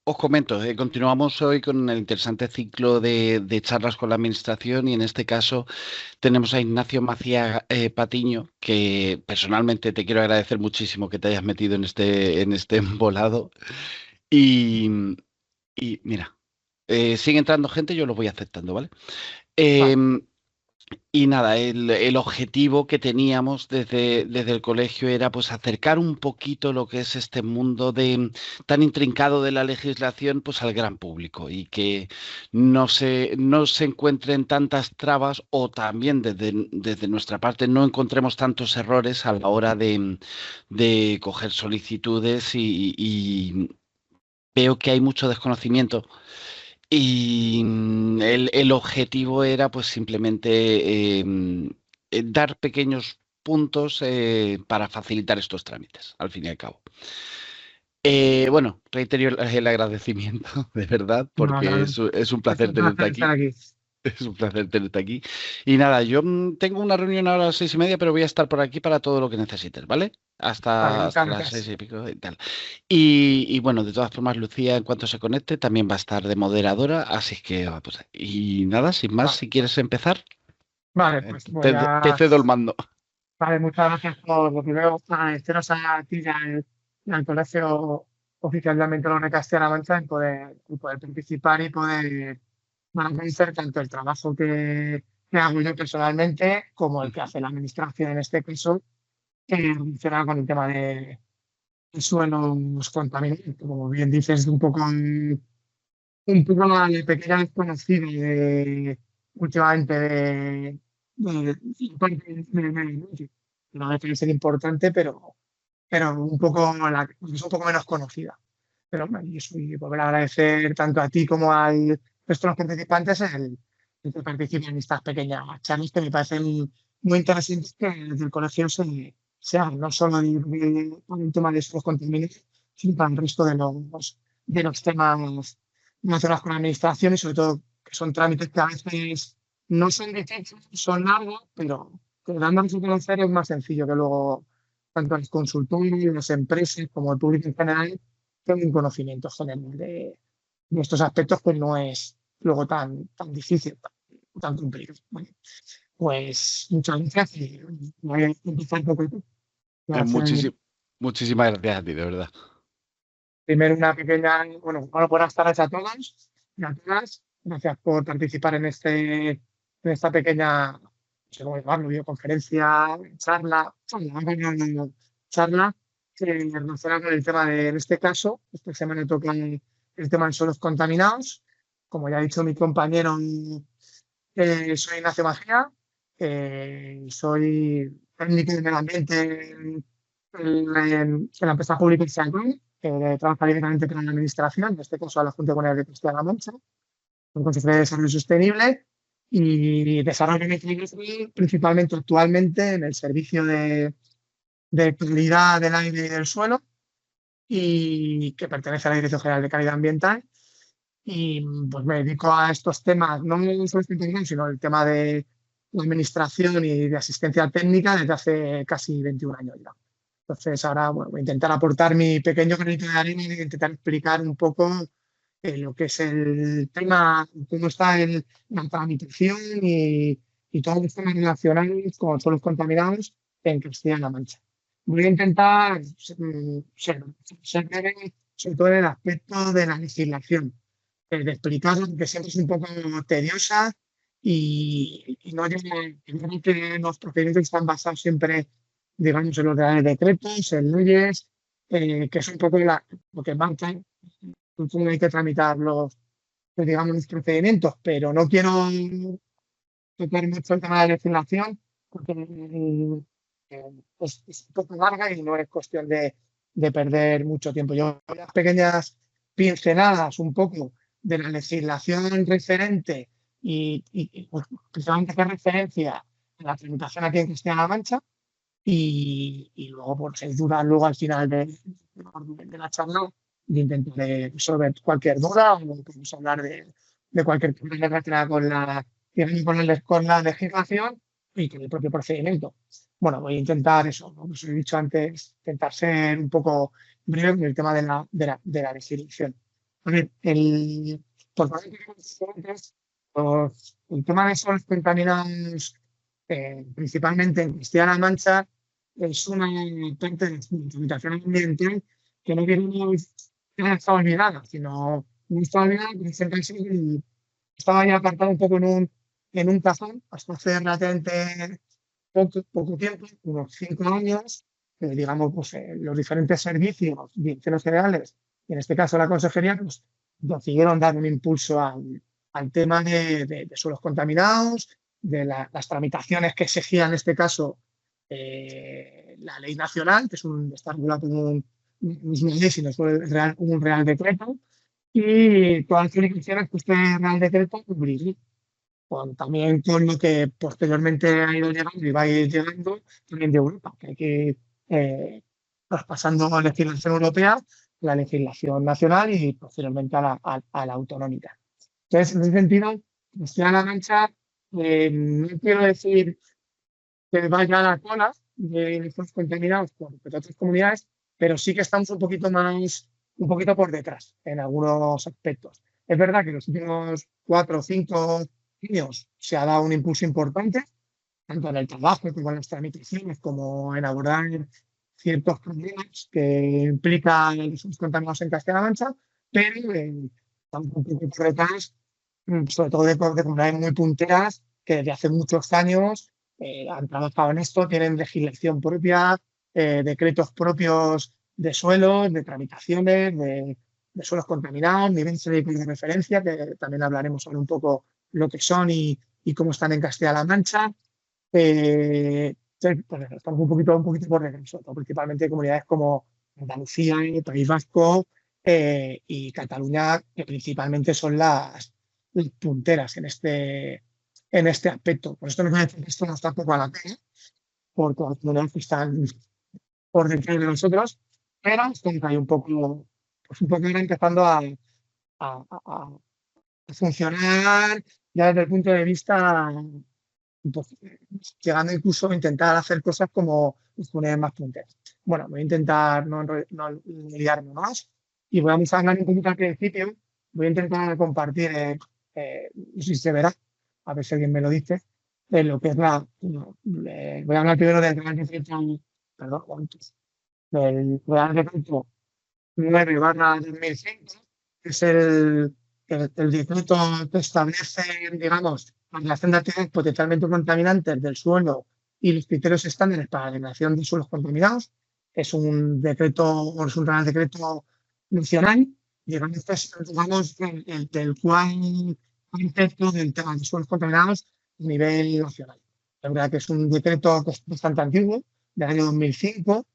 Os comento, continuamos hoy con el interesante ciclo de charlas con la Administración y en este caso tenemos a Ignacio Macías Patiño, que personalmente te quiero agradecer muchísimo que te hayas metido en este embolado. Y, y mira, sigue entrando gente, yo lo voy aceptando, ¿vale? Vale, Em, Y nada, el objetivo que teníamos desde el colegio era pues acercar un poquito lo que es este mundo tan intrincado de la legislación pues al gran público y que no se encuentren tantas trabas o también desde nuestra parte no encontremos tantos errores a la hora de coger solicitudes y veo que hay mucho desconocimiento y el objetivo era pues simplemente dar pequeños puntos para facilitar estos trámites, al fin y al cabo. Bueno, reitero el agradecimiento, de verdad, no, porque no, es un es placer un tenerte placer estar aquí. aquí. Es un placer tenerte aquí. Y nada, yo tengo una reunión ahora a las 6:30, pero voy a estar por aquí para todo lo que necesites, ¿vale? Vale, Hasta muchas las seis gracias. y pico y tal. Y bueno, de todas formas, Lucía, en cuanto se conecte, también va a estar de moderadora, así que, pues, y nada, sin más, Vale, si quieres empezar, vale, pues voy te a... cedo el mando. Vale, muchas gracias por lo primero, agradeceros a ti y al Colegio Oficial de Ambientólogos de Castilla-La Mancha en poder participar y poder bueno, conocer tanto el trabajo que hago yo personalmente como el que hace la Administración en este caso, que relacionado con el tema de suelos contaminados. Como bien dices, un poco la pequeña desconocida últimamente de parte del medio ambiente. No deja de ser importante, pero es un poco menos conocida. Pero bueno, y eso, y volver a agradecer tanto a ti como al resto de los participantes el que participen en estas pequeñas charlas que me parecen muy interesantes que desde el colegio se hagan, no solo con el tema de esos contaminantes, sino para el resto de los temas relacionados con la administración y sobre todo que son trámites que a veces no son difíciles, son largos, pero dándonos a conocer es más sencillo que luego tanto los consultores, las empresas como el público en general tengan un conocimiento general de estos aspectos que no es luego tan difícil, tan complicado. Bueno, pues muchas gracias y voy a empezar un poco. Voy a Eh, hacer muchísi- Muchísimas gracias a ti, de verdad. primero una pequeña, bueno, buenas tardes a todos y a todas. Gracias por participar en esta pequeña, no sé cómo llamarlo, videoconferencia, charla relacionada con el tema en este caso, esta semana toca el tema de suelos contaminados. Como ya ha dicho mi compañero, soy Ignacio Magía, soy técnico de medio ambiente en la empresa pública Isalcom, que trabaja directamente con la administración, en este caso a la Junta de Comunidades de Castilla-La Mancha, con Consejería de Desarrollo Sostenible y desarrollo mi proyecto principalmente actualmente en el servicio de calidad del aire y del suelo y que pertenece a la Dirección General de Calidad Ambiental. Y pues me dedico a estos temas, no solo este tema, sino el tema de la administración y de asistencia técnica desde hace casi 21 años ya. Entonces ahora bueno, voy a intentar aportar mi pequeño granito de arena y intentar explicar un poco lo que es el tema, cómo está la tramitación y todos los temas relacionados con suelos contaminados en Castilla-La Mancha. Voy a intentar ser breve, sobre todo en el aspecto de la legislación de explicarlo, porque siempre es un poco tediosa y no lleva, creo que los procedimientos están basados siempre, digamos, en los reales decretos, en leyes, que es un poco lo que marca cómo hay que tramitar digamos, los procedimientos, pero no quiero tocar mucho el tema de la legislación porque es un poco larga y no es cuestión de perder mucho tiempo. Yo las pequeñas pinceladas un poco de la legislación referente pues, precisamente hacer referencia a la tramitación aquí en Castilla-La Mancha y luego, por si hay dudas, luego al final de la charla, intentaré resolver cualquier duda o podemos hablar de cualquier cosa relacionada con la legislación y con el propio procedimiento. Bueno, voy a intentar eso, ¿no? Como os he dicho antes, intentar ser un poco breve en el tema de la legislación. A ver, por favor, el tema de suelos contaminados, principalmente en Castilla-La Mancha, es una parte de la tramitación ambiental que no queremos que no está olvidada, sino no está olvidada, pero siempre estaba ya apartado un poco en un cajón hasta hace relativamente poco tiempo, unos 5 años, digamos, pues, los diferentes servicios, direcciones generales, y en este caso la consejería, pues decidieron dar un impulso al tema de suelos contaminados, de las tramitaciones que exigía en este caso la ley nacional, que está regulado por una ley, sino es un real decreto, y todas las jurisdicciones que este real decreto cumpliría también con lo que posteriormente ha ido llegando y va a ir llegando también de Europa, que hay que ir traspasando la legislación europea, la legislación nacional y posteriormente a la autonómica. Entonces, en ese sentido, Castilla-La Mancha, no quiero decir que vaya a la cola de estos contaminados por otras comunidades, pero sí que estamos un poquito por detrás en algunos aspectos. Es verdad que en los últimos 4 o 5 años se ha dado un impulso importante, tanto en el trabajo como en las tramitaciones, como en abordar ciertos problemas que implican los contaminados en Castilla-La Mancha, pero estamos un poco por detrás, sobre todo de comunidades muy punteras que desde hace muchos años han trabajado en esto, tienen legislación propia, decretos propios de suelos, de tramitaciones, de suelos contaminados, niveles de referencia, que también hablaremos ahora un poco lo que son y cómo están en Castilla-La Mancha. Entonces, pues, estamos un poquito por regreso, principalmente comunidades como Andalucía, País Vasco y Cataluña, que principalmente son las punteras en este aspecto. Por esto no quiere decir que esto no está poco a la pena, porque las comunidades están por detrás de nosotros, pero estamos ahí un poco ahora empezando a funcionar ya desde el punto de vista, pues, llegando incluso a intentar hacer cosas como las comunidades más punteras. Bueno, voy a intentar no liarme más y voy a hablar un poquito al principio. Voy a intentar compartir, no sé si se verá, a ver si alguien me lo dice, de lo que es voy a hablar primero del Real Decreto, perdón, del Real Decreto 9/2005, que es el decreto que establece, digamos, la relación de actividades potencialmente contaminantes del suelo y los criterios estándares para la eliminación de suelos contaminados. Es un decreto, o es un real decreto nacional, digamos, del cual concepto del tema de suelos contaminados a nivel nacional. La verdad que es un decreto que es bastante antiguo, del año 2005,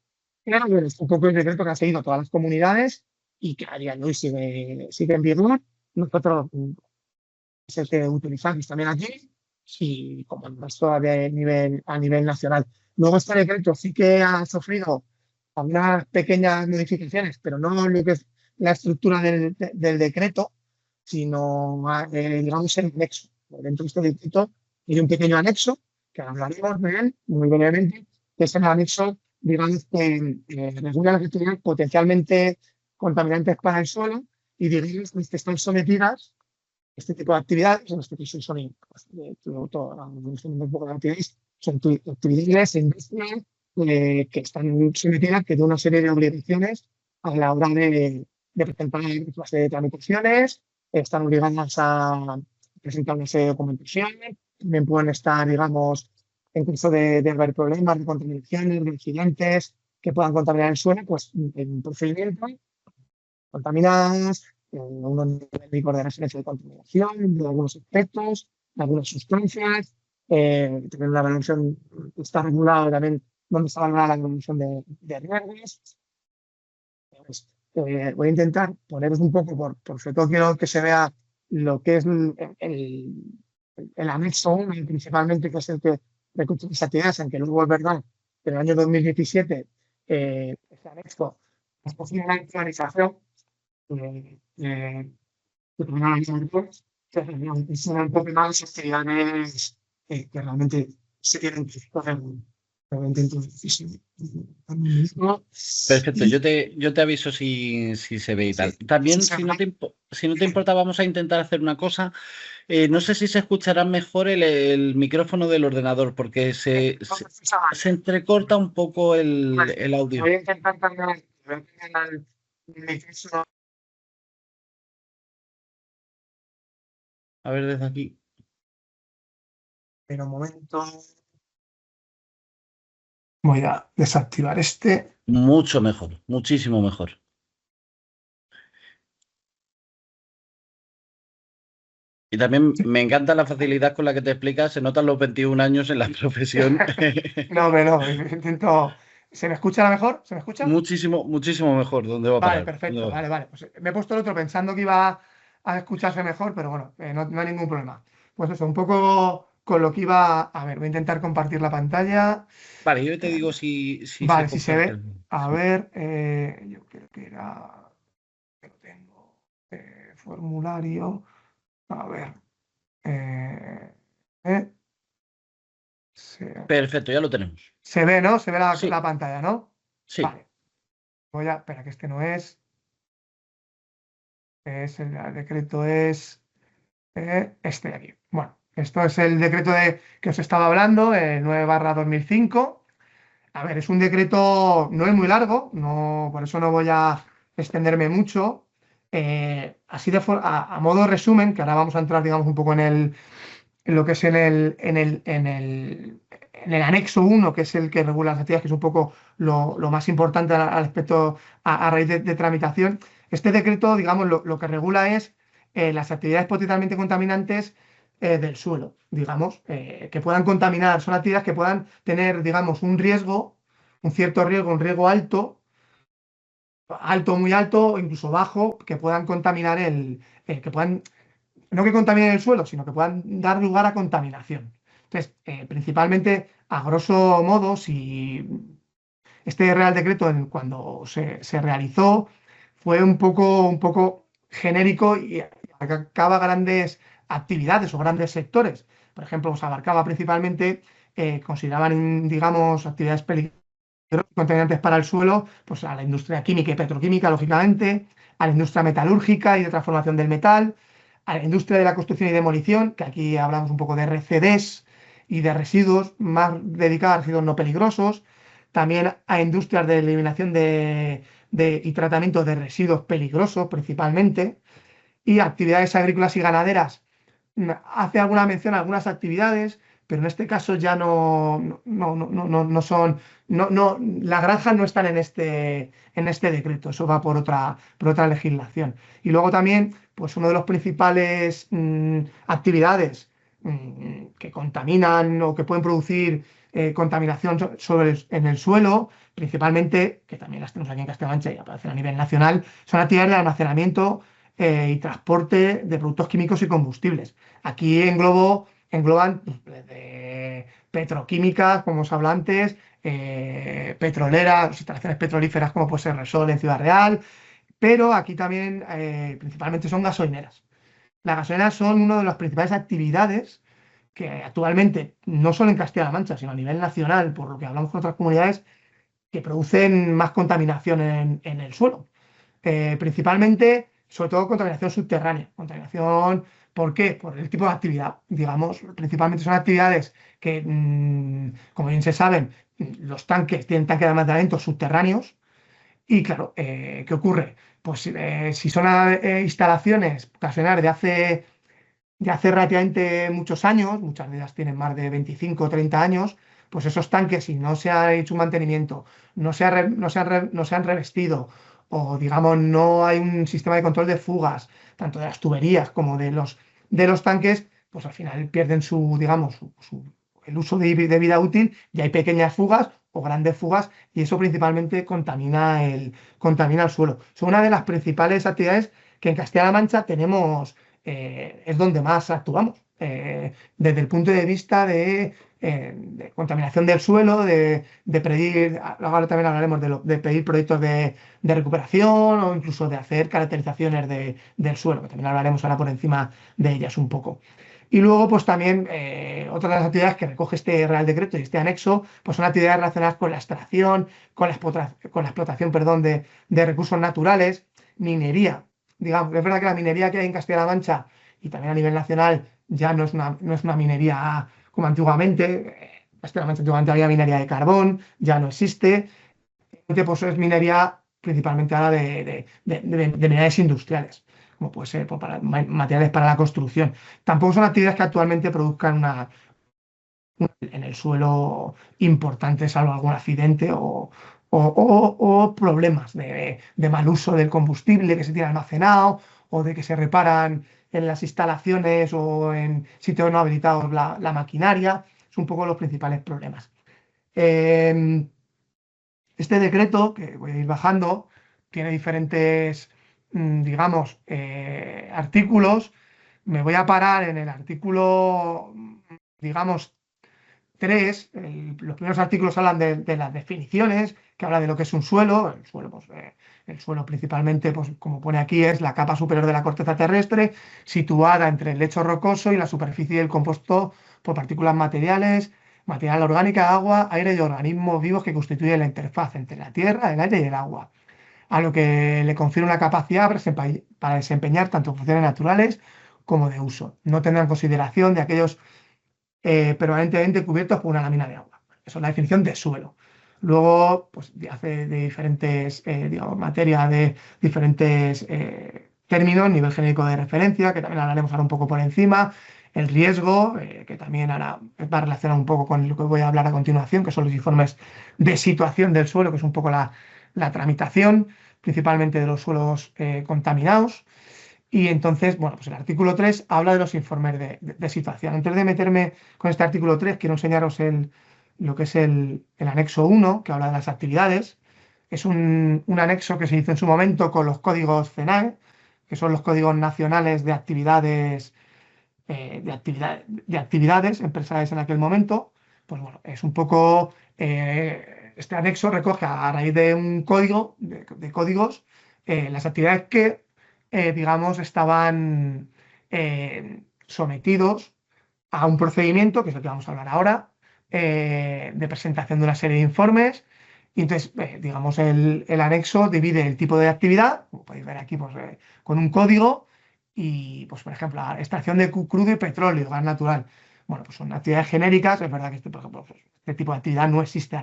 pero bueno, es un poco el decreto que han seguido todas las comunidades y que a día de hoy sigue en vigor. Nosotros es el que utilizamos también aquí y como el resto a nivel nacional. Luego este decreto sí que ha sufrido algunas pequeñas modificaciones, pero no lo que es la estructura del decreto, sino, digamos, el anexo. Dentro de este decreto hay un pequeño anexo, que hablaremos de él muy brevemente, que es el anexo, digamos, que regula las actividades potencialmente contaminantes para el suelo y, digamos, que están sometidas este tipo de actividades, en este caso son un poco de actividades, son actividades industriales que están sometidas de una serie de obligaciones a la hora de presentar una serie de tramitaciones, están obligadas a presentar una serie de documentaciones, también pueden estar, digamos, en caso de haber problemas de contaminaciones, de accidentes que puedan contaminar el suelo, pues en procedimiento contaminadas, unos niveles de referencia de contaminación, de algunos aspectos, de algunas sustancias, también la evaluación está regulada también donde está valorada la evaluación de riesgos. Pues, voy a intentar poneros un poco, por sobre todo quiero que se vea lo que es el anexo 1, principalmente, que es el que recoge las actividades, aunque luego es verdad que en el año 2017 este anexo es posible una actualización que son un poco más actividades que realmente se tienen que hacer. Perfecto, yo te aviso si se ve y tal. También, si no te si no te importa, vamos a intentar hacer una cosa. No sé si se escuchará mejor el micrófono del ordenador, porque No se escucha mal. se entrecorta un poco Pues, el audio. voy a intentar cambiar el micrófono. A ver, desde aquí. Pero un momento. Voy a desactivar este. Mucho mejor, muchísimo mejor. Y también me encanta la facilidad con la que te explicas, se notan los 21 años en la profesión. No, hombre, no. Intento. ¿Se me escucha la mejor? ¿Se me escucha? Muchísimo, muchísimo mejor. ¿Dónde va a Vale, parar? ¿Dónde perfecto. va a Vale, parar? vale. Pues me he puesto el otro pensando que iba a escucharse mejor, pero bueno, no hay ningún problema. Pues eso, un poco con lo que iba. A ver, voy a intentar compartir la pantalla. Vale, yo te Eh, digo si se vale, si se comparte. ve. A ver, yo creo que era. Que lo tengo. Formulario. A ver. eh, eh, se, Perfecto, ya lo tenemos. se ve, ¿no? Se ve la Sí, pantalla, ¿no? sí. Vale. Voy a. Espera, que este no es. El decreto es. Este de aquí. Bueno, esto es el decreto que os estaba hablando, el 9/2005. A ver, es un decreto, no es muy largo, no, por eso no voy a extenderme mucho. Así a modo de resumen, que ahora vamos a entrar, digamos, un poco en lo que es en el anexo uno, que es el que regula las actividades, que es un poco lo más importante al aspecto a raíz de tramitación. Este decreto, digamos, lo que regula es las actividades potencialmente contaminantes del suelo, digamos, que puedan contaminar, son actividades que puedan tener, digamos, un riesgo, un cierto riesgo, un riesgo alto, alto, muy alto, o incluso bajo, que puedan contaminar que puedan no que contaminen el suelo, sino que puedan dar lugar a contaminación. Entonces, principalmente, a grosso modo, si este Real Decreto cuando se realizó fue un poco genérico y abarcaba grandes actividades o grandes sectores. Por ejemplo, pues abarcaba principalmente, consideraban, digamos, actividades peligrosas contaminantes para el suelo, pues a la industria química y petroquímica, lógicamente, a la industria metalúrgica y de transformación del metal, a la industria de la construcción y demolición, que aquí hablamos un poco de RCDs y de residuos, más dedicados a residuos no peligrosos, también a industrias de eliminación y tratamiento de residuos peligrosos principalmente, y actividades agrícolas y ganaderas. Hace alguna mención a algunas actividades, pero en este caso ya no son, las granjas no están en este decreto, eso va por otra legislación. Y luego también, pues uno de los principales actividades que contaminan o que pueden producir contaminación en el suelo, principalmente, que también las tenemos aquí en Castilla-La Mancha y aparecen a nivel nacional, son actividades de almacenamiento y transporte de productos químicos y combustibles. Aquí engloban pues, desde petroquímicas, como os habla antes, petroleras, instalaciones petrolíferas como puede ser Repsol en Ciudad Real, pero aquí también principalmente son gasolineras. Las gasolineras son una de las principales actividades que actualmente, no solo en Castilla-La Mancha, sino a nivel nacional, por lo que hablamos con otras comunidades, que producen más contaminación en el suelo. Principalmente, sobre todo, contaminación subterránea. Contaminación, ¿por qué? Por el tipo de actividad. Digamos, principalmente son actividades que, como bien se saben, los tanques tienen tanques de almacenamiento subterráneos. Y claro, ¿qué ocurre? Pues si son instalaciones ocasionales de hace relativamente muchos años, muchas de ellas tienen más de 25 o 30 años, pues esos tanques, si no se ha hecho un mantenimiento, no se han revestido, o digamos, no hay un sistema de control de fugas, tanto de las tuberías como de los tanques, pues al final pierden digamos, el uso de vida útil y hay pequeñas fugas o grandes fugas y eso principalmente contamina el suelo. Son una de las principales actividades que en Castilla-La Mancha es donde más actuamos, desde el punto de vista de contaminación del suelo, de pedir, ahora también hablaremos de pedir proyectos de recuperación o incluso de hacer caracterizaciones del suelo, que también hablaremos ahora por encima de ellas un poco. Y luego, pues también, otra de las actividades que recoge este Real Decreto y este anexo, pues son actividades relacionadas con la extracción, con la explotación, perdón, de recursos naturales, minería, digamos, es verdad que la minería que hay en Castilla-La Mancha y también a nivel nacional ya no es una minería como antiguamente. Castilla-La Mancha antiguamente había minería de carbón, ya no existe. Pues es minería principalmente ahora de minerales industriales, como puede ser pues, para materiales para la construcción. Tampoco son actividades que actualmente produzcan en el suelo importante, salvo algún accidente o problemas de mal uso del combustible que se tiene almacenado o de que se reparan en las instalaciones o en sitios no habilitados la maquinaria. Son un poco los principales problemas. Eh, este decreto, que voy a ir bajando, tiene diferentes, digamos, artículos. Me voy a parar en el artículo, digamos, 3. Los primeros artículos hablan de las definiciones, que habla de lo que es un suelo. El suelo, pues, el suelo principalmente, pues, como pone aquí, es la capa superior de la corteza terrestre, situada entre el lecho rocoso y la superficie del compuesto por partículas materiales, material orgánica, agua, aire y organismos vivos que constituyen la interfaz entre la tierra, el aire y el agua, a lo que le confiere una capacidad para desempeñar tanto funciones naturales como de uso. No tendrán consideración de aquellos permanentemente cubiertos por una lámina de agua. Eso es la definición de suelo. Luego, pues hace de diferentes, digamos, materia de diferentes términos, nivel genérico de referencia, que también hablaremos ahora un poco por encima, el riesgo, que también ahora va relacionado un poco con lo que voy a hablar a continuación, que son los informes de situación del suelo, que es un poco la tramitación, principalmente de los suelos contaminados. Y entonces, bueno, pues el artículo 3 habla de los informes de situación. Antes de meterme con este artículo 3 quiero enseñaros lo que es el anexo 1, que habla de las actividades. Es un anexo que se hizo en su momento con los códigos CENAE, que son los códigos nacionales de actividades empresariales en aquel momento. Pues bueno, es un poco, este anexo recoge a raíz de un código, de códigos, las actividades que, digamos, estaban sometidos a un procedimiento, que es el que vamos a hablar ahora, de presentación de una serie de informes. Y entonces, digamos, el anexo divide el tipo de actividad, como podéis ver aquí, pues, con un código, y, pues, por ejemplo, la extracción de crudo y petróleo, gas natural. Bueno, pues son actividades genéricas. Es verdad que, por ejemplo, pues, este tipo de actividad no existe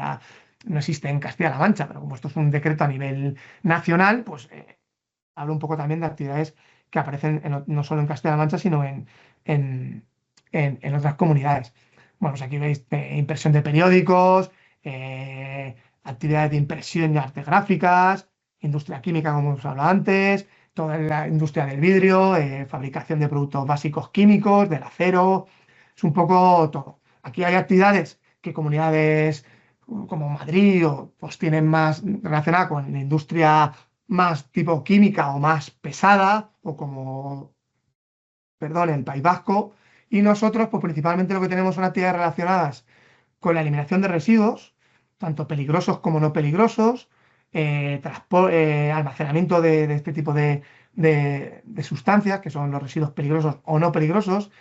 en Castilla-La Mancha, pero como esto es un decreto a nivel nacional, pues hablo un poco también de actividades que aparecen no solo en Castilla-La Mancha, sino en, en otras comunidades. Bueno, pues aquí veis impresión de periódicos, actividades de impresión de artes gráficas, industria química, como hemos hablado antes, toda la industria del vidrio, fabricación de productos básicos químicos, del acero, es un poco todo. Aquí hay actividades que comunidades como Madrid pues tienen más relacionada con la industria más tipo química o más pesada, o como, perdón, el País Vasco. Y nosotros, pues principalmente lo que tenemos son actividades relacionadas con la eliminación de residuos, tanto peligrosos como no peligrosos, almacenamiento de este tipo de sustancias, que son los residuos peligrosos o no peligrosos.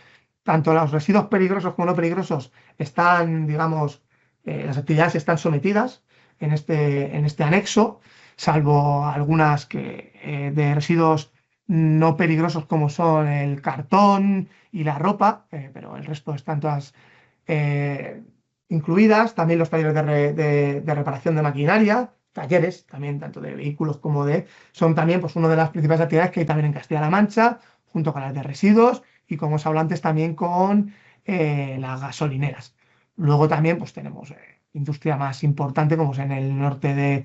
Tanto los residuos peligrosos como no peligrosos están, digamos, las actividades están sometidas en este anexo, salvo algunas de residuos no peligrosos como son el cartón y la ropa, pero el resto están todas eh, incluidas. También los talleres de reparación de maquinaria, talleres también tanto de vehículos como son también pues, una de las principales actividades que hay también en Castilla-La Mancha, junto con las de residuos y, como os hablo antes, también con las gasolineras. Luego también pues tenemos industria más importante como es en el norte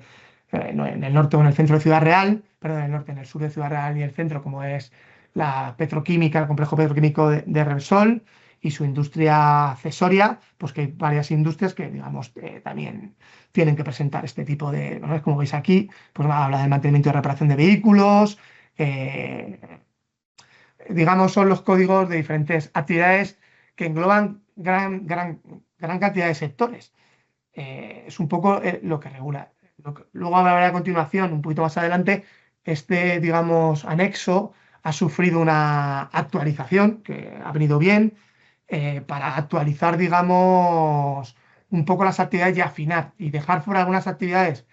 no, en el norte o en el centro de Ciudad Real, perdón, en el norte, en el sur de Ciudad Real y el centro, como es la petroquímica, el complejo petroquímico de Repsol y su industria accesoria, pues que hay varias industrias que, digamos, también tienen que presentar este tipo de, ¿no? Como veis aquí, pues habla del mantenimiento y reparación de vehículos, eh, digamos, son los códigos de diferentes actividades que engloban gran cantidad de sectores. Es un poco lo que regula. Luego hablaré a continuación, un poquito más adelante, digamos, anexo ha sufrido una actualización que ha venido bien para actualizar, digamos, un poco las actividades y afinar y dejar fuera algunas actividades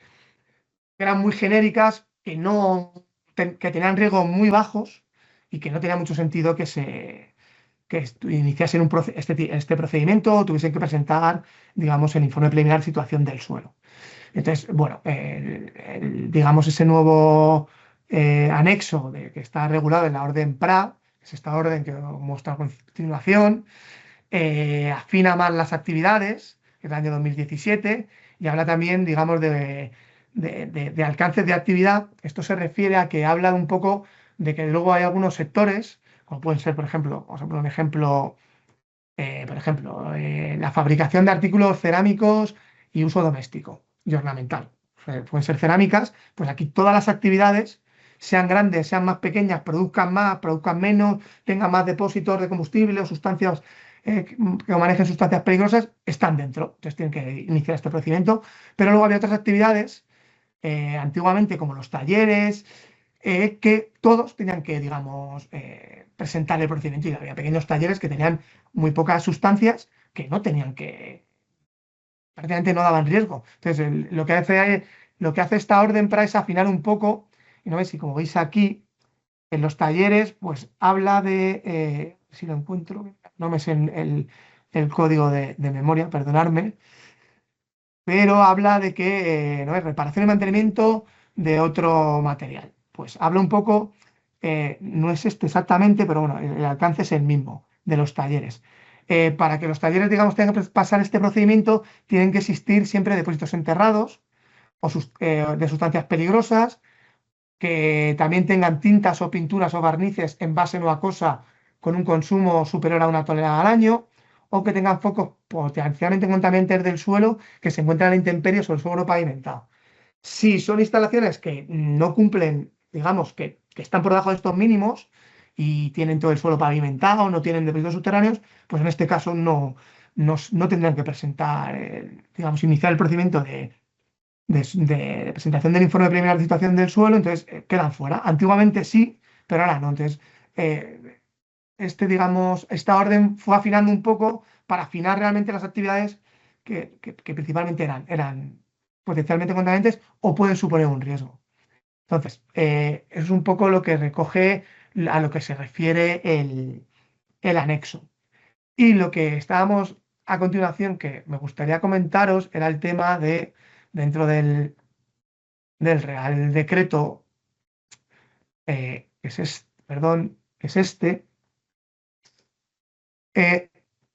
que eran muy genéricas, que no que tenían riesgos muy bajos y que no tenía mucho sentido que iniciasen este procedimiento o tuviesen que presentar, digamos, el informe preliminar de situación del suelo. Entonces, bueno, digamos, ese nuevo anexo que está regulado en la orden PRA, es esta orden que os muestro a continuación, afina más las actividades, que es el año 2017, y habla también, digamos, de alcances de actividad. Esto se refiere a que habla un poco de que luego hay algunos sectores, como pueden ser, por ejemplo, vamos a poner un ejemplo, la fabricación de artículos cerámicos y uso doméstico y ornamental. Pueden ser cerámicas, pues aquí todas las actividades, sean grandes, sean más pequeñas, produzcan más, produzcan menos, tengan más depósitos de combustible o sustancias que manejen sustancias peligrosas, están dentro. Entonces tienen que iniciar este procedimiento. Pero luego había otras actividades, antiguamente como los talleres, que todos tenían que, digamos, presentar el procedimiento. Y había pequeños talleres que tenían muy pocas sustancias que no tenían que, prácticamente no daban riesgo. Entonces, lo que hace esta orden para es afinar un poco, y no ves, y como veis aquí, en los talleres, pues habla si lo encuentro, no me sé el código de memoria, perdonadme, pero habla de que no es reparación y mantenimiento de otro material. Pues habla un poco, no es este exactamente, pero bueno, el alcance es el mismo de los talleres. Para que los talleres, digamos, tengan que pasar este procedimiento, tienen que existir siempre depósitos enterrados o de sustancias peligrosas, que también tengan tintas o pinturas o barnices en base no acuosa con un consumo superior a 1 tonelada al año, o que tengan focos potencialmente contaminantes del suelo que se encuentran a la intemperie sobre el suelo pavimentado. Si son instalaciones que no cumplen, digamos, que están por debajo de estos mínimos y tienen todo el suelo pavimentado, no tienen depósitos subterráneos, pues en este caso no tendrán que presentar, digamos, iniciar el procedimiento de presentación del informe preliminar de situación del suelo. Entonces quedan fuera. Antiguamente sí, pero ahora no. Entonces, digamos, esta orden fue afinando un poco para afinar realmente las actividades que principalmente eran potencialmente contaminantes o pueden suponer un riesgo. Entonces, es un poco lo que recoge a lo que se refiere el anexo. Y lo que estábamos a continuación, que me gustaría comentaros, era el tema dentro del Real Decreto, que es este.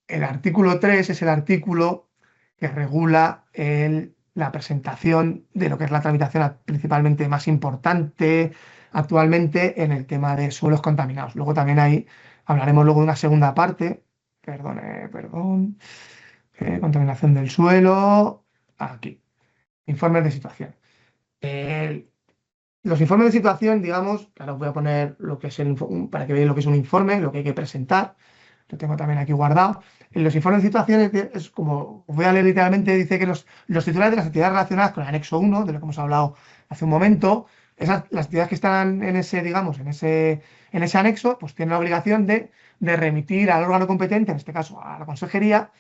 El artículo 3 es el artículo que regula la presentación de lo que es la tramitación principalmente más importante actualmente en el tema de suelos contaminados. Luego también hablaremos luego de una segunda parte, perdón, contaminación del suelo, aquí, informes de situación. Los informes de situación, digamos, ahora os voy a poner lo que es para que veáis lo que es un informe, lo que hay que presentar. Lo tengo también aquí guardado. En los informes de situaciones, es como, os voy a leer literalmente, dice que los titulares de las actividades relacionadas con el anexo 1, de lo que hemos hablado hace un momento, las actividades que están en ese, digamos, en ese anexo, pues tienen la obligación de remitir al órgano competente, en este caso a la consejería,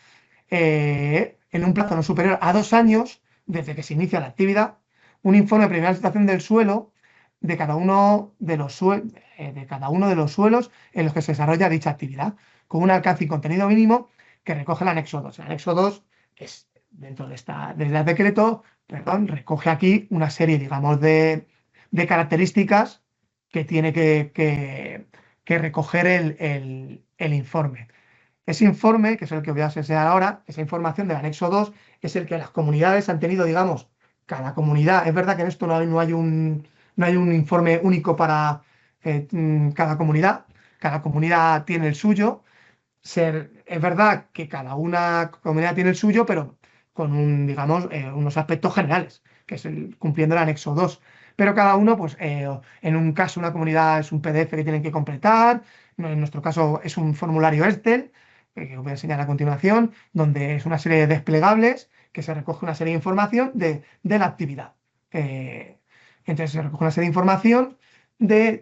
en un plazo no superior a 2 años desde que se inicia la actividad, un informe preliminar de situación del suelo de cada uno de los suelos en los que se desarrolla dicha actividad, con un alcance y contenido mínimo que recoge el anexo 2. El anexo 2 es, dentro del decreto, recoge aquí una serie, digamos, de características que tiene que recoger el informe. Ese informe, que es el que voy a enseñar ahora, esa información del anexo 2, es el que las comunidades han tenido, digamos, cada comunidad. Es verdad que en esto no hay un informe único para cada comunidad. Cada comunidad tiene el suyo. Es verdad que cada una comunidad tiene el suyo, pero con digamos, unos aspectos generales, que es cumpliendo el anexo 2. Pero cada uno, pues, en un caso, una comunidad es un PDF que tienen que completar, en nuestro caso es un formulario Excel, que os voy a enseñar a continuación, donde es una serie de desplegables que se recoge una serie de información de la actividad. Entonces se recoge una serie de información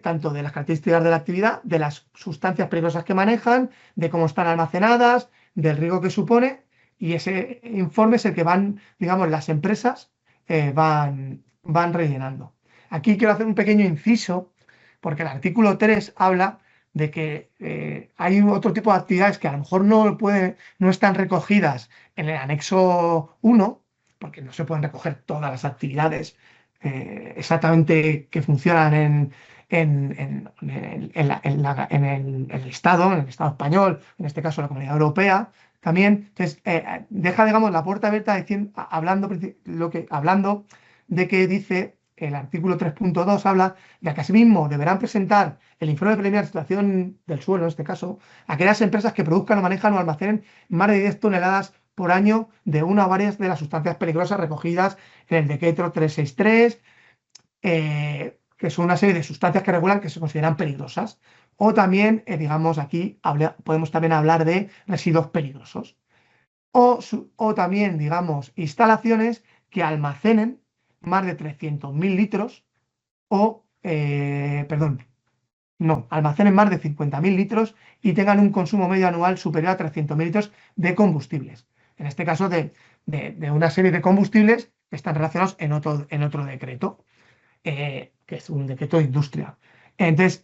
tanto de las características de la actividad, de las sustancias peligrosas que manejan, de cómo están almacenadas, del riesgo que supone, y ese informe es el que digamos, las empresas van rellenando. Aquí quiero hacer un pequeño inciso, porque el artículo 3 habla de que hay otro tipo de actividades que a lo mejor no están recogidas en el anexo 1, porque no se pueden recoger todas las actividades exactamente que funcionan en el Estado español, en este caso la Comunidad Europea, también. Entonces, deja, digamos, la puerta abierta hablando de que dice el artículo 3.2 habla de que asimismo deberán presentar el informe preliminar de situación del suelo, en este caso, aquellas empresas que produzcan o manejan o almacenen más de 10 toneladas por año de una o varias de las sustancias peligrosas recogidas en el decreto 363, que son una serie de sustancias que regulan que se consideran peligrosas. O también, digamos, aquí podemos también hablar de residuos peligrosos. O también, digamos, instalaciones que almacenen más de 300.000 litros perdón, no, almacenen más de 50.000 litros y tengan un consumo medio anual superior a 300.000 litros de combustibles. En este caso, de una serie de combustibles que están relacionados en otro decreto, que es un decreto de industria. Entonces,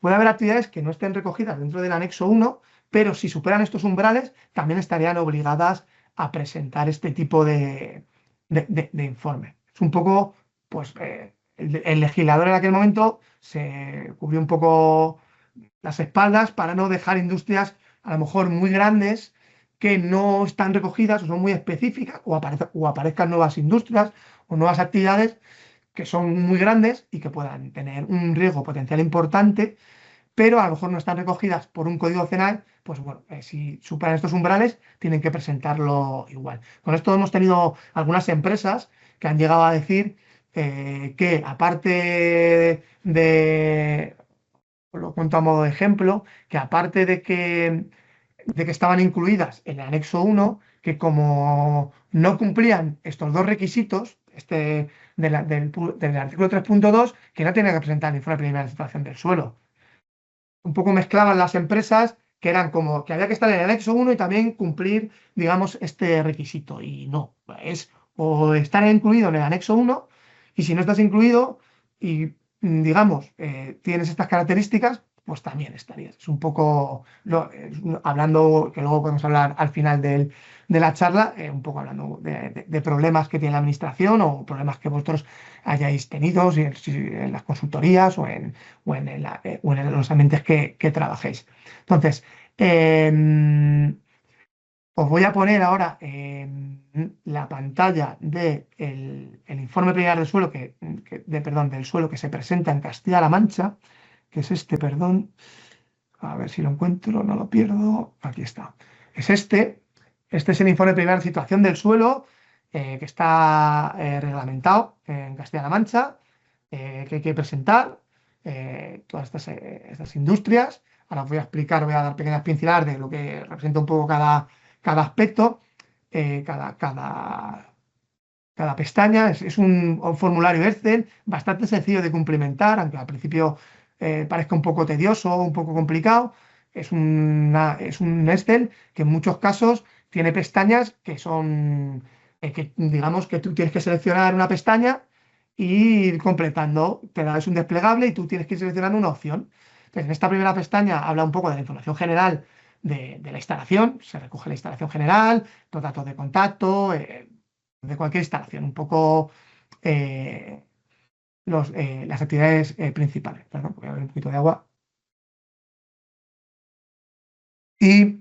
puede haber actividades que no estén recogidas dentro del anexo 1, pero si superan estos umbrales, también estarían obligadas a presentar este tipo de informe. Es un poco, pues, el legislador en aquel momento se cubrió un poco las espaldas para no dejar industrias a lo mejor muy grandes que no están recogidas o son muy específicas, o aparezcan nuevas industrias o nuevas actividades que son muy grandes y que puedan tener un riesgo potencial importante, pero a lo mejor no están recogidas por un código CENAE. Pues bueno, si superan estos umbrales, tienen que presentarlo igual. Con esto hemos tenido algunas empresas que han llegado a decir que aparte lo cuento a modo de ejemplo, que aparte de que estaban incluidas en el anexo 1, que como no cumplían estos dos requisitos, del artículo 3.2, que no tenían que presentar el informe preliminar de situación del suelo. Un poco mezclaban las empresas que eran como que había que estar en el anexo 1 y también cumplir, digamos, este requisito. Y no, es o estar incluido en el anexo 1, y si no estás incluido y, digamos, tienes estas características, pues también estarías. Es un poco, hablando, que luego podemos hablar al final de la charla, un poco hablando de problemas que tiene la administración o problemas que vosotros hayáis tenido si en las consultorías o en los ambientes que trabajéis. Entonces, os voy a poner ahora la pantalla del informe preliminar del suelo, perdón, del suelo que se presenta en Castilla-La Mancha, que es este, perdón, a ver si lo encuentro, no lo pierdo, aquí está. Es este. Este es el informe preliminar de situación del suelo, que está reglamentado en Castilla-La Mancha, que hay que presentar todas estas industrias. Ahora os voy a explicar, voy a dar pequeñas pinceladas de lo que representa un poco cada aspecto, cada pestaña. Es un formulario Excel bastante sencillo de cumplimentar, aunque al principio parezca un poco tedioso, un poco complicado. Es un Excel que en muchos casos tiene pestañas que son, que digamos que tú tienes que seleccionar una pestaña y ir completando. Te das un desplegable y tú tienes que ir seleccionando una opción. Entonces, en esta primera pestaña habla un poco de la información general de la instalación. Se recoge la instalación general, los datos de contacto, de cualquier instalación, un poco las actividades principales. Perdón, voy a beber un poquito de agua. Y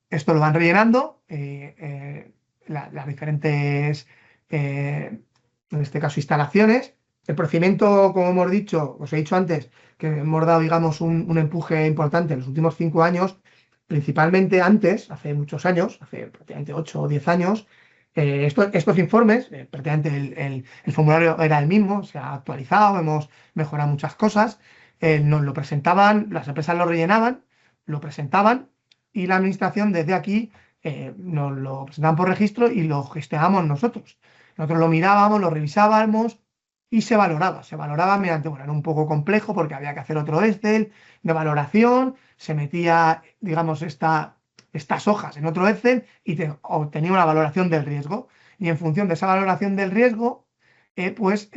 esto lo van rellenando las diferentes, en este caso, instalaciones. El procedimiento, como hemos dicho, os he dicho antes, que hemos dado, digamos, un empuje importante en los últimos 5 años, principalmente antes, hace muchos años, hace prácticamente 8 o 10 años. Estos informes, prácticamente el formulario era el mismo, se ha actualizado, hemos mejorado muchas cosas. Nos lo presentaban, las empresas lo rellenaban, lo presentaban, y la administración desde aquí nos lo presentaban por registro y lo gestionábamos nosotros. Nosotros lo mirábamos, lo revisábamos y se valoraba. Se valoraba mediante, bueno, era un poco complejo porque había que hacer otro Excel de valoración, se metía, digamos, estas hojas en otro Excel y obtenía una valoración del riesgo. Y en función de esa valoración del riesgo, pues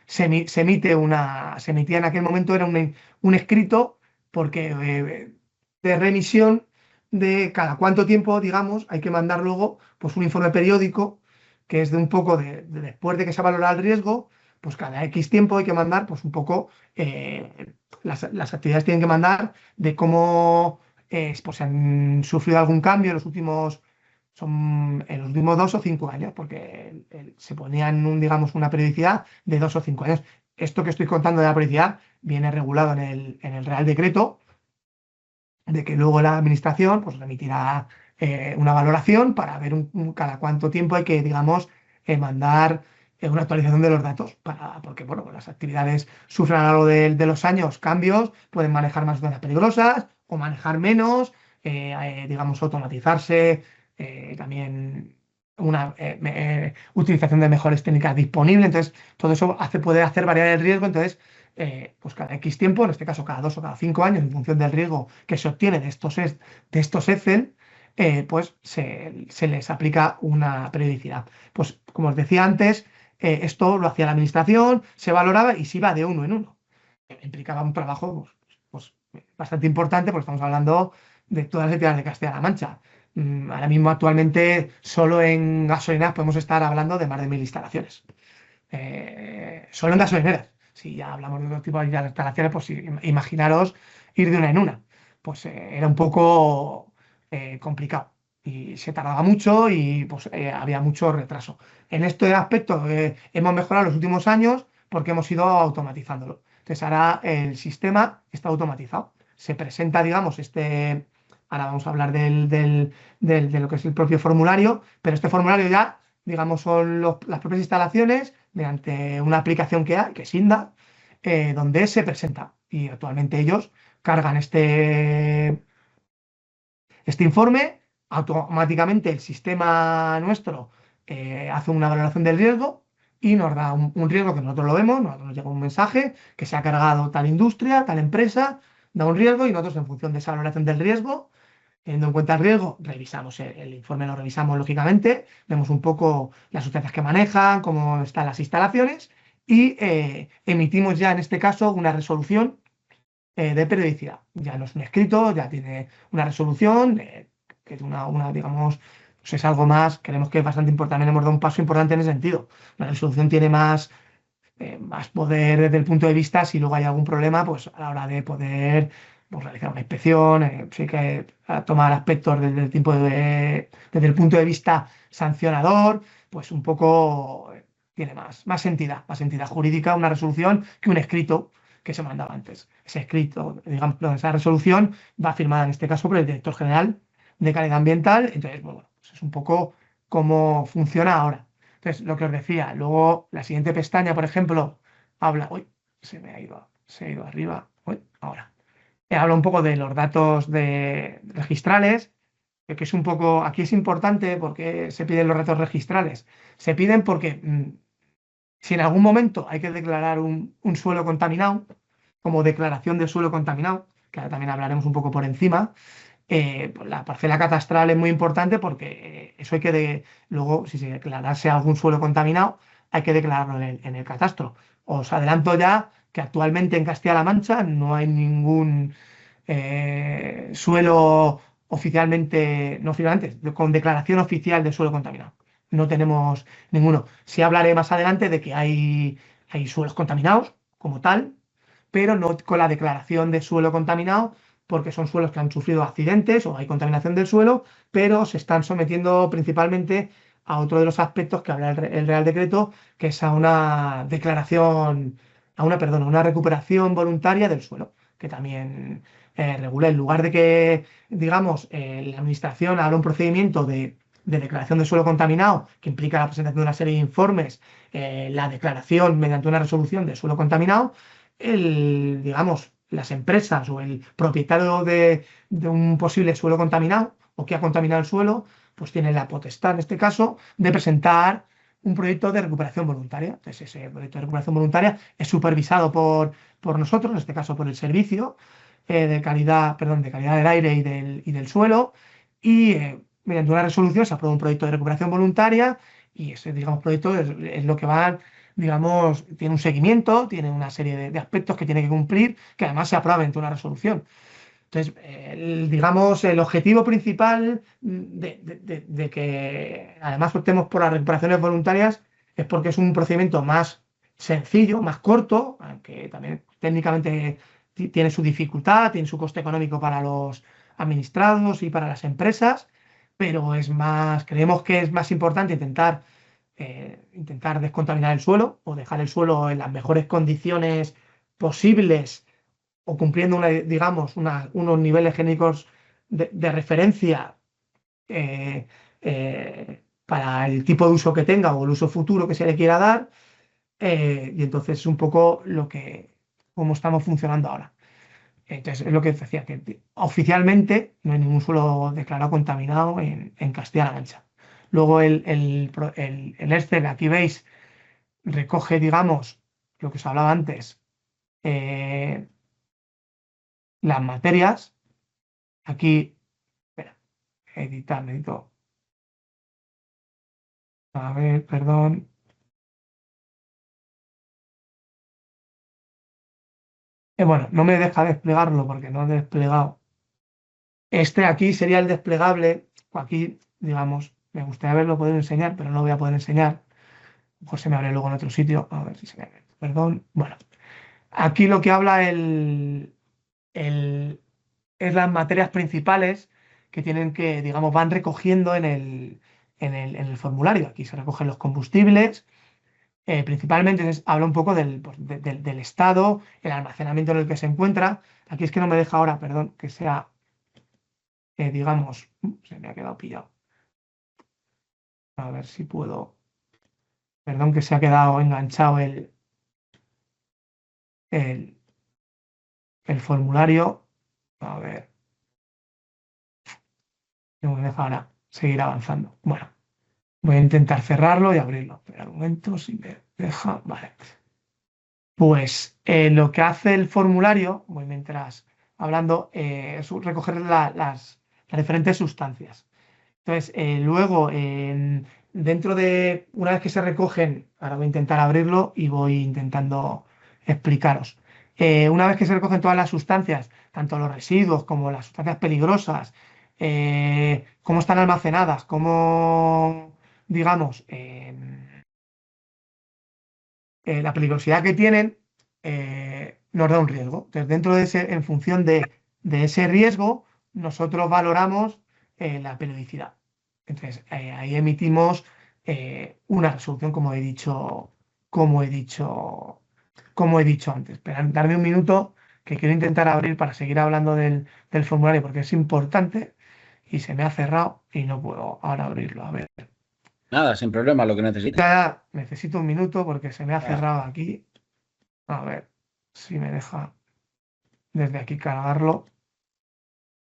se emitía en aquel momento, era un escrito, porque de remisión de cada cuánto tiempo, digamos, hay que mandar luego pues un informe periódico que es de un poco después de que se valora el riesgo, pues cada X tiempo hay que mandar pues un poco las actividades tienen que mandar de cómo pues, han sufrido algún cambio en los últimos 2 o 5 años, porque se ponían digamos, una periodicidad de 2 o 5 años. Esto que estoy contando de la periodicidad viene regulado en el Real Decreto, de que luego la administración pues remitirá una valoración para ver cada cuánto tiempo hay que, digamos, mandar una actualización de los datos, porque bueno, las actividades sufren a lo largo de los años cambios, pueden manejar más zonas peligrosas o manejar menos, digamos, automatizarse, también una utilización de mejores técnicas disponibles. Entonces, todo eso puede hacer variar el riesgo. Entonces, pues cada X tiempo, en este caso cada 2 o cada 5 años, en función del riesgo que se obtiene de estos Excel, pues se les aplica una periodicidad. Pues como os decía antes, esto lo hacía la administración, se valoraba y se iba de uno en uno. Implicaba un trabajo bastante importante, porque estamos hablando de todas las entidades de Castilla-La Mancha. Ahora mismo, actualmente, solo en gasolineras podemos estar hablando de más de 1000 instalaciones. Solo en gasolineras. Si ya hablamos de otro tipo de instalaciones, pues imaginaros ir de una en una. Pues era un poco complicado y se tardaba mucho y pues había mucho retraso. En este aspecto hemos mejorado en los últimos años porque hemos ido automatizándolo. Entonces ahora el sistema está automatizado. Se presenta, digamos, ahora vamos a hablar de lo que es el propio formulario, pero este formulario ya, digamos, son las propias instalaciones mediante una aplicación que hay, que es Inda, donde se presenta. Y actualmente ellos cargan este informe, automáticamente el sistema nuestro hace una valoración del riesgo y nos da un riesgo que nosotros lo vemos, nos llega un mensaje que se ha cargado tal industria, tal empresa, da un riesgo y nosotros, en función de esa valoración del riesgo, teniendo en cuenta el riesgo, revisamos el informe, lo revisamos lógicamente, vemos un poco las sustancias que manejan, cómo están las instalaciones y emitimos ya en este caso una resolución de periodicidad. Ya no es un escrito, ya tiene una resolución, que es digamos, pues es algo más, creemos que es bastante importante, también hemos dado un paso importante en ese sentido. La resolución tiene más poder desde el punto de vista, si luego hay algún problema, pues a la hora de poder pues, realizar una inspección, sí que tomar aspectos desde el punto de vista sancionador, pues un poco tiene más entidad jurídica una resolución que un escrito que se mandaba antes. Ese escrito, digamos, esa resolución va firmada en este caso por el director general de calidad ambiental. Entonces, bueno, pues es un poco cómo funciona ahora. Entonces, lo que os decía, luego la siguiente pestaña, por ejemplo, habla, uy, se ha ido arriba, uy, ahora. Habla un poco de los datos registrales, que es un poco, aquí es importante porque se piden los datos registrales. Se piden porque si en algún momento hay que declarar un suelo contaminado, como declaración de suelo contaminado, que ahora también hablaremos un poco por encima, pues la parcela catastral es muy importante porque eso hay luego, si se declarase algún suelo contaminado, hay que declararlo en el catastro. Os adelanto ya que actualmente en Castilla-La Mancha no hay ningún suelo oficialmente, no oficialmente, con declaración oficial de suelo contaminado. No tenemos ninguno. Sí hablaré más adelante de que hay suelos contaminados como tal, pero no con la declaración de suelo contaminado, porque son suelos que han sufrido accidentes o hay contaminación del suelo, pero se están sometiendo principalmente a otro de los aspectos que habla el Real Decreto, que es a una declaración, una recuperación voluntaria del suelo, que también regula, en lugar de que, digamos, la administración haga un procedimiento de declaración de suelo contaminado, que implica la presentación de una serie de informes, la declaración mediante una resolución de suelo contaminado, digamos, las empresas o el propietario de un posible suelo contaminado o que ha contaminado el suelo, pues tiene la potestad, en este caso, de presentar un proyecto de recuperación voluntaria. Entonces, ese proyecto de recuperación voluntaria es supervisado por nosotros, en este caso por el servicio de calidad, perdón, de calidad del aire y del suelo, y mediante una resolución se aprueba un proyecto de recuperación voluntaria y ese, digamos, proyecto es lo que va digamos, tiene un seguimiento, tiene una serie de aspectos que tiene que cumplir, que además se aprueba ante una resolución. Entonces, digamos, el objetivo principal de que además optemos por las recuperaciones voluntarias es porque es un procedimiento más sencillo, más corto, aunque también técnicamente tiene su dificultad, tiene su coste económico para los administrados y para las empresas, pero es más, creemos que es más importante intentar descontaminar el suelo o dejar el suelo en las mejores condiciones posibles o cumpliendo digamos, unos niveles génicos de referencia eh, para el tipo de uso que tenga o el uso futuro que se le quiera dar. Y entonces es un poco cómo estamos funcionando ahora. Entonces es lo que decía, que oficialmente no hay ningún suelo declarado contaminado en Castilla-La Mancha. Luego el Excel, aquí veis, recoge, digamos, lo que os hablaba antes, eh, las materias. Aquí, espera, editar, necesito. A ver, perdón. Bueno, no me deja desplegarlo porque no he desplegado. Este aquí sería el desplegable. Aquí, digamos, me gustaría haberlo podido enseñar, pero no lo voy a poder enseñar. Mejor se me abre luego en otro sitio. A ver si se me abre. Perdón. Bueno, aquí lo que habla el- es las materias principales que tienen que, digamos, van recogiendo en el formulario. Aquí se recogen los combustibles. Principalmente habla un poco pues, del estado, el almacenamiento en el que se encuentra. Aquí es que no me deja ahora, perdón, que sea, digamos, se me ha quedado pillado. A ver si puedo, perdón, que se ha quedado enganchado el, el formulario. A ver, no me deja ahora seguir avanzando. Bueno, voy a intentar cerrarlo y abrirlo. Espera un momento, si me deja. Vale. Pues lo que hace el formulario, voy mientras hablando, es recoger las diferentes sustancias. Entonces, luego, una vez que se recogen, ahora voy a intentar abrirlo y voy intentando explicaros. Una vez que se recogen todas las sustancias, tanto los residuos como las sustancias peligrosas, cómo están almacenadas, cómo, digamos, la peligrosidad que tienen, nos da un riesgo. Entonces, dentro de en función de ese riesgo, nosotros valoramos la periodicidad. Entonces, ahí emitimos una resolución, como he dicho antes. Esperad, darme un minuto que quiero intentar abrir para seguir hablando del formulario porque es importante y se me ha cerrado y no puedo ahora abrirlo. A ver, Nada, sin problema, lo que necesites. ya necesito un minuto porque se me ha Ah, cerrado aquí. A ver si me deja desde aquí cargarlo.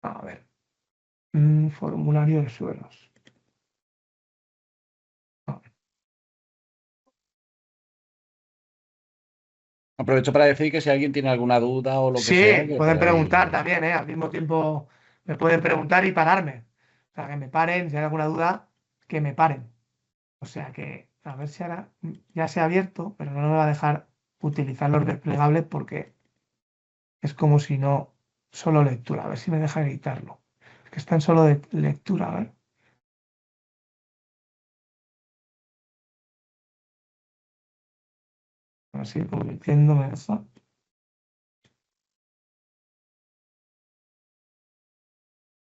A ver, formulario de suelos. A ver. aprovecho para decir que si alguien tiene alguna duda o lo que sea, Sí, que pueden preguntar podáis. también, ¿eh? Al mismo tiempo me pueden preguntar y pararme. O sea, que me paren, si hay alguna duda, que me paren. O sea que, a ver si ahora ya se ha abierto, pero no me va a dejar utilizar los desplegables porque es como si no, solo lectura. A ver si me deja editarlo. Es que está en solo de lectura, a ver. A ver si convirtiéndome en eso.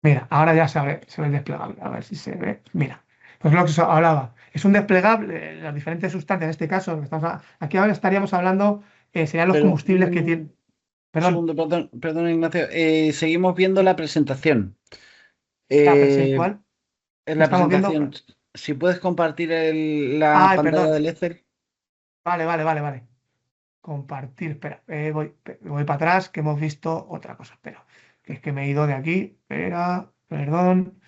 Mira, ahora ya se ve el desplegable. A ver si se ve. Mira, pues lo que os hablaba. Es un desplegable, las diferentes sustancias, en este caso, aquí ahora estaríamos hablando, serían los Pero combustibles que tienen. un Perdón, segundo, perdón, perdón, Ignacio. Seguimos viendo la presentación. ¿cuál? En ¿Qué la estamos viendo? presentación, si puedes compartir la Ay, pantalla perdón. del Excel. Vale, vale, vale, vale. Compartir, espera, voy para atrás, que hemos visto otra cosa. Espera, que es que me he ido de aquí. Espera, perdón.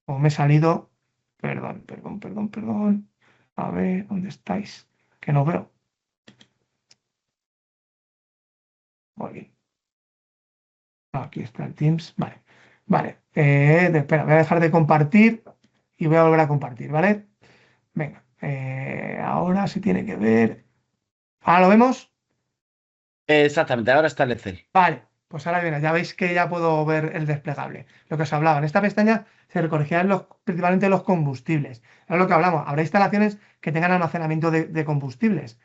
O me he salido. Perdón, perdón, perdón, perdón. A ver, ¿dónde estáis? Que no veo. Muy bien. Aquí está el Teams. Vale. Vale. Espera, voy a dejar de compartir y voy a volver a compartir, ¿vale? Venga. Ahora se tiene que ver. ¿Ahora lo vemos? Exactamente, ahora está el Excel. Vale, pues ahora viene, ya veis que ya puedo ver el desplegable. Lo que os hablaba, en esta pestaña se recorregirán principalmente los combustibles. Es lo que hablamos, habrá instalaciones que tengan almacenamiento de combustibles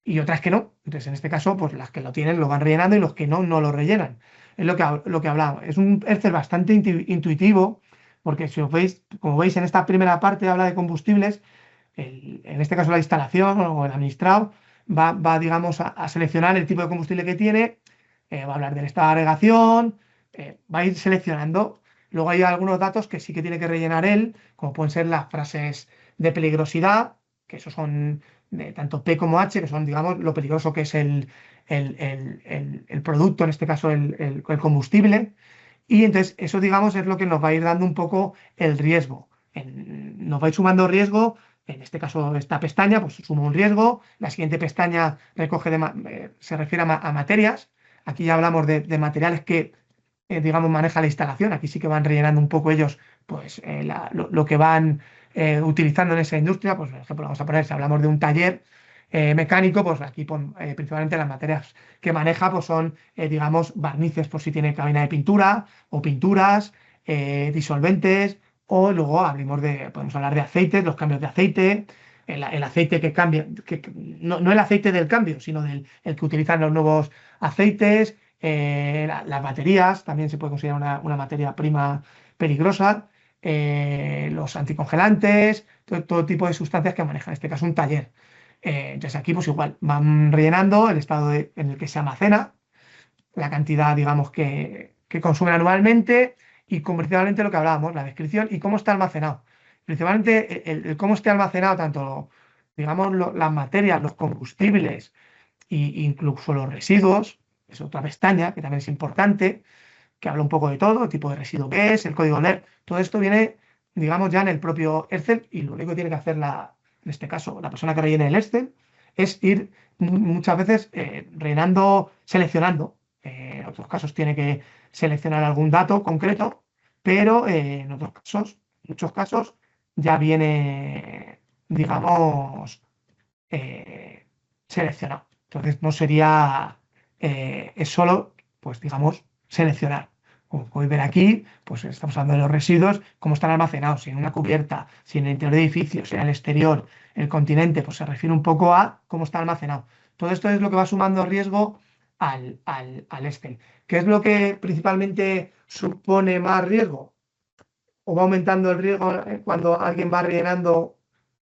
y otras que no. Entonces, en este caso, pues las que lo tienen lo van rellenando y los que no, no lo rellenan. Es lo que hablamos. Es un Excel bastante intuitivo, porque si os veis, como veis en esta primera parte habla de combustibles, en este caso la instalación o el administrado digamos, a seleccionar el tipo de combustible que tiene, va a hablar del estado de agregación, va a ir seleccionando. Luego hay algunos datos que sí que tiene que rellenar él, como pueden ser las frases de peligrosidad, que esos son de tanto P como H, que son, digamos, lo peligroso que es el producto, en este caso el combustible. Y entonces eso, digamos, es lo que nos va a ir dando un poco el riesgo. Nos va a ir sumando riesgo. En este caso, esta pestaña, pues suma un riesgo. La siguiente pestaña se refiere a materias. Aquí ya hablamos de materiales que, digamos, maneja la instalación. Aquí sí que van rellenando un poco ellos, pues, lo que van utilizando en esa industria. Pues, por ejemplo, vamos a poner, si hablamos de un taller mecánico, pues aquí principalmente las materias que maneja, pues son, digamos, barnices por si tiene cabina de pintura o pinturas, disolventes, o luego podemos hablar de aceites, los cambios de aceite, el aceite que cambia, no el aceite del cambio, sino el que utilizan los nuevos aceites, las baterías, también se puede considerar una materia prima peligrosa, los anticongelantes, todo tipo de sustancias que manejan, en este caso un taller. Entonces aquí pues igual van rellenando el estado en el que se almacena, la cantidad, digamos, que consumen anualmente y principalmente lo que hablábamos, la descripción y cómo está almacenado. Principalmente cómo esté almacenado tanto, digamos, las materias, los combustibles e incluso los residuos, es otra pestaña que también es importante, que habla un poco de todo, el tipo de residuo que es, el código NER, todo esto viene, digamos, ya en el propio Excel y lo único que tiene que hacer en este caso, la persona que rellene el Excel es ir muchas veces rellenando, seleccionando. En otros casos tiene que seleccionar algún dato concreto, pero en otros casos, en muchos casos, ya viene, digamos, eh, seleccionado. Entonces no sería, es solo, pues digamos, seleccionar. Como podéis ver aquí, pues estamos hablando de los residuos, cómo están almacenados, si en una cubierta, si en el interior de edificios, si en el exterior, el continente, pues se refiere un poco a cómo está almacenado. Todo esto es lo que va sumando riesgo al Excel. ¿Qué es lo que principalmente supone más riesgo? ¿O va aumentando el riesgo cuando alguien va rellenando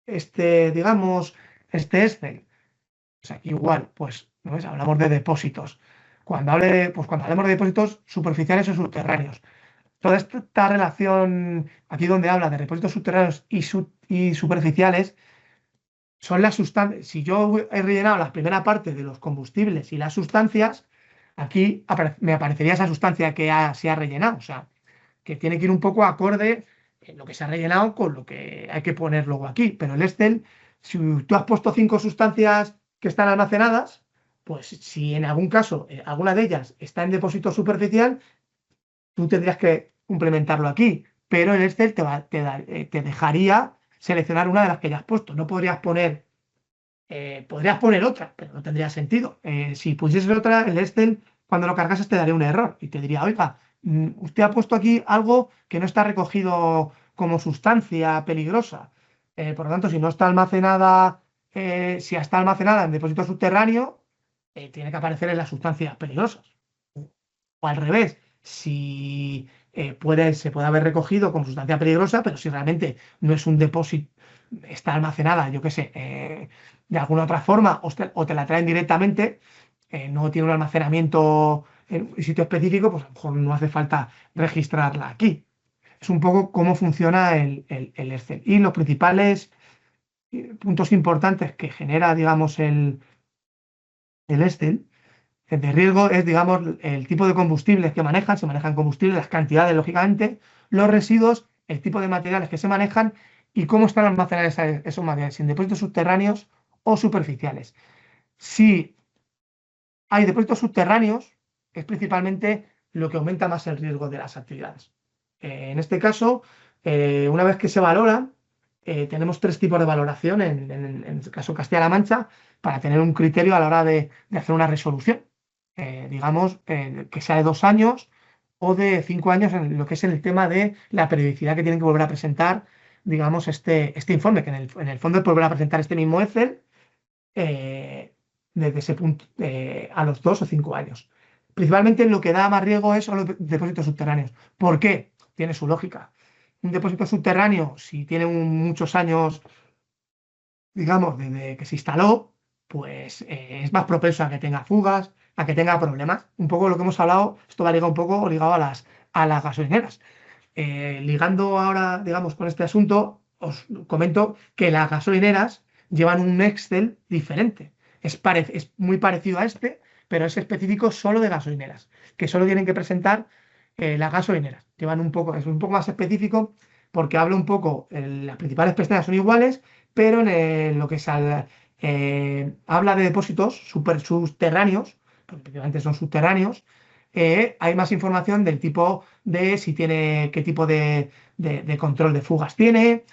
digamos, este Excel? O sea, igual, pues, ¿no ves? Hablamos de depósitos. Cuando hablemos de depósitos superficiales o subterráneos, toda esta relación, aquí donde habla de depósitos subterráneos y superficiales, son las sustancias. Si yo he rellenado la primera parte de los combustibles y las sustancias, aquí me aparecería esa sustancia que se ha rellenado. O sea, que tiene que ir un poco acorde en lo que se ha rellenado con lo que hay que poner luego aquí. Pero el Excel, si tú has puesto 5 sustancias que están almacenadas, pues si en algún caso alguna de ellas está en depósito superficial, tú tendrías que complementarlo aquí. Pero el Excel te dejaría seleccionar una de las que ya has puesto. No podrías poner otra, pero no tendría sentido. Si pusieses otra, el Excel, cuando lo cargases, te daría un error y te diría, oiga, usted ha puesto aquí algo que no está recogido como sustancia peligrosa. Por lo tanto, si no está almacenada, si está almacenada en depósito subterráneo, tiene que aparecer en las sustancias peligrosas. O al revés, si se puede haber recogido como sustancia peligrosa, pero si realmente no es un depósito, está almacenada, yo qué sé, de alguna otra forma, o te la traen directamente, no tiene un almacenamiento en un sitio específico, pues a lo mejor no hace falta registrarla aquí. Es un poco cómo funciona el Excel. Y los principales puntos importantes que genera, digamos, el Excel de riesgo es, digamos, el tipo de combustibles que manejan, se manejan combustibles, las cantidades, lógicamente, los residuos, el tipo de materiales que se manejan y cómo están almacenados esos materiales, en depósitos subterráneos o superficiales. Si hay depósitos subterráneos, es principalmente lo que aumenta más el riesgo de las actividades. En este caso, una vez que se valoran, tenemos 3 tipos de valoración en el caso Castilla-La Mancha para tener un criterio a la hora de hacer una resolución. Digamos, que sea de 2 años o de 5 años en lo que es el tema de la periodicidad que tienen que volver a presentar, digamos, este informe, que en el fondo es volver a presentar este mismo Excel desde ese punto a los 2 o 5 años. Principalmente lo que da más riesgo son los depósitos subterráneos. ¿Por qué? Tiene su lógica. Un depósito subterráneo, si tiene muchos años, digamos, desde que se instaló, pues es más propenso a que tenga fugas, a que tenga problemas. Un poco lo que hemos hablado, esto va ligado un poco ligado a las gasolineras. Ligando ahora, digamos, con este asunto, os comento que las gasolineras llevan un Excel diferente. Es muy parecido a este, pero es específico solo de gasolineras, que solo tienen que presentar las gasolineras. Es un poco más específico porque habla un poco, las principales pestañas son iguales, pero en lo que habla de depósitos subterráneos, porque prácticamente son subterráneos, hay más información del tipo de qué tipo de control de fugas tiene,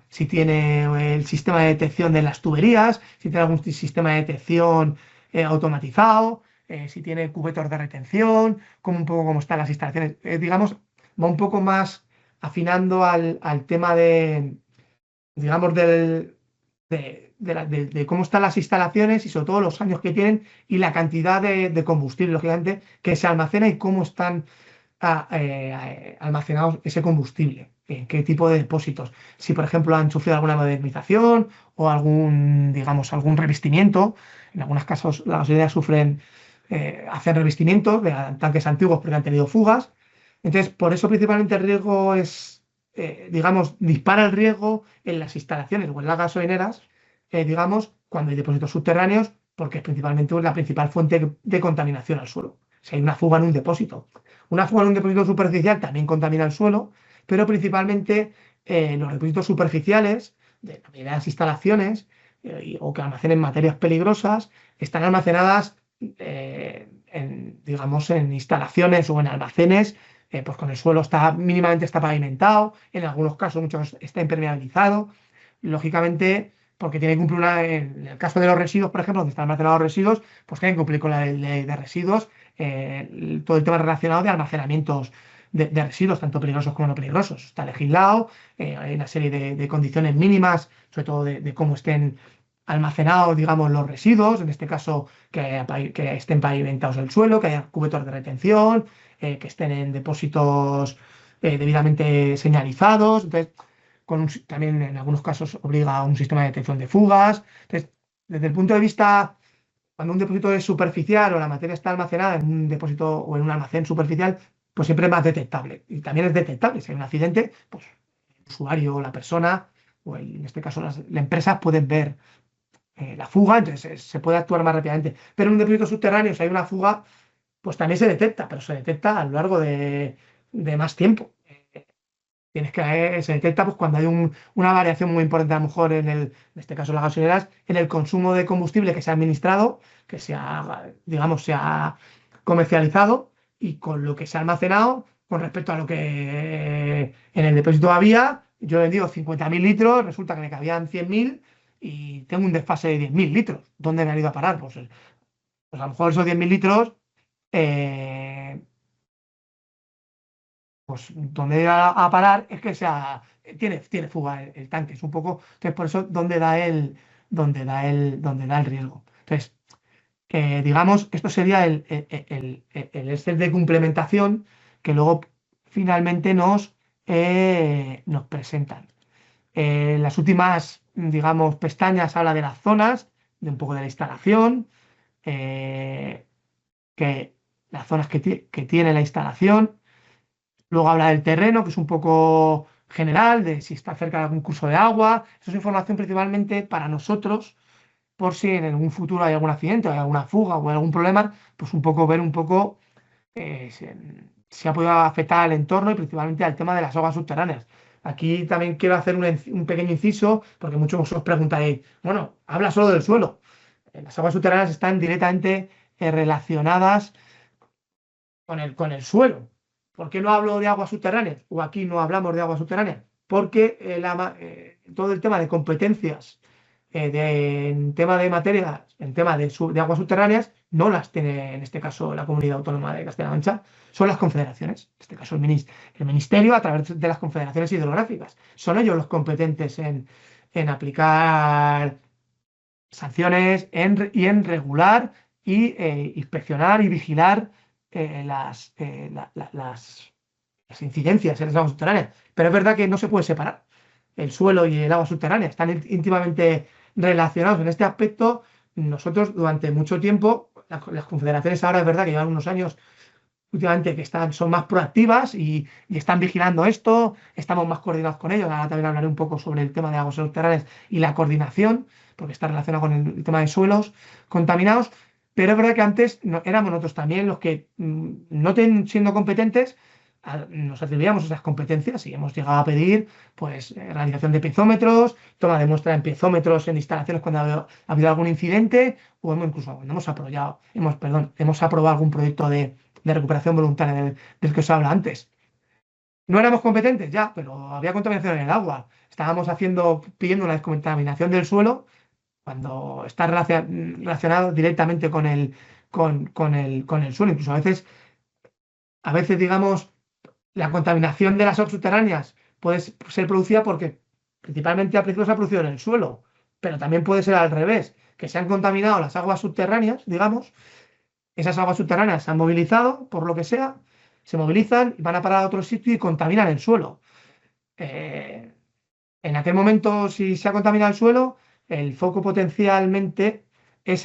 si tiene el sistema de detección de las tuberías, si tiene algún sistema de detección automatizado, si tiene cubetos de retención, como un poco cómo están las instalaciones. Digamos, va un poco más afinando al tema digamos, de cómo están las instalaciones y sobre todo los años que tienen y la cantidad de combustible, lógicamente, que se almacena y cómo están almacenados ese combustible, en qué tipo de depósitos. Si, por ejemplo, han sufrido alguna modernización o digamos, algún revestimiento. En algunos casos las gasolineras hacen revestimientos de tanques antiguos porque han tenido fugas. Entonces, por eso principalmente el riesgo digamos, dispara el riesgo en las instalaciones o en las gasolineras, digamos, cuando hay depósitos subterráneos, porque es principalmente la principal fuente de contaminación al suelo. Si hay una fuga en un depósito. Una fuga en un depósito superficial también contamina el suelo, pero principalmente los depósitos superficiales de la mayoría de las instalaciones o que almacenen materias peligrosas están almacenadas, digamos, en instalaciones o en almacenes pues con el suelo mínimamente está pavimentado, en algunos casos muchos está impermeabilizado, lógicamente porque tiene que cumplir en el caso de los residuos, por ejemplo, donde están almacenados los residuos, pues tienen que cumplir con la ley de residuos, todo el tema relacionado de almacenamientos de residuos, tanto peligrosos como no peligrosos. Está legislado, hay una serie de condiciones mínimas, sobre todo de cómo estén almacenados, digamos, los residuos, en este caso que estén pavimentados el suelo, que haya cubetos de retención, que estén en depósitos debidamente señalizados. Entonces, también en algunos casos obliga a un sistema de detección de fugas. Entonces, desde el punto de vista, cuando un depósito es superficial o la materia está almacenada en un depósito o en un almacén superficial, pues siempre es más detectable. Y también es detectable. Si hay un accidente, pues el usuario o la persona, o en este caso las empresas, pueden ver la fuga, entonces se puede actuar más rápidamente. Pero en un depósito subterráneo, si hay una fuga, pues también se detecta, pero se detecta a lo largo de más tiempo. Se detecta pues, cuando hay una variación muy importante, a lo mejor en este caso las gasolineras, en el consumo de combustible que se ha administrado, que digamos, se ha comercializado y con lo que se ha almacenado con respecto a lo que en el depósito había. Yo he vendido 50.000 litros, resulta que me cabían 100.000 y tengo un desfase de 10.000 litros. ¿Dónde me han ido a parar? Pues a lo mejor esos 10.000 litros eh, pues donde va a parar es que tiene fuga el tanque, es un poco, entonces por eso donde da el riesgo. Entonces, digamos, esto sería el Excel de complementación que luego finalmente nos presentan. Las últimas, digamos, pestañas habla de las zonas, de un poco de la instalación, eh, que las zonas que tiene la instalación. Luego habla del terreno, que es un poco general, de si está cerca de algún curso de agua. Eso es información principalmente para nosotros, por si en algún futuro hay algún accidente, hay alguna fuga o hay algún problema, pues un poco ver un poco si ha podido afectar al entorno y principalmente al tema de las aguas subterráneas. Aquí también quiero hacer un pequeño inciso, porque muchos os preguntaréis, bueno, habla solo del suelo. Las aguas subterráneas están directamente relacionadas con el suelo. ¿Por qué no hablo de aguas subterráneas? O aquí no hablamos de aguas subterráneas. porque todo el tema de competencias en tema de materias, en tema de aguas subterráneas, no las tiene en este caso la Comunidad Autónoma de Castilla-La Mancha, son las confederaciones, en este caso el Ministerio a través de las confederaciones hidrográficas. Son ellos los competentes en aplicar sanciones y en regular y inspeccionar y vigilar las incidencias en las aguas subterráneas. Pero es verdad que no se puede separar el suelo y el agua subterránea, están íntimamente relacionados en este aspecto. Nosotros durante mucho tiempo, las confederaciones ahora es verdad que llevan unos años últimamente que son más proactivas y están vigilando esto, estamos más coordinados con ellos. Ahora también hablaré un poco sobre el tema de aguas subterráneas y la coordinación, porque está relacionado con el tema de suelos contaminados. Pero es verdad que antes éramos nosotros también los que, no siendo competentes, nos atribuíamos esas competencias y hemos llegado a pedir pues realización de piezómetros, toma de muestra en piezómetros en instalaciones cuando ha habido algún incidente, o incluso cuando hemos aprobado algún proyecto de recuperación voluntaria del que os habla antes. No éramos competentes ya, pero había contaminación en el agua. Estábamos pidiendo una descontaminación del suelo cuando está relacionado directamente con el suelo. Incluso a veces, digamos, la contaminación de las aguas subterráneas puede ser producida porque principalmente al principio se ha producido en el suelo, pero también puede ser al revés, que se han contaminado las aguas subterráneas, digamos, esas aguas subterráneas se han movilizado, por lo que sea, se movilizan, van a parar a otro sitio y contaminan el suelo. Eh, en aquel momento, si se ha contaminado el suelo, el foco potencialmente no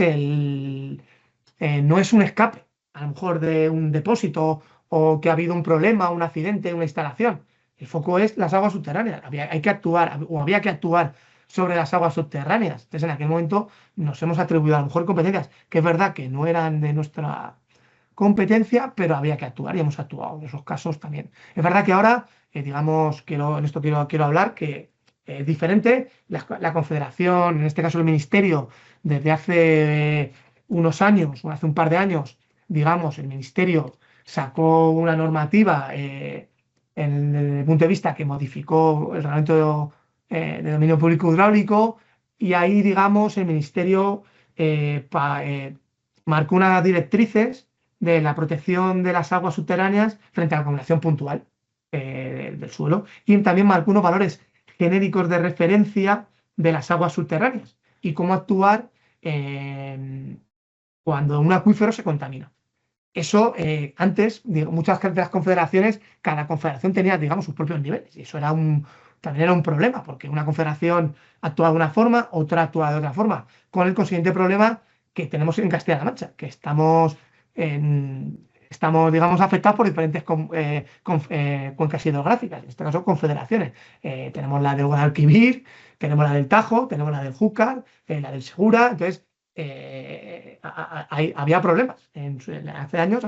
es un escape, a lo mejor de un depósito o que ha habido un problema, un accidente, una instalación. El foco es las aguas subterráneas. Hay que actuar o había que actuar sobre las aguas subterráneas. Entonces, en aquel momento nos hemos atribuido a lo mejor competencias que es verdad que no eran de nuestra competencia, pero había que actuar y hemos actuado en esos casos también. Es verdad que ahora, digamos, en esto quiero hablar, que es diferente. La Confederación, en este caso el Ministerio, desde hace unos años, o hace un par de años, digamos, el Ministerio sacó una normativa en el punto de vista que modificó el reglamento de dominio público hidráulico y ahí, digamos, el Ministerio marcó unas directrices de la protección de las aguas subterráneas frente a la contaminación puntual del suelo y también marcó unos valores genéricos de referencia de las aguas subterráneas y cómo actuar cuando un acuífero se contamina. Eso antes, muchas de las confederaciones, cada confederación tenía, digamos, sus propios niveles. Y eso también era un problema, porque una confederación actuaba de una forma, otra actuaba de otra forma, con el consiguiente problema que tenemos en Castilla-La Mancha, que digamos, afectados por diferentes cuencas hidrográficas, en este caso confederaciones. Tenemos la del Guadalquivir, tenemos la del Tajo, tenemos la del Júcar, la del Segura. Entonces, había problemas hace años,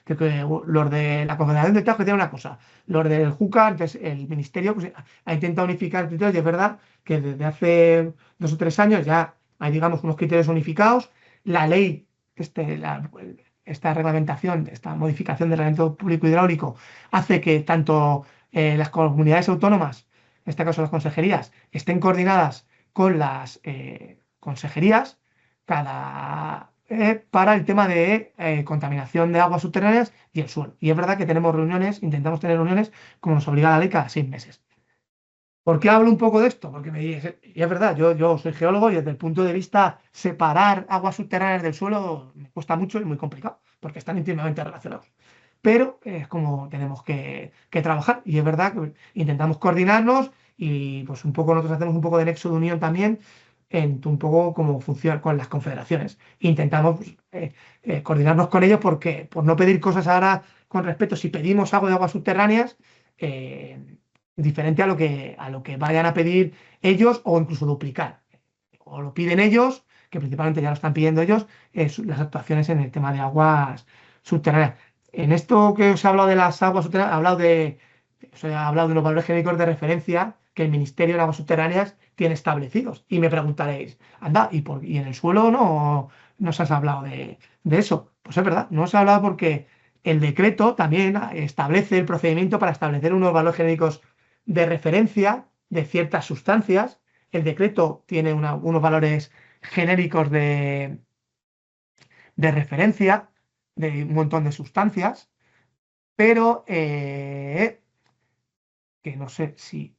que los de la Confederación del Tajo decían una cosa, los del Júcar, entonces el Ministerio pues, ha intentado unificar criterios y es verdad que desde hace 2 o 3 años ya hay, digamos, unos criterios unificados. La ley, esta reglamentación, esta modificación del reglamento público hidráulico hace que tanto las comunidades autónomas, en este caso las consejerías, estén coordinadas con las consejerías para el tema de contaminación de aguas subterráneas y el suelo. Y es verdad que intentamos tener reuniones como nos obliga la ley cada 6 meses. ¿Por qué hablo un poco de esto? Porque y es verdad, yo soy geólogo y desde el punto de vista separar aguas subterráneas del suelo me cuesta mucho y muy complicado, porque están íntimamente relacionados. Pero es como tenemos que trabajar y es verdad que intentamos coordinarnos y pues un poco nosotros hacemos un poco de nexo de unión también en un poco cómo funciona con las confederaciones. Intentamos coordinarnos con ellos porque por no pedir cosas ahora con respecto, si pedimos algo de aguas subterráneas, diferente a lo que vayan a pedir ellos o incluso duplicar. O lo piden ellos, que principalmente ya lo están pidiendo ellos, las actuaciones en el tema de aguas subterráneas. En esto que os he hablado de las aguas subterráneas, os he hablado de unos valores genéricos de referencia que el Ministerio de Aguas Subterráneas tiene establecidos. Y me preguntaréis, anda, ¿y en el suelo no se has hablado de eso? Pues es verdad, no se ha hablado porque el decreto también establece el procedimiento para establecer unos valores genéricos de referencia de ciertas sustancias. El decreto tiene unos valores genéricos de referencia de un montón de sustancias, pero que no sé si,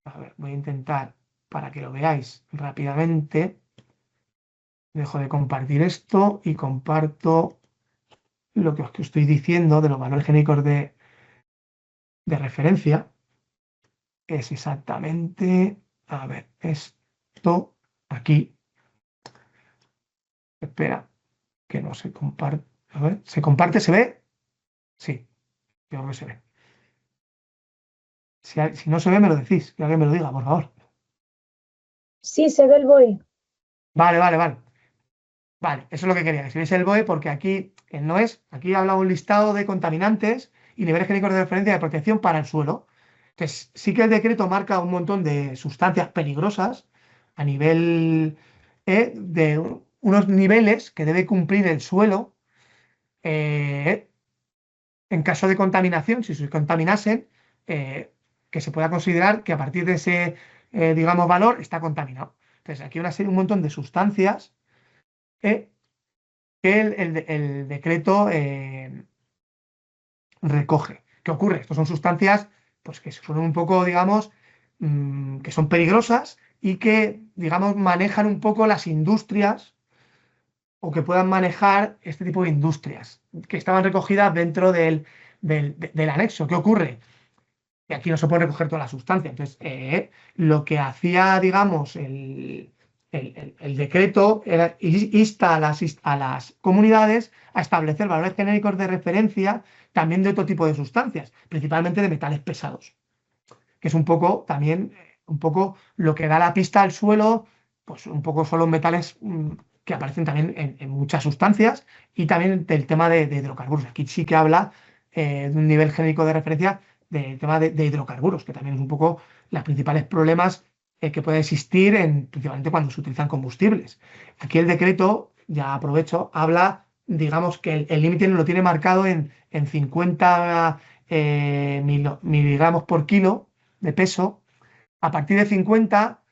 a ver, voy a intentar para que lo veáis rápidamente. Dejo de compartir esto y comparto lo que os estoy diciendo de los valores genéricos de referencia. Es exactamente, a ver, esto aquí. Espera, que no se comparte. A ver, ¿se comparte? ¿Se ve? Sí, creo que se ve. Si no se ve, me lo decís, que alguien me lo diga, por favor. Sí, se ve el BOE. Vale, vale, vale. Vale, eso es lo que quería, que si veis el BOE, porque aquí no es, aquí habla un listado de contaminantes y niveles genéricos de referencia de protección para el suelo. Entonces, sí que el decreto marca un montón de sustancias peligrosas a nivel de unos niveles que debe cumplir el suelo eh, en caso de contaminación, si se contaminasen, eh, que se pueda considerar que a partir de ese, digamos, valor está contaminado. Entonces, aquí hay una serie, un montón de sustancias eh, que el decreto recoge. ¿Qué ocurre? Estas son sustancias pues, que son un poco, digamos, que son peligrosas y que, digamos, manejan un poco las industrias o que puedan manejar este tipo de industrias que estaban recogidas dentro del anexo. ¿Qué ocurre? Que aquí no se puede recoger toda la sustancia. Entonces, lo que hacía, digamos, el decreto era insta a las comunidades a establecer valores genéricos de referencia también de otro tipo de sustancias, principalmente de metales pesados, que es un poco también un poco lo que da la pista al suelo, pues un poco son los metales que aparecen también en muchas sustancias y también del tema de hidrocarburos. Aquí sí que habla de un nivel genérico de referencia del tema de hidrocarburos, que también es un poco los principales problemas que puede existir principalmente cuando se utilizan combustibles. Aquí el decreto, ya aprovecho, habla, digamos que el límite lo tiene marcado en 50 miligramos por kilo de peso. A partir de 50,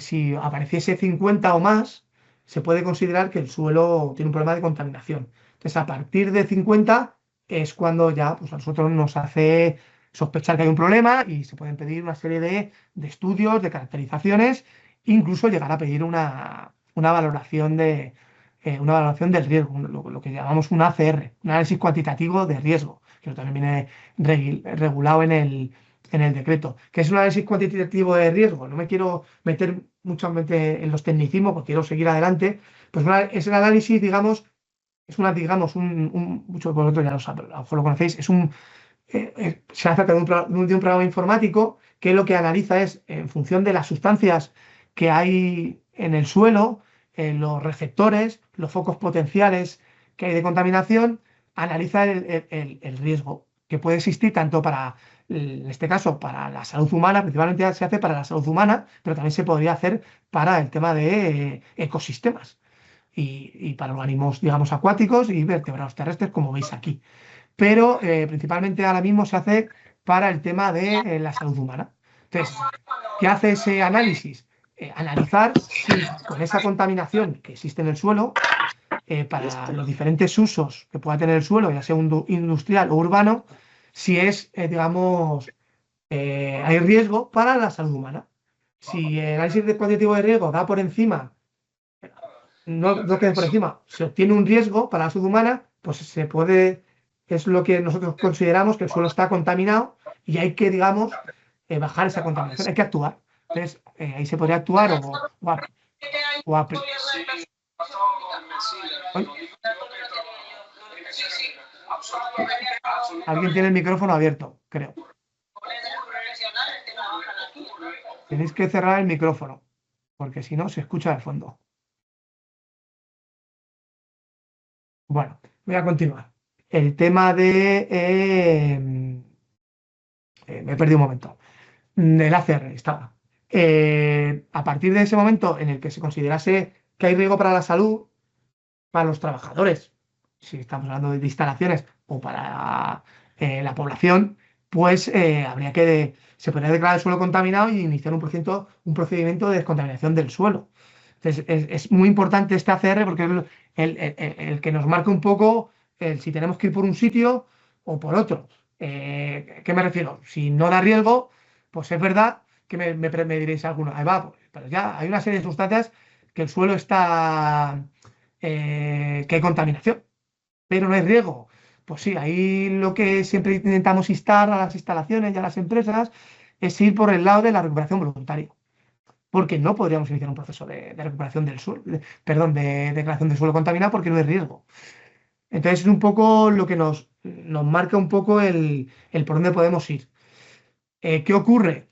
si apareciese 50 o más, se puede considerar que el suelo tiene un problema de contaminación. Entonces, a partir de 50 es cuando ya pues, a nosotros nos hace sospechar que hay un problema y se pueden pedir una serie de estudios, de caracterizaciones, incluso llegar a pedir una valoración una valoración del riesgo, lo que llamamos un ACR, un análisis cuantitativo de riesgo, que también viene regulado en el decreto. ¿Qué es un análisis cuantitativo de riesgo? No me quiero meter mucho en los tecnicismos porque quiero seguir adelante. Pues es el análisis, digamos, es una, digamos, muchos de vosotros ya a lo mejor lo conocéis, se hace a través de un programa informático que lo que analiza es, en función de las sustancias que hay en el suelo, en los receptores, los focos potenciales que hay de contaminación, analiza el riesgo que puede existir tanto para, en este caso, para la salud humana, principalmente se hace para la salud humana, pero también se podría hacer para el tema de ecosistemas y para organismos, digamos, acuáticos y vertebrados terrestres, como veis aquí, pero principalmente ahora mismo se hace para el tema de la salud humana. Entonces, ¿qué hace ese análisis? Analizar si con esa contaminación que existe en el suelo, para los diferentes usos que pueda tener el suelo, ya sea industrial o urbano, si es, digamos, hay riesgo para la salud humana. Si el análisis de cuantitativo de riesgo da por encima, no quede por encima, se obtiene un riesgo para la salud humana, pues se puede, es lo que nosotros consideramos que el suelo está contaminado y hay que, digamos, bajar esa contaminación, hay que actuar. Entonces, ahí se podría actuar o Ay, alguien tiene el micrófono abierto, creo. Tenéis que cerrar el micrófono, porque si no, se escucha de fondo. Bueno, voy a continuar. El tema me he perdido un momento. El ACR estaba. A partir de ese momento en el que se considerase que hay riesgo para la salud, para los trabajadores, si estamos hablando de instalaciones o para la población, pues se podría declarar el suelo contaminado y iniciar un procedimiento de descontaminación del suelo. Entonces, es muy importante este ACR porque es el que nos marca un poco si tenemos que ir por un sitio o por otro. ¿Qué me refiero? Si no da riesgo, pues es verdad que me diréis alguno, ahí va, pero ya hay una serie de sustancias que el suelo está, que hay contaminación, pero no hay riesgo. Pues sí, ahí lo que siempre intentamos instar a las instalaciones y a las empresas es ir por el lado de la recuperación voluntaria, porque no podríamos iniciar un proceso de recuperación del suelo, perdón, de declaración del suelo contaminado porque no hay riesgo. Entonces es un poco lo que nos marca un poco el por dónde podemos ir. ¿Qué ocurre?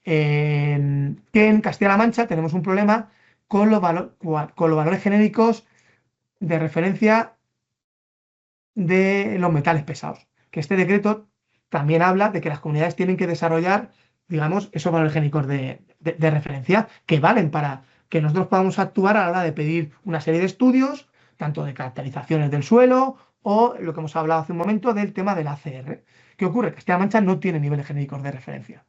Que en Castilla-La Mancha tenemos un problema con los valores genéricos de referencia de los metales pesados. Que este decreto también habla de que las comunidades tienen que desarrollar, digamos, esos valores genéricos de referencia que valen para que nosotros podamos actuar a la hora de pedir una serie de estudios, tanto de caracterizaciones del suelo o lo que hemos hablado hace un momento del tema del ACR. ¿Qué ocurre? Que Castilla-La Mancha no tiene niveles genéricos de referencia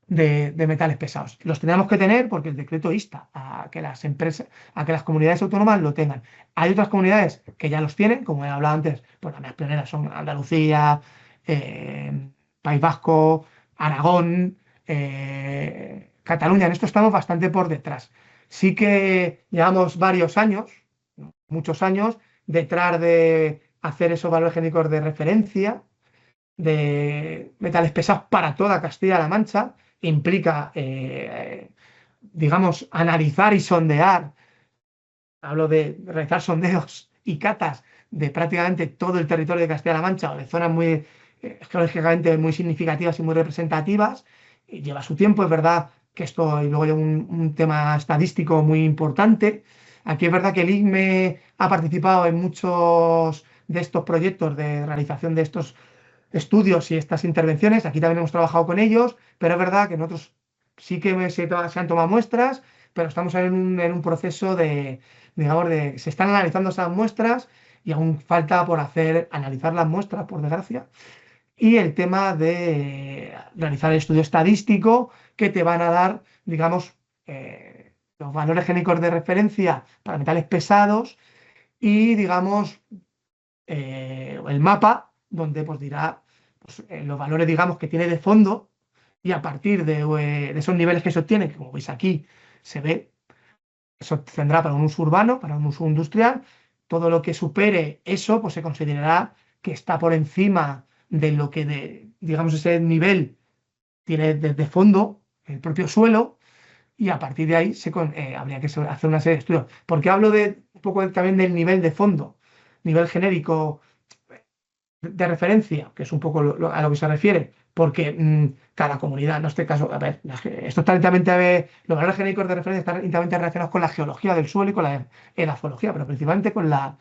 de metales pesados. Los tenemos que tener porque el decreto insta a que las empresas, a que las comunidades autónomas lo tengan. Hay otras comunidades que ya los tienen, como he hablado antes, pues las más pioneras son Andalucía, País Vasco, Aragón, Cataluña. En esto estamos bastante por detrás. Sí que llevamos varios años, muchos años, detrás de hacer esos valores génicos de referencia de metales pesados para toda Castilla-La Mancha. Implica, digamos, analizar y sondear, hablo de realizar sondeos y catas de prácticamente todo el territorio de Castilla-La Mancha o de zonas muy geológicamente muy significativas y muy representativas. Y lleva su tiempo, es verdad que esto, y luego hay un tema estadístico muy importante. Aquí es verdad que el ICME ha participado en muchos de estos proyectos de realización de estos estudios y estas intervenciones. Aquí también hemos trabajado con ellos, pero es verdad que nosotros sí que se han tomado muestras, pero estamos en un proceso digamos, se están analizando esas muestras y aún falta por analizar las muestras, por desgracia. Y el tema de realizar el estudio estadístico que te van a dar, digamos, los valores génicos de referencia para metales pesados y, digamos, el mapa donde pues dirá pues, los valores, digamos, que tiene de fondo y a partir de esos niveles que se obtienen, que como veis aquí se ve, eso tendrá para un uso urbano, para un uso industrial, todo lo que supere eso, pues se considerará que está por encima de lo que, digamos, ese nivel tiene de fondo el propio suelo y a partir de ahí habría que hacer una serie de estudios. ¿Por qué hablo un poco también del nivel de fondo? Nivel genérico de referencia, que es un poco a lo que se refiere, porque cada comunidad, en este caso, a ver, esto está los valores genéricos de referencia están íntimamente relacionados con la geología del suelo y con la edafología, pero principalmente con la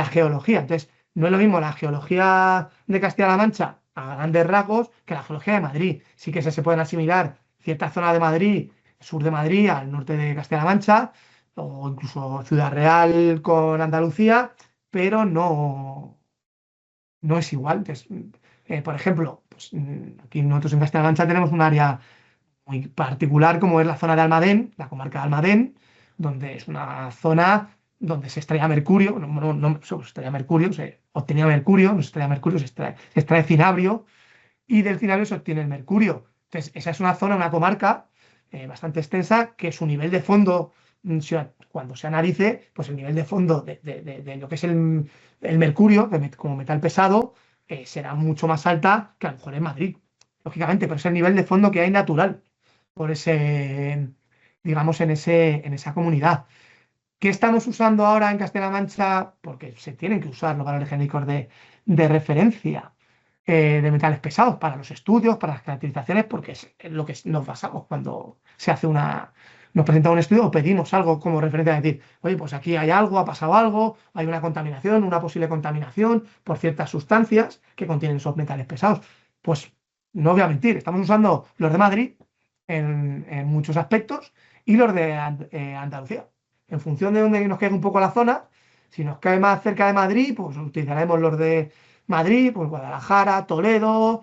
geología. Entonces, no es lo mismo la geología de Castilla-La Mancha a grandes rasgos que la geología de Madrid. Sí que se pueden asimilar ciertas zonas de Madrid, sur de Madrid, al norte de Castilla-La Mancha, o incluso Ciudad Real con Andalucía, pero no es igual. Entonces, por ejemplo, pues, aquí nosotros en Castilla-La Mancha tenemos un área muy particular como es la zona de Almadén, la comarca de Almadén, donde es una zona donde se extraía mercurio, no se extraía mercurio, se obtenía mercurio, no se extraía mercurio, se extrae cinabrio y del cinabrio se obtiene el mercurio. Entonces, esa es una zona, una comarca bastante extensa que su nivel de fondo, cuando se analice, pues el nivel de fondo de lo que es el mercurio como metal pesado será mucho más alta que a lo mejor en Madrid, lógicamente, pero es el nivel de fondo que hay natural por ese, digamos, en esa comunidad. ¿Qué estamos usando ahora en Castilla-La Mancha? Porque se tienen que usar los valores genéricos de referencia de metales pesados para los estudios, para las caracterizaciones, porque es en lo que nos basamos cuando nos presenta un estudio o pedimos algo como referencia, es decir, oye, pues aquí hay algo, ha pasado algo, hay una contaminación, una posible contaminación por ciertas sustancias que contienen esos metales pesados. Pues no voy a mentir, estamos usando los de Madrid en muchos aspectos y los de Andalucía. En función de dónde nos quede un poco la zona, si nos cae más cerca de Madrid, pues utilizaremos los de Madrid, pues Guadalajara, Toledo,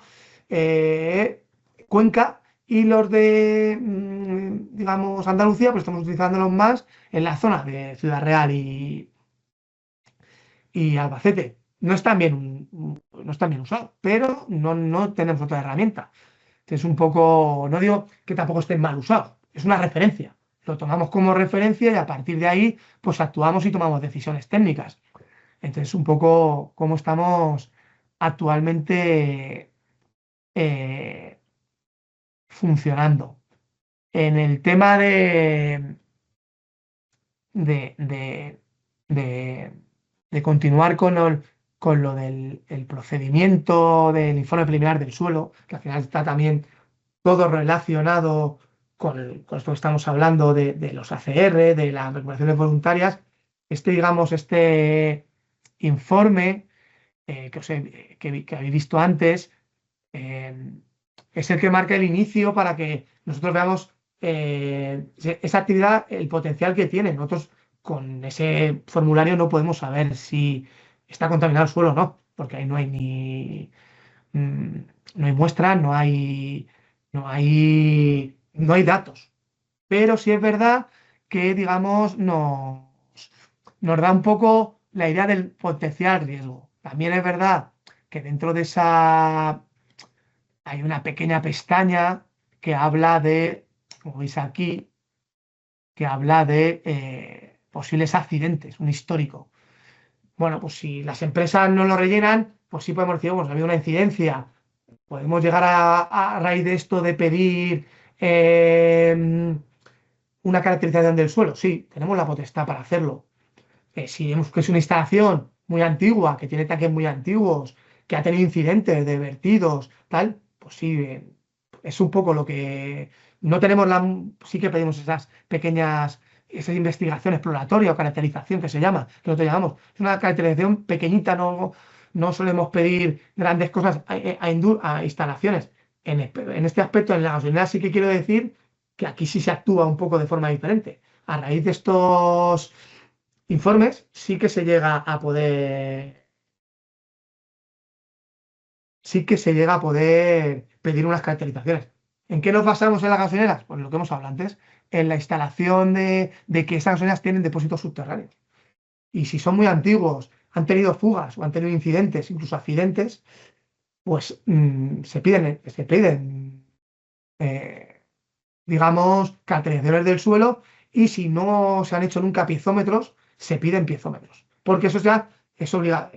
Cuenca, y los de, digamos, Andalucía, pues estamos utilizándolos más en la zona de Ciudad Real y Albacete. No están bien usados, pero no tenemos otra herramienta. Es un poco, no digo que tampoco estén mal usados, es una referencia. Lo tomamos como referencia y a partir de ahí, pues actuamos y tomamos decisiones técnicas. Entonces, un poco cómo estamos actualmente eh, funcionando. En el tema de, de, de- de continuar con lo del el procedimiento del informe preliminar del suelo, que al final está también todo relacionado con esto que estamos hablando de los ACR, de las recuperaciones voluntarias. Digamos, este informe que habéis visto antes, eh, es el que marca el inicio para que nosotros veamos esa actividad, el potencial que tiene. Nosotros con ese formulario no podemos saber si está contaminado el suelo o no, porque ahí no hay mm, no hay muestras, no hay datos. Pero sí es verdad que, digamos, nos da un poco la idea del potencial riesgo. También es verdad que dentro de esa hay una pequeña pestaña que habla de, como veis aquí, que habla de posibles accidentes, un histórico. Bueno, pues si las empresas no lo rellenan, pues sí podemos decir, bueno, ha habido una incidencia. Podemos llegar a raíz de esto de pedir una caracterización del suelo. Sí, tenemos la potestad para hacerlo. Si vemos que es una instalación muy antigua, que tiene tanques muy antiguos, que ha tenido incidentes de vertidos, tal, pues sí, es un poco lo que no tenemos sí que pedimos esas investigación exploratoria o caracterización que se llama, que nosotros llamamos. Es una caracterización pequeñita, no solemos pedir grandes cosas a instalaciones. En este aspecto, en la gasolinera sí que quiero decir que aquí sí se actúa un poco de forma diferente. A raíz de estos informes sí que se llega a poder pedir unas caracterizaciones. ¿En qué nos basamos en las gasolineras? Pues lo que hemos hablado antes, en la instalación de que esas gasolineras tienen depósitos subterráneos. Y si son muy antiguos, han tenido fugas o han tenido incidentes, incluso accidentes, pues se piden eh, digamos, caracterizaciones del suelo, y si no se han hecho nunca piezómetros, se piden piezómetros. Porque eso ya es obligado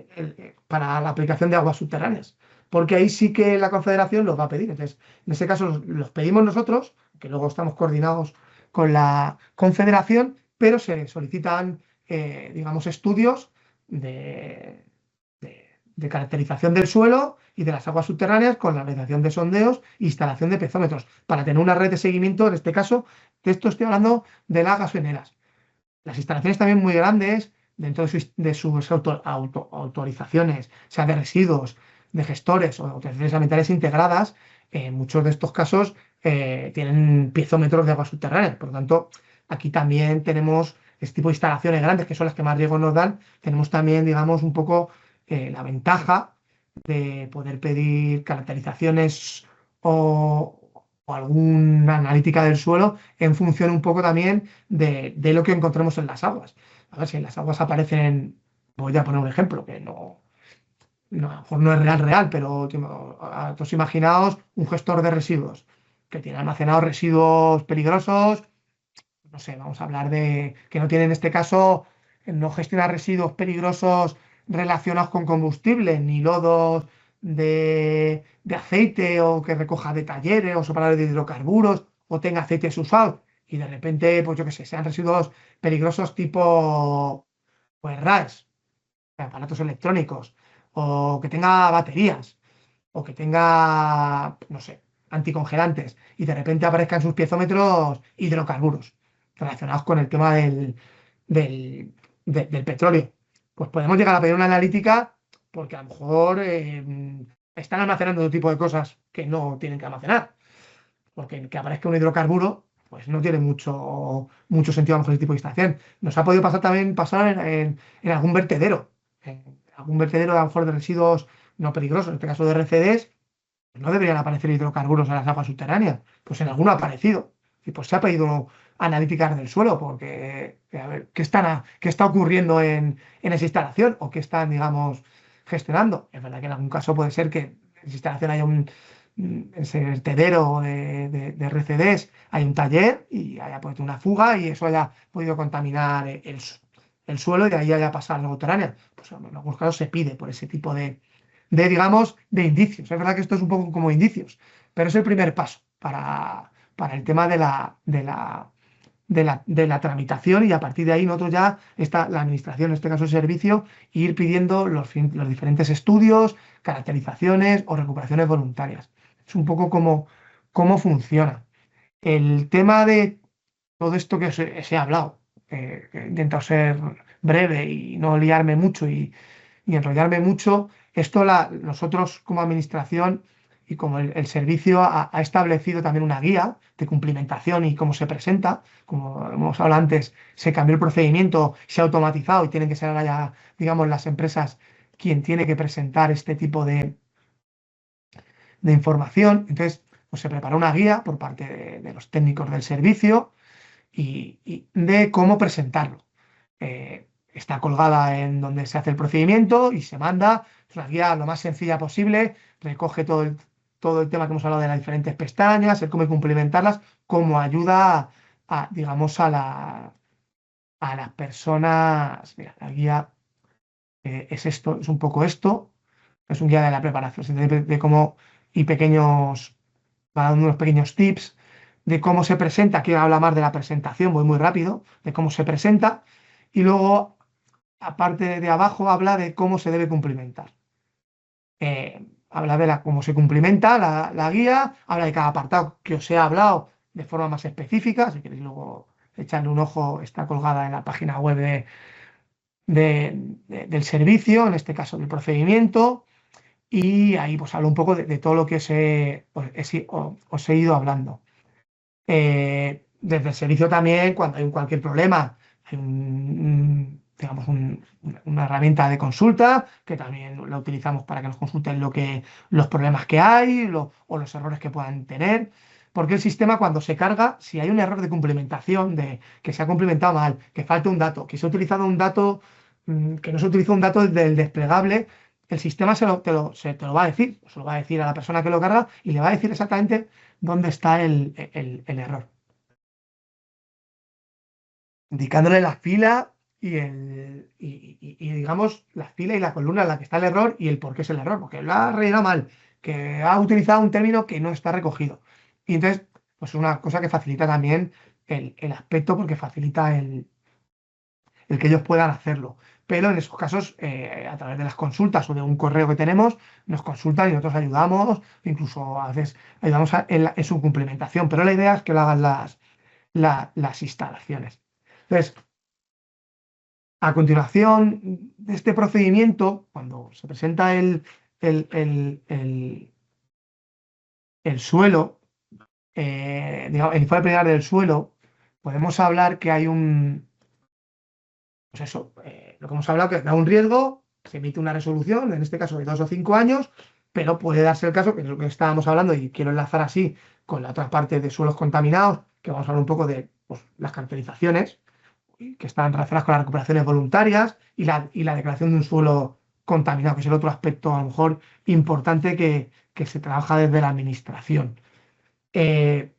para la aplicación de aguas subterráneas. Porque ahí sí que la Confederación los va a pedir. Entonces, en este caso los pedimos nosotros, que luego estamos coordinados con la Confederación, pero se solicitan, digamos, estudios de, de caracterización del suelo y de las aguas subterráneas con la realización de sondeos e instalación de pezómetros para tener una red de seguimiento. En este caso, de esto estoy hablando de las gasolineras. Las instalaciones también muy grandes, dentro de sus autorizaciones, sea de residuos, de gestores o de autorizaciones ambientales integradas, en muchos de estos casos tienen piezómetros de aguas subterráneas. Por lo tanto, aquí también tenemos este tipo de instalaciones grandes, que son las que más riesgo nos dan. Tenemos también, digamos, un poco la ventaja de poder pedir caracterizaciones o alguna analítica del suelo en función un poco también de lo que encontremos en las aguas. A ver si en las aguas aparecen, voy a poner un ejemplo, que a lo mejor no es real, pero todos imaginaos un gestor de residuos que tiene almacenados residuos peligrosos. No sé, vamos a hablar de que no tiene en este caso, no gestiona residuos peligrosos relacionados con combustible, ni lodos de aceite o que recoja de talleres o separadores de hidrocarburos o tenga aceites usados y de repente, pues yo qué sé, sean residuos peligrosos tipo, pues RAS, aparatos electrónicos, o que tenga baterías, o que tenga, no sé, anticongelantes, y de repente aparezcan sus piezómetros hidrocarburos relacionados con el tema del, del petróleo. Pues podemos llegar a pedir una analítica porque a lo mejor están almacenando otro tipo de cosas que no tienen que almacenar. Porque que aparezca un hidrocarburo, pues no tiene mucho sentido a lo mejor ese tipo de instalación. Nos ha podido pasar en algún vertedero, en algún vertedero a lo mejor de residuos no peligrosos, en este caso de RCDs, no deberían aparecer hidrocarburos en las aguas subterráneas. Pues en alguno ha aparecido. Y pues se ha pedido analíticas del suelo, porque, a ver, ¿qué está ocurriendo en esa instalación? ¿O qué están, digamos, gestionando? Es verdad que en algún caso puede ser que en esa instalación haya ese vertedero de RCDs, hay un taller y haya pues, una fuga y eso haya podido contaminar el suelo y de ahí haya pasado a la subterránea. Pues en algunos casos se pide por ese tipo digamos, de indicios. Es verdad que esto es un poco como indicios, pero es el primer paso para el tema de la tramitación y a partir de ahí nosotros ya está la administración, en este caso el servicio, ir pidiendo los diferentes estudios, caracterizaciones o recuperaciones voluntarias. Es un poco cómo funciona. El tema de todo esto que os he hablado, que he intentado ser breve y no liarme mucho y enrollarme mucho, esto nosotros como administración y como el servicio ha establecido también una guía de cumplimentación y cómo se presenta. Como hemos hablado antes, se cambió el procedimiento, se ha automatizado y tienen que ser ahora ya, digamos, las empresas quien tiene que presentar este tipo de información. Entonces, pues se preparó una guía por parte de los técnicos del servicio y de cómo presentarlo. Está colgada en donde se hace el procedimiento y se manda. Es una guía lo más sencilla posible, recoge todo el tema que hemos hablado de las diferentes pestañas, el cómo cumplimentarlas, como ayuda digamos, a las personas. Mira, la guía es esto, es un poco esto, es un guía de la preparación, de cómo y pequeños, va dando unos pequeños tips de cómo se presenta. Aquí habla más de la presentación, voy muy rápido, de cómo se presenta y luego, aparte de abajo, habla de cómo se debe cumplimentar. Habla de cómo se cumplimenta la guía, habla de cada apartado que os he hablado de forma más específica. Si queréis luego echarle un ojo, está colgada en la página web del servicio, en este caso del procedimiento, y ahí pues hablo un poco de todo lo que os he ido hablando. Desde el servicio también, cuando hay cualquier problema, hay digamos una herramienta de consulta que también la utilizamos para que nos consulten los problemas que hay o los errores que puedan tener. Porque el sistema cuando se carga, si hay un error de cumplimentación, de que se ha cumplimentado mal, que falta un dato, que se ha utilizado un dato, que no se utilizó un dato del desplegable, el sistema te lo va a decir, se lo va a decir a la persona que lo carga y le va a decir exactamente dónde está el error, indicándole la fila y, digamos la fila y la columna en la que está el error y el por qué es el error, porque lo ha rellenado mal, que ha utilizado un término que no está recogido. Y entonces, pues es una cosa que facilita también el aspecto, porque facilita el que ellos puedan hacerlo. Pero en esos casos, a través de las consultas o de un correo que tenemos, nos consultan y nosotros ayudamos, incluso a veces ayudamos en su cumplimentación. Pero la idea es que lo hagan las instalaciones. Entonces, a continuación de este procedimiento, cuando se presenta el, el- el- el suelo, digamos, el informe preliminar del suelo, podemos hablar que hay pues eso, lo que hemos hablado, que da un riesgo, se emite una resolución, en este caso de 2 o 5 años, pero puede darse el caso, que es lo que estábamos hablando, y quiero enlazar así con la otra parte de suelos contaminados, que vamos a hablar un poco de pues, las caracterizaciones, que están relacionadas con las recuperaciones voluntarias y la declaración de un suelo contaminado, que es el otro aspecto a lo mejor importante que se trabaja desde la administración. Eh,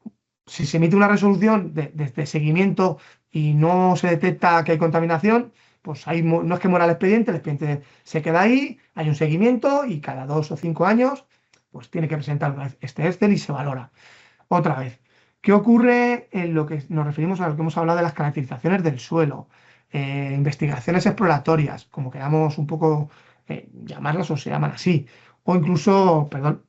si se emite una resolución de seguimiento y no se detecta que hay contaminación, pues ahí no es que muera el expediente se queda ahí, hay un seguimiento y cada 2 o 5 años pues tiene que presentar este Excel y se valora otra vez. ¿Qué ocurre en lo que nos referimos a lo que hemos hablado de las caracterizaciones del suelo? Investigaciones exploratorias, como queramos un poco llamarlas o se llaman así, o incluso, perdón,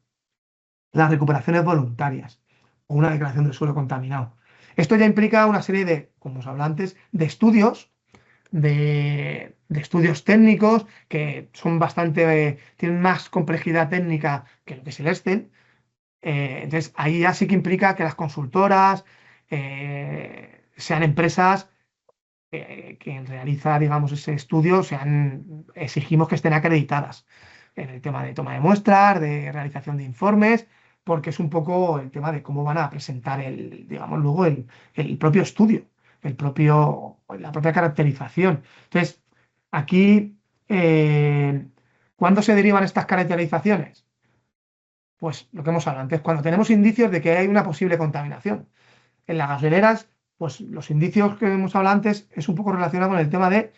las recuperaciones voluntarias o una declaración del suelo contaminado. Esto ya implica una serie de, como os hablaba antes, de estudios, de estudios técnicos que son tienen más complejidad técnica que lo que es el Excel. Entonces, ahí ya sí que implica que las consultoras sean empresas que realizan, digamos, ese estudio, exigimos que estén acreditadas. en el tema de toma de muestras, de realización de informes, porque es un poco el tema de cómo van a presentar digamos, luego el propio estudio, la propia caracterización. Entonces, aquí, ¿cuándo se derivan estas caracterizaciones? Pues lo que hemos hablado antes, cuando tenemos indicios de que hay una posible contaminación. En las gasolineras, pues los indicios que hemos hablado antes es un poco relacionado con el tema de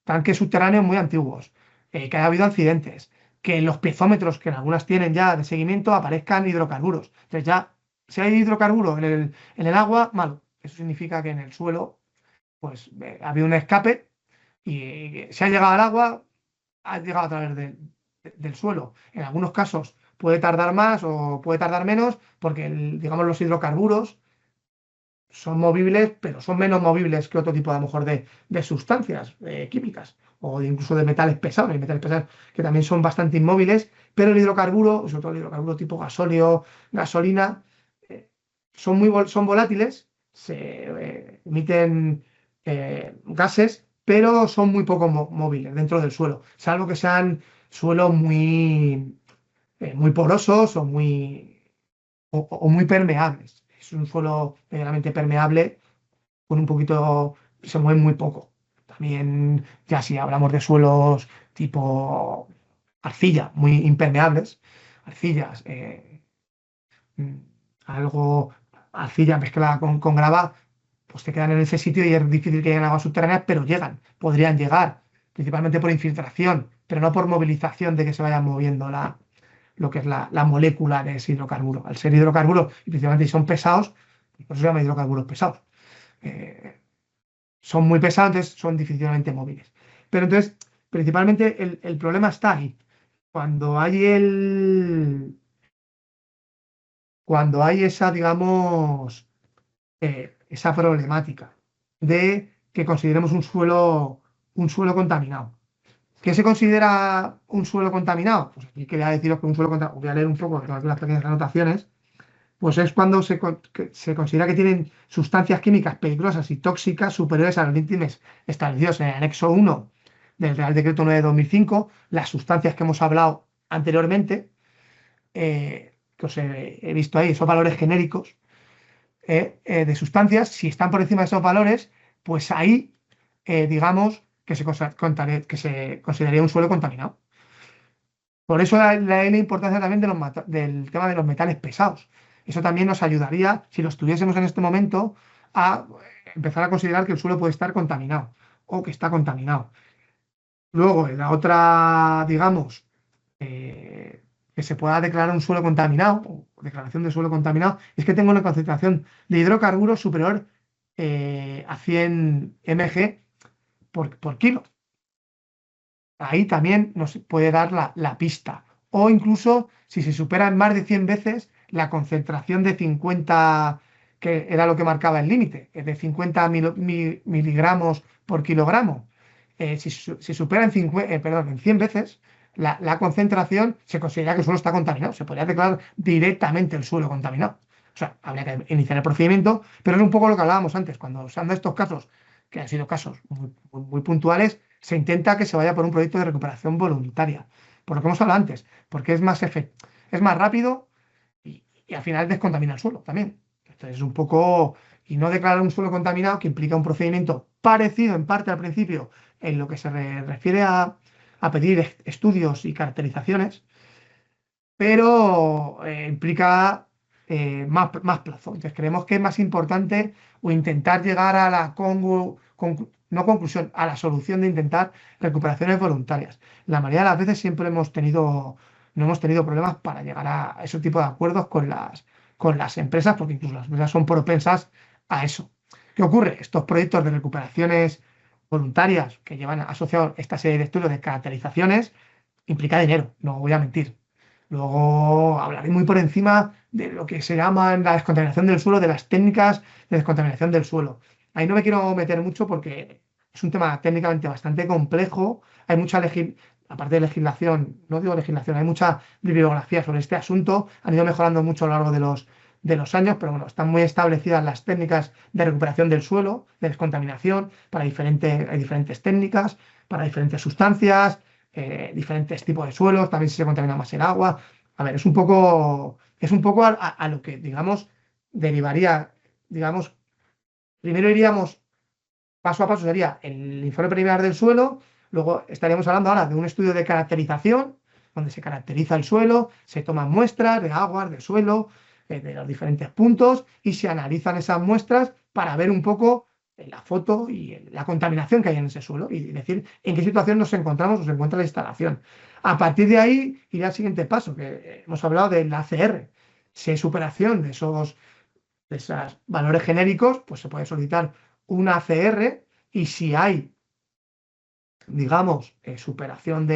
tanques subterráneos muy antiguos, que haya habido accidentes, que en los piezómetros, que en algunas tienen ya de seguimiento, aparezcan hidrocarburos. Entonces ya, si hay hidrocarburos en el agua, malo. Eso significa que en el suelo, pues ha habido un escape y se ha llegado al agua, ha llegado a través del suelo. En algunos casos puede tardar más o puede tardar menos, porque digamos los hidrocarburos son movibles, pero son menos movibles que otro tipo a lo mejor de sustancias químicas o incluso de metales pesados. Hay metales pesados que también son bastante inmóviles, pero el hidrocarburo, sobre todo el hidrocarburo tipo gasóleo, gasolina, son volátiles, se emiten gases, pero son muy poco móviles dentro del suelo, salvo que sean suelos muy porosos o muy permeables. Es un suelo medianamente permeable, con un poquito, se mueve muy poco. También, ya si hablamos de suelos tipo arcilla, muy impermeables, arcillas, mm, algo, arcilla mezclada con grava, pues te quedan en ese sitio y es difícil que lleguen a aguas subterráneas, pero llegan, podrían llegar, principalmente por infiltración, pero no por movilización de que se vaya moviendo lo que es la molécula de ese hidrocarburo. Al ser hidrocarburos, y principalmente si son pesados, pues por eso se llaman hidrocarburos pesados. Eh, Son muy pesados, entonces son difícilmente móviles. Pero entonces, principalmente el problema está ahí. Cuando hay cuando hay esa, digamos, esa problemática de que consideremos un suelo contaminado. ¿Qué se considera un suelo contaminado? Pues aquí quería deciros que un suelo contaminado, voy a leer un poco, tengo aquí las pequeñas anotaciones, pues es cuando que se considera que tienen sustancias químicas peligrosas y tóxicas superiores a los límites establecidos en el anexo 1 del Real Decreto 9 de 2005, las sustancias que hemos hablado anteriormente, que os he visto ahí, esos valores genéricos de sustancias, si están por encima de esos valores, pues ahí, digamos, que se consideraría un suelo contaminado. Por eso la importancia también del tema de los metales pesados. Eso también nos ayudaría, si los tuviésemos en este momento, a empezar a considerar que el suelo puede estar contaminado o que está contaminado. Luego, en la otra, digamos, que se pueda declarar un suelo contaminado, o declaración de suelo contaminado, es que tengo una concentración de hidrocarburos superior a 100 mg por kilo. Ahí también nos puede dar la pista. O incluso si se superan más de 100 veces la concentración de 50, que era lo que marcaba el límite, de 50 miligramos por kilogramo. Si supera en 100 veces la concentración, se considera que el suelo está contaminado. Se podría declarar directamente el suelo contaminado. O sea, habría que iniciar el procedimiento, pero es un poco lo que hablábamos antes. Cuando se han dado estos casos, que han sido casos muy puntuales, se intenta que se vaya por un proyecto de recuperación voluntaria. Por lo que hemos hablado antes, porque es más rápido y al final descontamina el suelo también. Entonces es un poco, y no declarar un suelo contaminado, que implica un procedimiento parecido en parte al principio en lo que se refiere a pedir estudios y caracterizaciones, pero implica más plazo. Entonces creemos que es más importante o intentar llegar a la no conclusión, a la solución de intentar recuperaciones voluntarias. La mayoría de las veces siempre no hemos tenido problemas para llegar a ese tipo de acuerdos con las empresas, porque incluso las empresas son propensas a eso. ¿Qué ocurre? Estos proyectos de recuperaciones voluntarias que llevan asociados esta serie de estudios de caracterizaciones implica dinero, no voy a mentir. Luego hablaré muy por encima de lo que se llama la descontaminación del suelo, de las técnicas de descontaminación del suelo. Ahí no me quiero meter mucho porque es un tema técnicamente bastante complejo. Hay mucha aparte de legislación, no digo legislación, hay mucha bibliografía sobre este asunto. Han ido mejorando mucho a lo largo de los años, pero bueno, están muy establecidas las técnicas de recuperación del suelo, de descontaminación, hay diferentes técnicas, para diferentes sustancias, diferentes tipos de suelos, también si se contamina más el agua. A ver, es un poco a lo que, digamos, derivaría, digamos, primero iríamos paso a paso, sería el informe preliminar del suelo, luego estaríamos hablando ahora de un estudio de caracterización, donde se caracteriza el suelo, se toman muestras de aguas, de suelo, de los diferentes puntos, y se analizan esas muestras para ver un poco la foto y la contaminación que hay en ese suelo y decir en qué situación nos encontramos o se encuentra la instalación. A partir de ahí iría al siguiente paso, que hemos hablado del ACR. Si hay superación de esos valores genéricos, pues se puede solicitar un ACR, y si hay, digamos, superación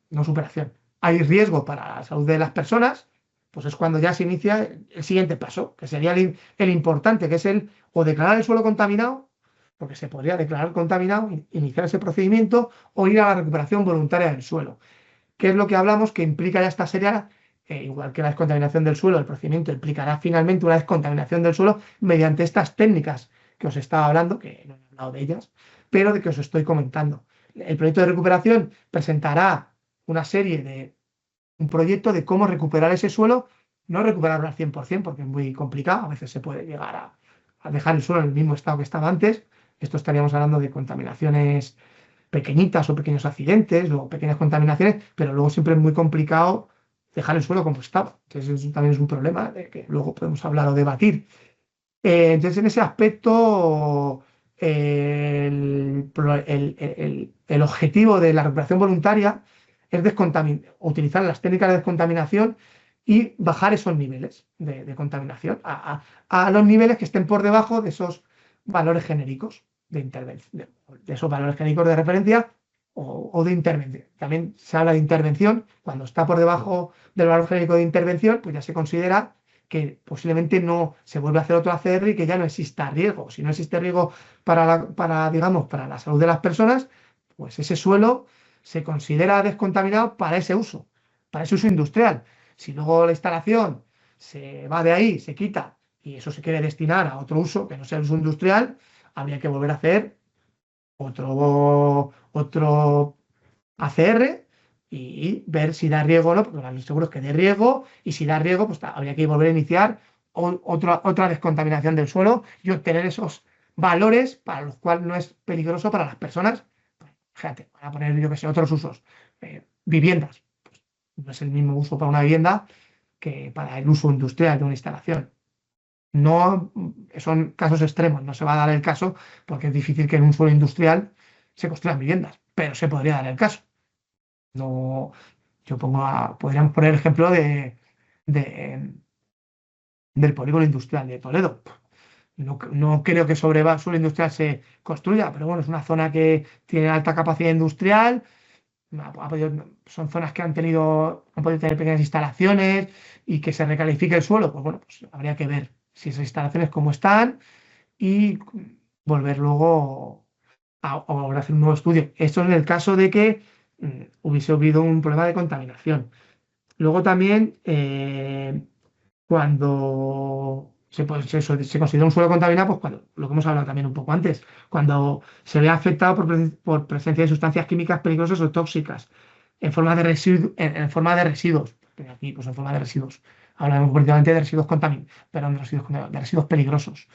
no superación, hay riesgo para la salud de las personas, pues es cuando ya se inicia el siguiente paso, que sería el importante, que es o declarar el suelo contaminado, porque se podría declarar contaminado, iniciar ese procedimiento, o ir a la recuperación voluntaria del suelo. ¿Qué es lo que hablamos? Que implica ya esta serie, igual que la descontaminación del suelo, el procedimiento implicará finalmente una descontaminación del suelo mediante estas técnicas que os estaba hablando, que no he hablado de ellas, pero de que os estoy comentando. El proyecto de recuperación presentará un proyecto de cómo recuperar ese suelo, no recuperarlo al 100%, porque es muy complicado, a veces se puede llegar a dejar el suelo en el mismo estado que estaba antes. Esto estaríamos hablando de contaminaciones pequeñitas o pequeños accidentes o pequeñas contaminaciones, pero luego siempre es muy complicado dejar el suelo como estaba. Entonces eso también es un problema de que luego podemos hablar o debatir. Entonces en ese aspecto el objetivo de la recuperación voluntaria es utilizar las técnicas de descontaminación y bajar esos niveles de contaminación a los niveles que estén por debajo de esos valores genéricos de esos valores genéricos de referencia o de intervención. También se habla de intervención. Cuando está por debajo del valor genérico de intervención, pues ya se considera que posiblemente no se vuelve a hacer otro ACR y que ya no exista riesgo. Si no existe riesgo digamos, para la salud de las personas, pues ese suelo se considera descontaminado para ese uso industrial. Si luego la instalación se va de ahí, se quita y eso se quiere destinar a otro uso que no sea el uso industrial, habría que volver a hacer otro ACR y ver si da riesgo o no, porque lo seguro es que dé riesgo, y si da riesgo, pues habría que volver a iniciar otra descontaminación del suelo y obtener esos valores para los cuales no es peligroso para las personas. Fíjate, voy a poner, yo que sé, otros usos. Viviendas. Pues no es el mismo uso para una vivienda que para el uso industrial de una instalación. No son casos extremos, no se va a dar el caso porque es difícil que en un suelo industrial se construyan viviendas, pero se podría dar el caso. No, podríamos poner el ejemplo del polígono industrial de Toledo. No creo que sobre suelo industrial se construya, pero bueno, es una zona que tiene alta capacidad industrial. Son zonas que han podido tener pequeñas instalaciones y que se recalifique el suelo. Pues bueno, pues habría que ver si esas instalaciones cómo están y volver luego a hacer un nuevo estudio. Esto en el caso de que hubiese habido un problema de contaminación. Luego también, cuando se considera un suelo contaminado, pues cuando, lo que hemos hablado también un poco antes, cuando se ve afectado por presencia de sustancias químicas peligrosas o tóxicas en forma de residuos. Aquí, pues en forma de residuos. Hablamos concretamente de residuos de residuos peligrosos.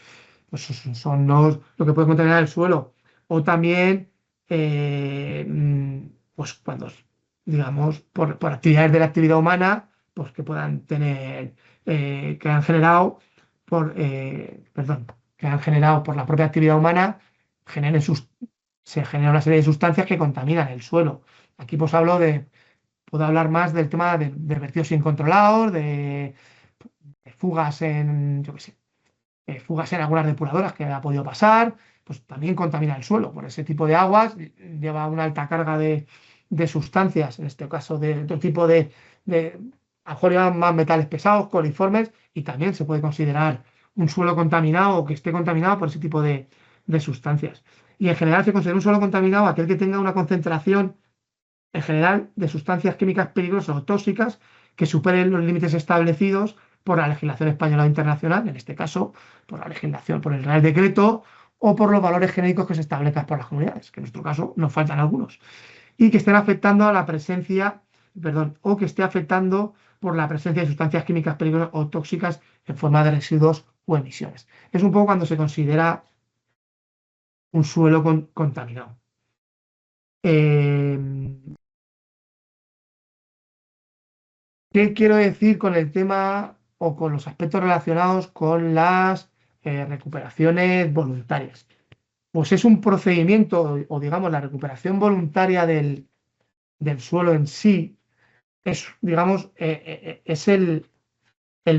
Pues son lo que puede contaminar el suelo. O también, pues cuando, digamos, por actividades de la actividad humana, pues que puedan tener, que han generado por la propia actividad humana, se genera una serie de sustancias que contaminan el suelo. Aquí pues puedo hablar más del tema de vertidos incontrolados, de fugas yo qué sé, fugas en algunas depuradoras que ha podido pasar, pues también contamina el suelo. Por ese tipo de aguas lleva una alta carga de sustancias, en este caso de otro tipo a lo mejor llevan más metales pesados, coliformes, y también se puede considerar un suelo contaminado o que esté contaminado por ese tipo de sustancias. Y en general se considera un suelo contaminado aquel que tenga una concentración en general de sustancias químicas peligrosas o tóxicas que superen los límites establecidos por la legislación española o internacional, en este caso por la legislación, por el Real Decreto o por los valores genéricos que se establezcan por las comunidades, que en nuestro caso nos faltan algunos. y que estén afectando a la presencia, perdón, o que esté afectando por la presencia de sustancias químicas peligrosas o tóxicas en forma de residuos o emisiones. Es un poco cuando se considera un suelo contaminado. ¿Qué quiero decir con el tema o con los aspectos relacionados con las recuperaciones voluntarias? Pues es un procedimiento, o digamos, la recuperación voluntaria del suelo en sí, es, digamos, es el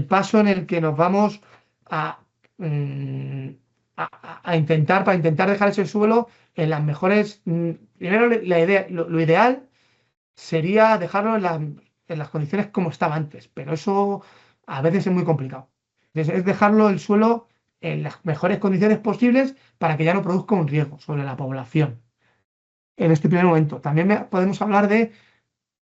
paso en el que nos vamos a, mm, a intentar, para intentar dejar ese suelo en las mejores. Primero, la idea, lo ideal sería dejarlo en las condiciones como estaba antes, pero eso a veces es muy complicado. Es dejarlo el suelo en las mejores condiciones posibles para que ya no produzca un riesgo sobre la población en este primer momento. También podemos hablar de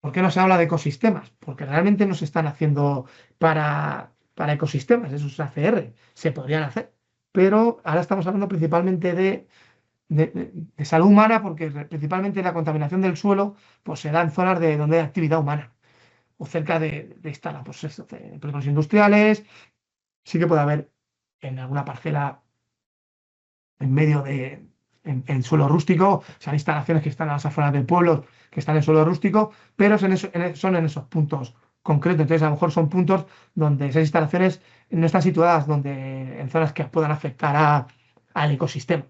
por qué no se habla de ecosistemas, porque realmente no se están haciendo para ecosistemas, eso es ACR, se podrían hacer, pero ahora estamos hablando principalmente de salud humana, porque principalmente la contaminación del suelo pues, se da en zonas donde hay actividad humana o cerca de pues, de polígonos industriales. Sí que puede haber en alguna parcela en medio en suelo rústico, son instalaciones que están a las afueras del pueblo, que están en suelo rústico, pero son en esos puntos concretos. Entonces, a lo mejor son puntos donde esas instalaciones no están situadas en zonas que puedan afectar al ecosistema,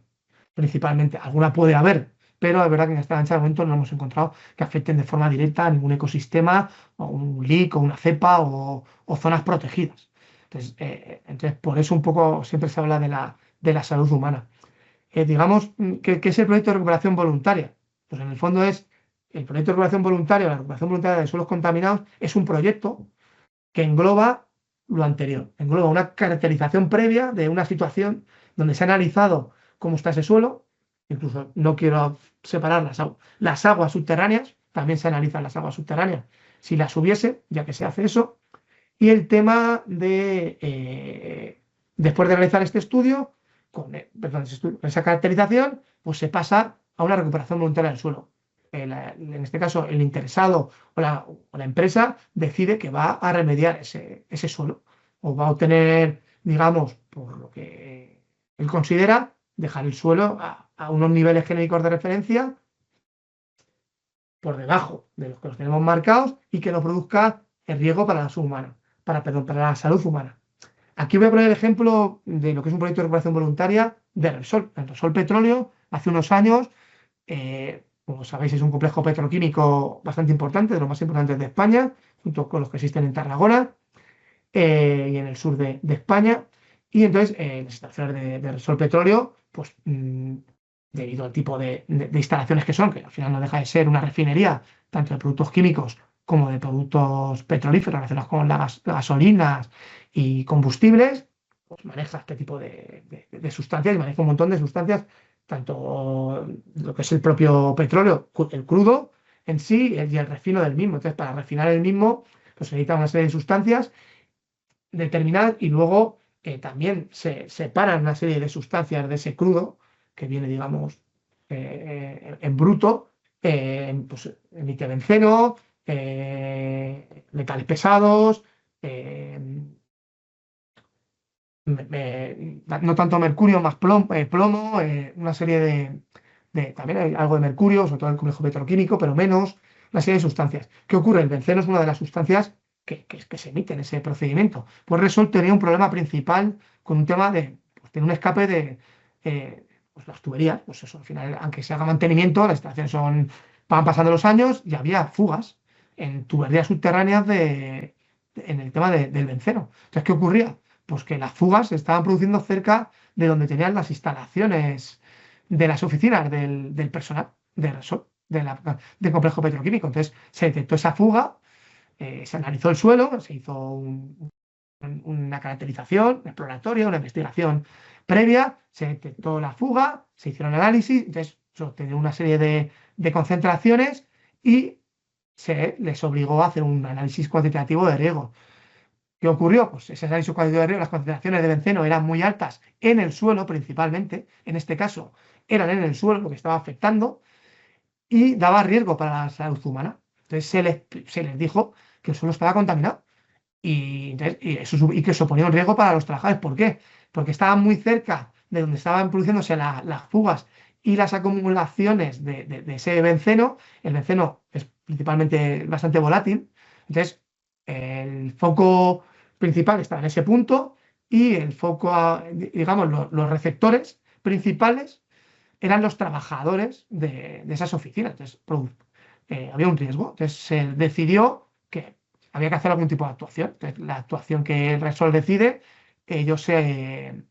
principalmente. Alguna puede haber, pero es verdad que en esta ancha de momento no hemos encontrado que afecten de forma directa a ningún ecosistema, o un LIC, o una cepa, o zonas protegidas. Entonces, por eso un poco siempre se habla de la salud humana. Digamos, ¿qué es el proyecto de recuperación voluntaria? Pues en el fondo es el proyecto de recuperación voluntaria, la recuperación voluntaria de suelos contaminados, es un proyecto que engloba lo anterior, engloba una caracterización previa de una situación donde se ha analizado cómo está ese suelo, incluso no quiero separar las aguas subterráneas, también se analizan las aguas subterráneas si las hubiese, ya que se hace eso, y el tema después de realizar este estudio, perdón, con esa caracterización, pues se pasa a una recuperación voluntaria del suelo. En este caso, el interesado o la empresa decide que va a remediar ese suelo o va a obtener, digamos, por lo que él considera, dejar el suelo a unos niveles genéricos de referencia por debajo de los que los tenemos marcados y que no produzca el riesgo para la salud humana, perdón, para la salud humana. Aquí voy a poner el ejemplo de lo que es un proyecto de recuperación voluntaria de Repsol. El Repsol Petróleo, hace unos años, como sabéis, es un complejo petroquímico bastante importante, de los más importantes de España, junto con los que existen en Tarragona y en el sur de España. Y entonces, las instalaciones de Repsol Petróleo, pues debido al tipo de instalaciones que son, que al final no deja de ser una refinería, tanto de productos químicos como de productos petrolíferos relacionados con las gasolinas y combustibles, pues maneja este tipo de sustancias y maneja un montón de sustancias, tanto lo que es el propio petróleo, el crudo en sí y el refino del mismo. Entonces, para refinar el mismo, pues se necesita una serie de sustancias determinadas y luego también se separan una serie de sustancias de ese crudo que viene, digamos, en bruto, pues emite benceno, metales pesados, no tanto mercurio, más plomo, una serie también hay algo de mercurio, sobre todo en el complejo petroquímico, pero menos, una serie de sustancias. ¿Qué ocurre? El benceno es una de las sustancias que se emite en ese procedimiento. Pues Repsol tenía un problema principal con un tema pues, tiene un escape pues las tuberías, pues eso, al final, aunque se haga mantenimiento, las instalaciones van pasando los años y había fugas en tuberías subterráneas en el tema del benceno. Entonces, ¿qué ocurría? Pues que las fugas se estaban produciendo cerca de donde tenían las instalaciones de las oficinas del personal de Repsol, del complejo petroquímico. Entonces, se detectó esa fuga, se analizó el suelo, se hizo una caracterización exploratoria, una investigación previa, se detectó la fuga, se hicieron análisis, entonces se obtuvo una serie de concentraciones y se les obligó a hacer un análisis cuantitativo de riesgo. ¿Qué ocurrió? Pues ese análisis cuantitativo de riesgo, las concentraciones de benceno eran muy altas en el suelo principalmente, en este caso eran en el suelo lo que estaba afectando, y daba riesgo para la salud humana. Entonces se les dijo que el suelo estaba contaminado y que suponía un riesgo para los trabajadores. ¿Por qué? Porque estaban muy cerca de donde estaban produciéndose las fugas y las acumulaciones de ese benceno. El benceno es principalmente bastante volátil. Entonces, el foco principal estaba en ese punto y el foco, digamos, los receptores principales eran los trabajadores de esas oficinas. Entonces, había un riesgo. Entonces, se decidió que había que hacer algún tipo de actuación. Entonces, la actuación que Repsol decide, ellos se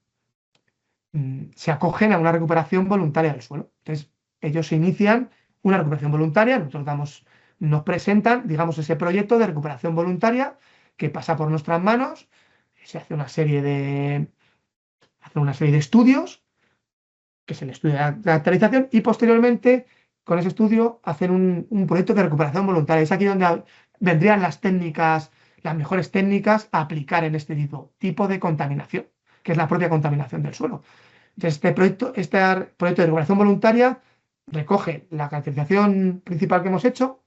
acogen a una recuperación voluntaria del suelo. Entonces, ellos inician una recuperación voluntaria, nos presentan, digamos, ese proyecto de recuperación voluntaria que pasa por nuestras manos, se hace una serie de estudios, que es el estudio de actualización, y posteriormente, con ese estudio, hacen un proyecto de recuperación voluntaria. Es aquí donde vendrían las técnicas, las mejores técnicas a aplicar en este tipo de contaminación, que es la propia contaminación del suelo. Entonces, este proyecto de recuperación voluntaria recoge la caracterización principal que hemos hecho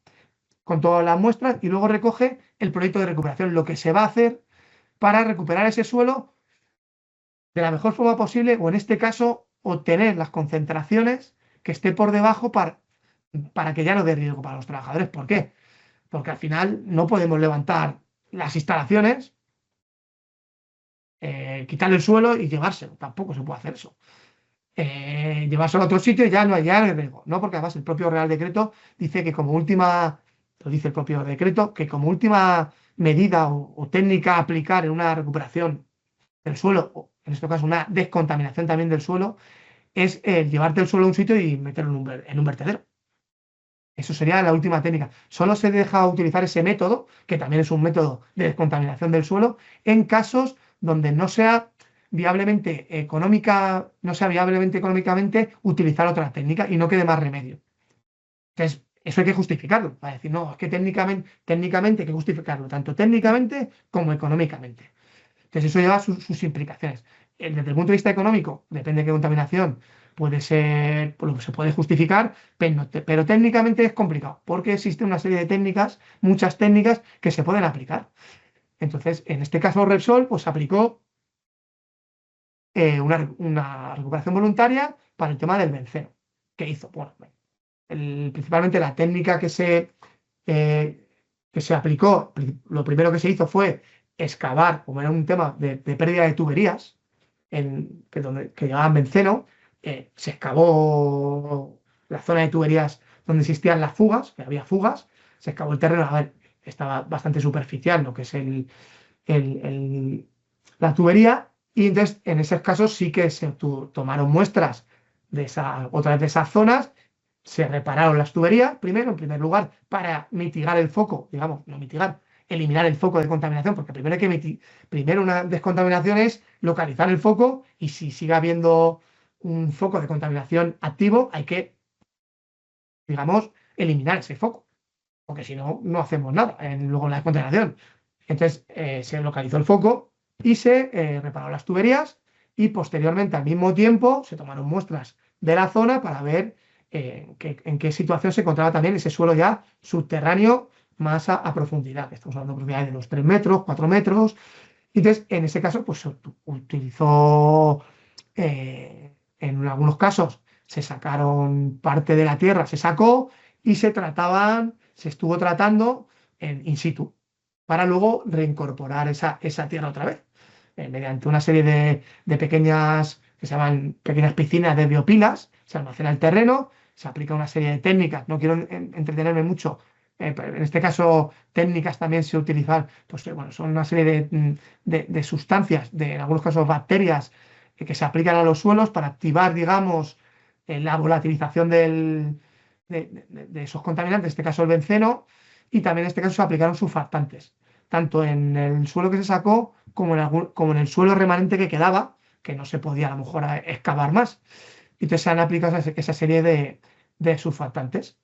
con todas las muestras y luego recoge el proyecto de recuperación, lo que se va a hacer para recuperar ese suelo de la mejor forma posible o en este caso obtener las concentraciones que esté por debajo para que ya no dé riesgo para los trabajadores. ¿Por qué? Porque al final no podemos levantar las instalaciones, quitarle el suelo y llevárselo. Tampoco se puede hacer eso. Llevárselo a otro sitio y ya no hay riesgo. No, porque además el propio Real Decreto dice que como última, lo dice el propio decreto, que como última medida o técnica a aplicar en una recuperación del suelo, o en este caso una descontaminación también del suelo, es llevarte el suelo a un sitio y meterlo en un vertedero. Eso sería la última técnica. Solo se deja utilizar ese método, que también es un método de descontaminación del suelo, en casos donde no sea no sea viablemente económicamente utilizar otra técnica y no quede más remedio. Entonces, eso hay que justificarlo. Para decir, no, es que técnicamente hay que justificarlo, tanto técnicamente como económicamente. Entonces, eso lleva sus implicaciones. Desde el punto de vista económico, depende de qué contaminación puede ser, por lo que se puede justificar, pero técnicamente es complicado, porque existe una serie de técnicas, muchas técnicas que se pueden aplicar. Entonces, en este caso, Repsol, pues aplicó una recuperación voluntaria para el tema del benceno. ¿Qué hizo? Bueno, principalmente la técnica que se aplicó, lo primero que se hizo fue excavar, como era un tema de pérdida de tuberías, que llevaban benceno, se excavó la zona de tuberías donde existían las fugas, que había fugas, se excavó el terreno, a ver, estaba bastante superficial lo que es la tubería, y entonces en esos casos sí que se tomaron muestras otra vez de esas zonas, se repararon las tuberías primero, en primer lugar, para mitigar el foco, digamos, no mitigar, eliminar el foco de contaminación, porque primero primero una descontaminación es localizar el foco y si sigue habiendo un foco de contaminación activo, hay que, digamos, eliminar ese foco, porque si no, no hacemos nada luego en la descontaminación. Entonces se localizó el foco y se repararon las tuberías y posteriormente al mismo tiempo se tomaron muestras de la zona para ver en qué situación se encontraba también ese suelo ya subterráneo más a profundidad. Estamos hablando de profundidad de los 3 metros, 4 metros. Entonces, en ese caso, pues se utilizó, en algunos casos, se sacaron parte de la tierra, se sacó y se estuvo tratando in situ para luego reincorporar esa tierra otra vez, mediante una serie de pequeñas, que se llaman pequeñas piscinas de biopilas, se almacena el terreno, se aplica una serie de técnicas, no quiero entretenerme mucho, pero en este caso técnicas también se utilizan, pues bueno, son una serie de sustancias, en algunos casos bacterias, que se aplican a los suelos para activar, digamos, la volatilización de esos contaminantes, en este caso el benceno, y también en este caso se aplicaron surfactantes, tanto en el suelo que se sacó como en el suelo remanente que quedaba, que no se podía a lo mejor excavar más. Y entonces se han aplicado esa serie de surfactantes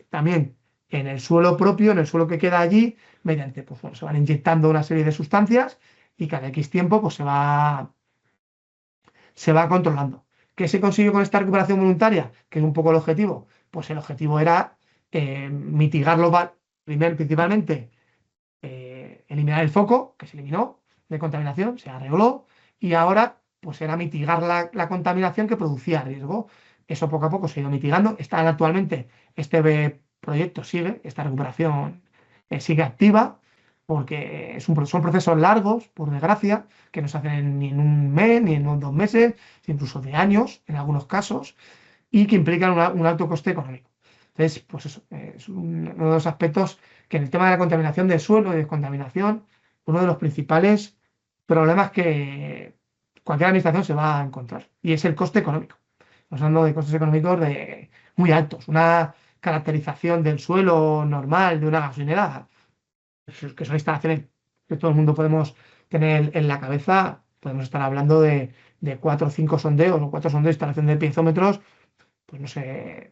también en el suelo propio, en el suelo que queda allí, mediante, pues bueno, se van inyectando una serie de sustancias y cada X tiempo pues se va controlando. ¿Qué se consigue con esta recuperación voluntaria? Que es un poco el objetivo, pues el objetivo era mitigarlo principalmente eliminar el foco, que se eliminó de contaminación, se arregló, y ahora pues era mitigar la contaminación que producía riesgo. Eso poco a poco se ha ido mitigando. Están actualmente, este proyecto sigue, esta recuperación sigue activa, porque son procesos largos, por desgracia, que no se hacen ni en un mes, ni en 2 meses, incluso de años en algunos casos, y que implican un alto coste económico. Entonces, pues eso, es uno de los aspectos que en el tema de la contaminación del suelo y descontaminación, uno de los principales problemas que cualquier administración se va a encontrar, y es el coste económico. Estamos hablando de costes económicos muy altos. Una caracterización del suelo normal de una gasolinera, que son instalaciones que todo el mundo podemos tener en la cabeza, podemos estar hablando de 4 o 5 sondeos o 4 sondeos de instalación de piezómetros, pues no sé,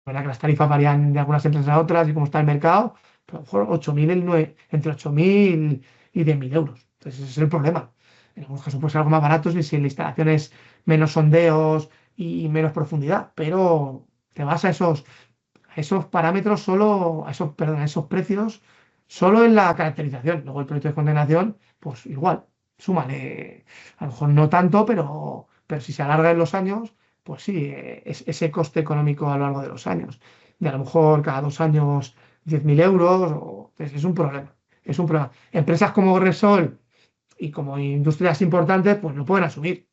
la verdad que las tarifas varían de algunas empresas a otras y cómo está el mercado, pero a lo mejor 8.000, entre 8.000 y 10.000 euros. Entonces ese es el problema. En algunos casos puede ser algo más barato si la instalación es menos sondeos y menos profundidad, pero te vas a esos parámetros solo, a esos precios solo en la caracterización. Luego el proyecto de condenación, pues igual, súmale, a lo mejor no tanto, pero si se alarga en los años, pues sí, ese coste económico a lo largo de los años. De a lo mejor cada 2 años 10.000 euros, es un problema. Es un problema. Empresas como Resol y como industrias importantes, pues lo pueden asumir.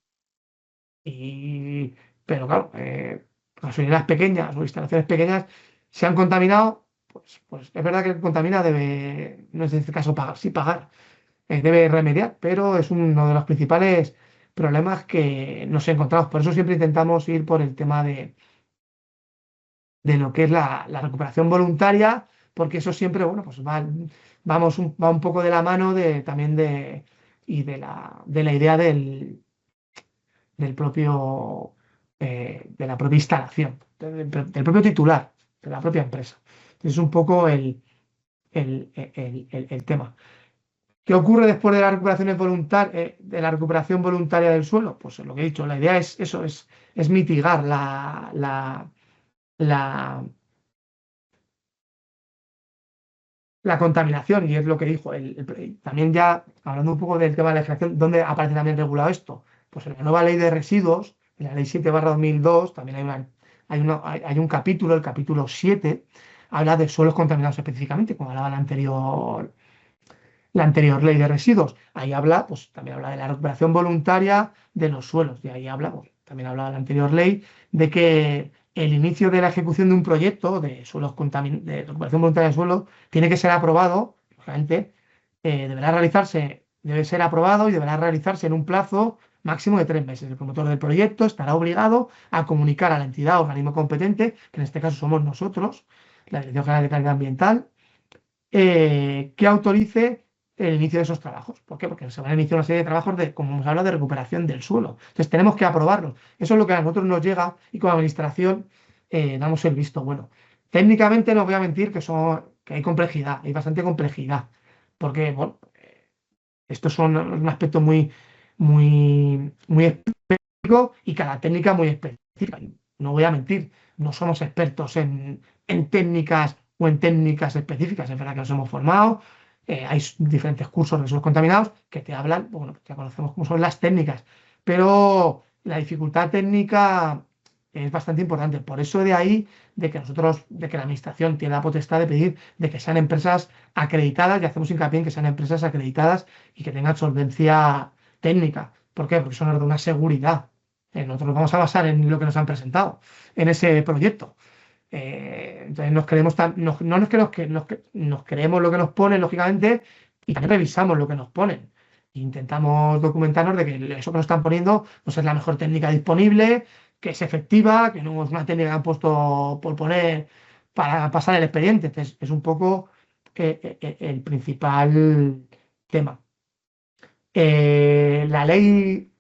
Pero claro, gasolineras pequeñas o instalaciones pequeñas se han contaminado, pues es verdad que el que contamina debe, no es en este caso pagar, sí pagar, debe remediar, pero es uno de los principales problemas que nos encontramos. Por eso siempre intentamos ir por el tema de lo que es la recuperación voluntaria, porque eso siempre, bueno, pues va un poco de la mano también de la idea del propio, de la propia instalación, del propio titular, de la propia empresa. Entonces es un poco el tema. ¿Qué ocurre después de la recuperación voluntaria del suelo? Pues lo que he dicho, la idea es eso, es mitigar la, la contaminación, y es lo que dijo. También ya, hablando un poco del tema de la legislación, ¿dónde aparece también regulado esto? Pues en la nueva ley de residuos, en la ley 7/2002, también hay un capítulo, el capítulo 7, habla de suelos contaminados específicamente, como hablaba la anterior ley de residuos. Ahí habla, pues también habla de la recuperación voluntaria de los suelos. Y ahí habla, pues, también habla la anterior ley de que el inicio de la ejecución de un proyecto de de recuperación voluntaria de suelo tiene que ser aprobado, lógicamente, debe ser aprobado y deberá realizarse en un plazo máximo de 3 meses. El promotor del proyecto estará obligado a comunicar a la entidad o organismo competente, que en este caso somos nosotros, la Dirección General de Calidad Ambiental, que autorice el inicio de esos trabajos. ¿Por qué? Porque se van a iniciar una serie de trabajos como hemos hablado, de recuperación del suelo. Entonces tenemos que aprobarlos. Eso es lo que a nosotros nos llega y como administración damos el visto bueno. Técnicamente no voy a mentir que hay complejidad, hay bastante complejidad. Porque, bueno, estos son un aspecto muy, muy, muy específico y cada técnica muy específica. No voy a mentir, no somos expertos en técnicas o en técnicas específicas. Es verdad que nos hemos formado, hay diferentes cursos de suelos contaminados que te hablan, bueno, ya conocemos cómo son las técnicas, pero la dificultad técnica es bastante importante. Por eso de ahí de que la administración tiene la potestad de pedir de que sean empresas acreditadas, y hacemos hincapié en que sean empresas acreditadas y que tengan solvencia técnica. ¿Por qué? Porque eso nos da una seguridad. Nosotros nos vamos a basar en lo que nos han presentado en ese proyecto. Entonces no nos creemos nos creemos lo que nos ponen, lógicamente, y también revisamos lo que nos ponen. Intentamos documentarnos de que eso que nos están poniendo pues es la mejor técnica disponible, que es efectiva, que no es una técnica que han puesto por poner para pasar el expediente. Entonces es un poco el principal tema. La ley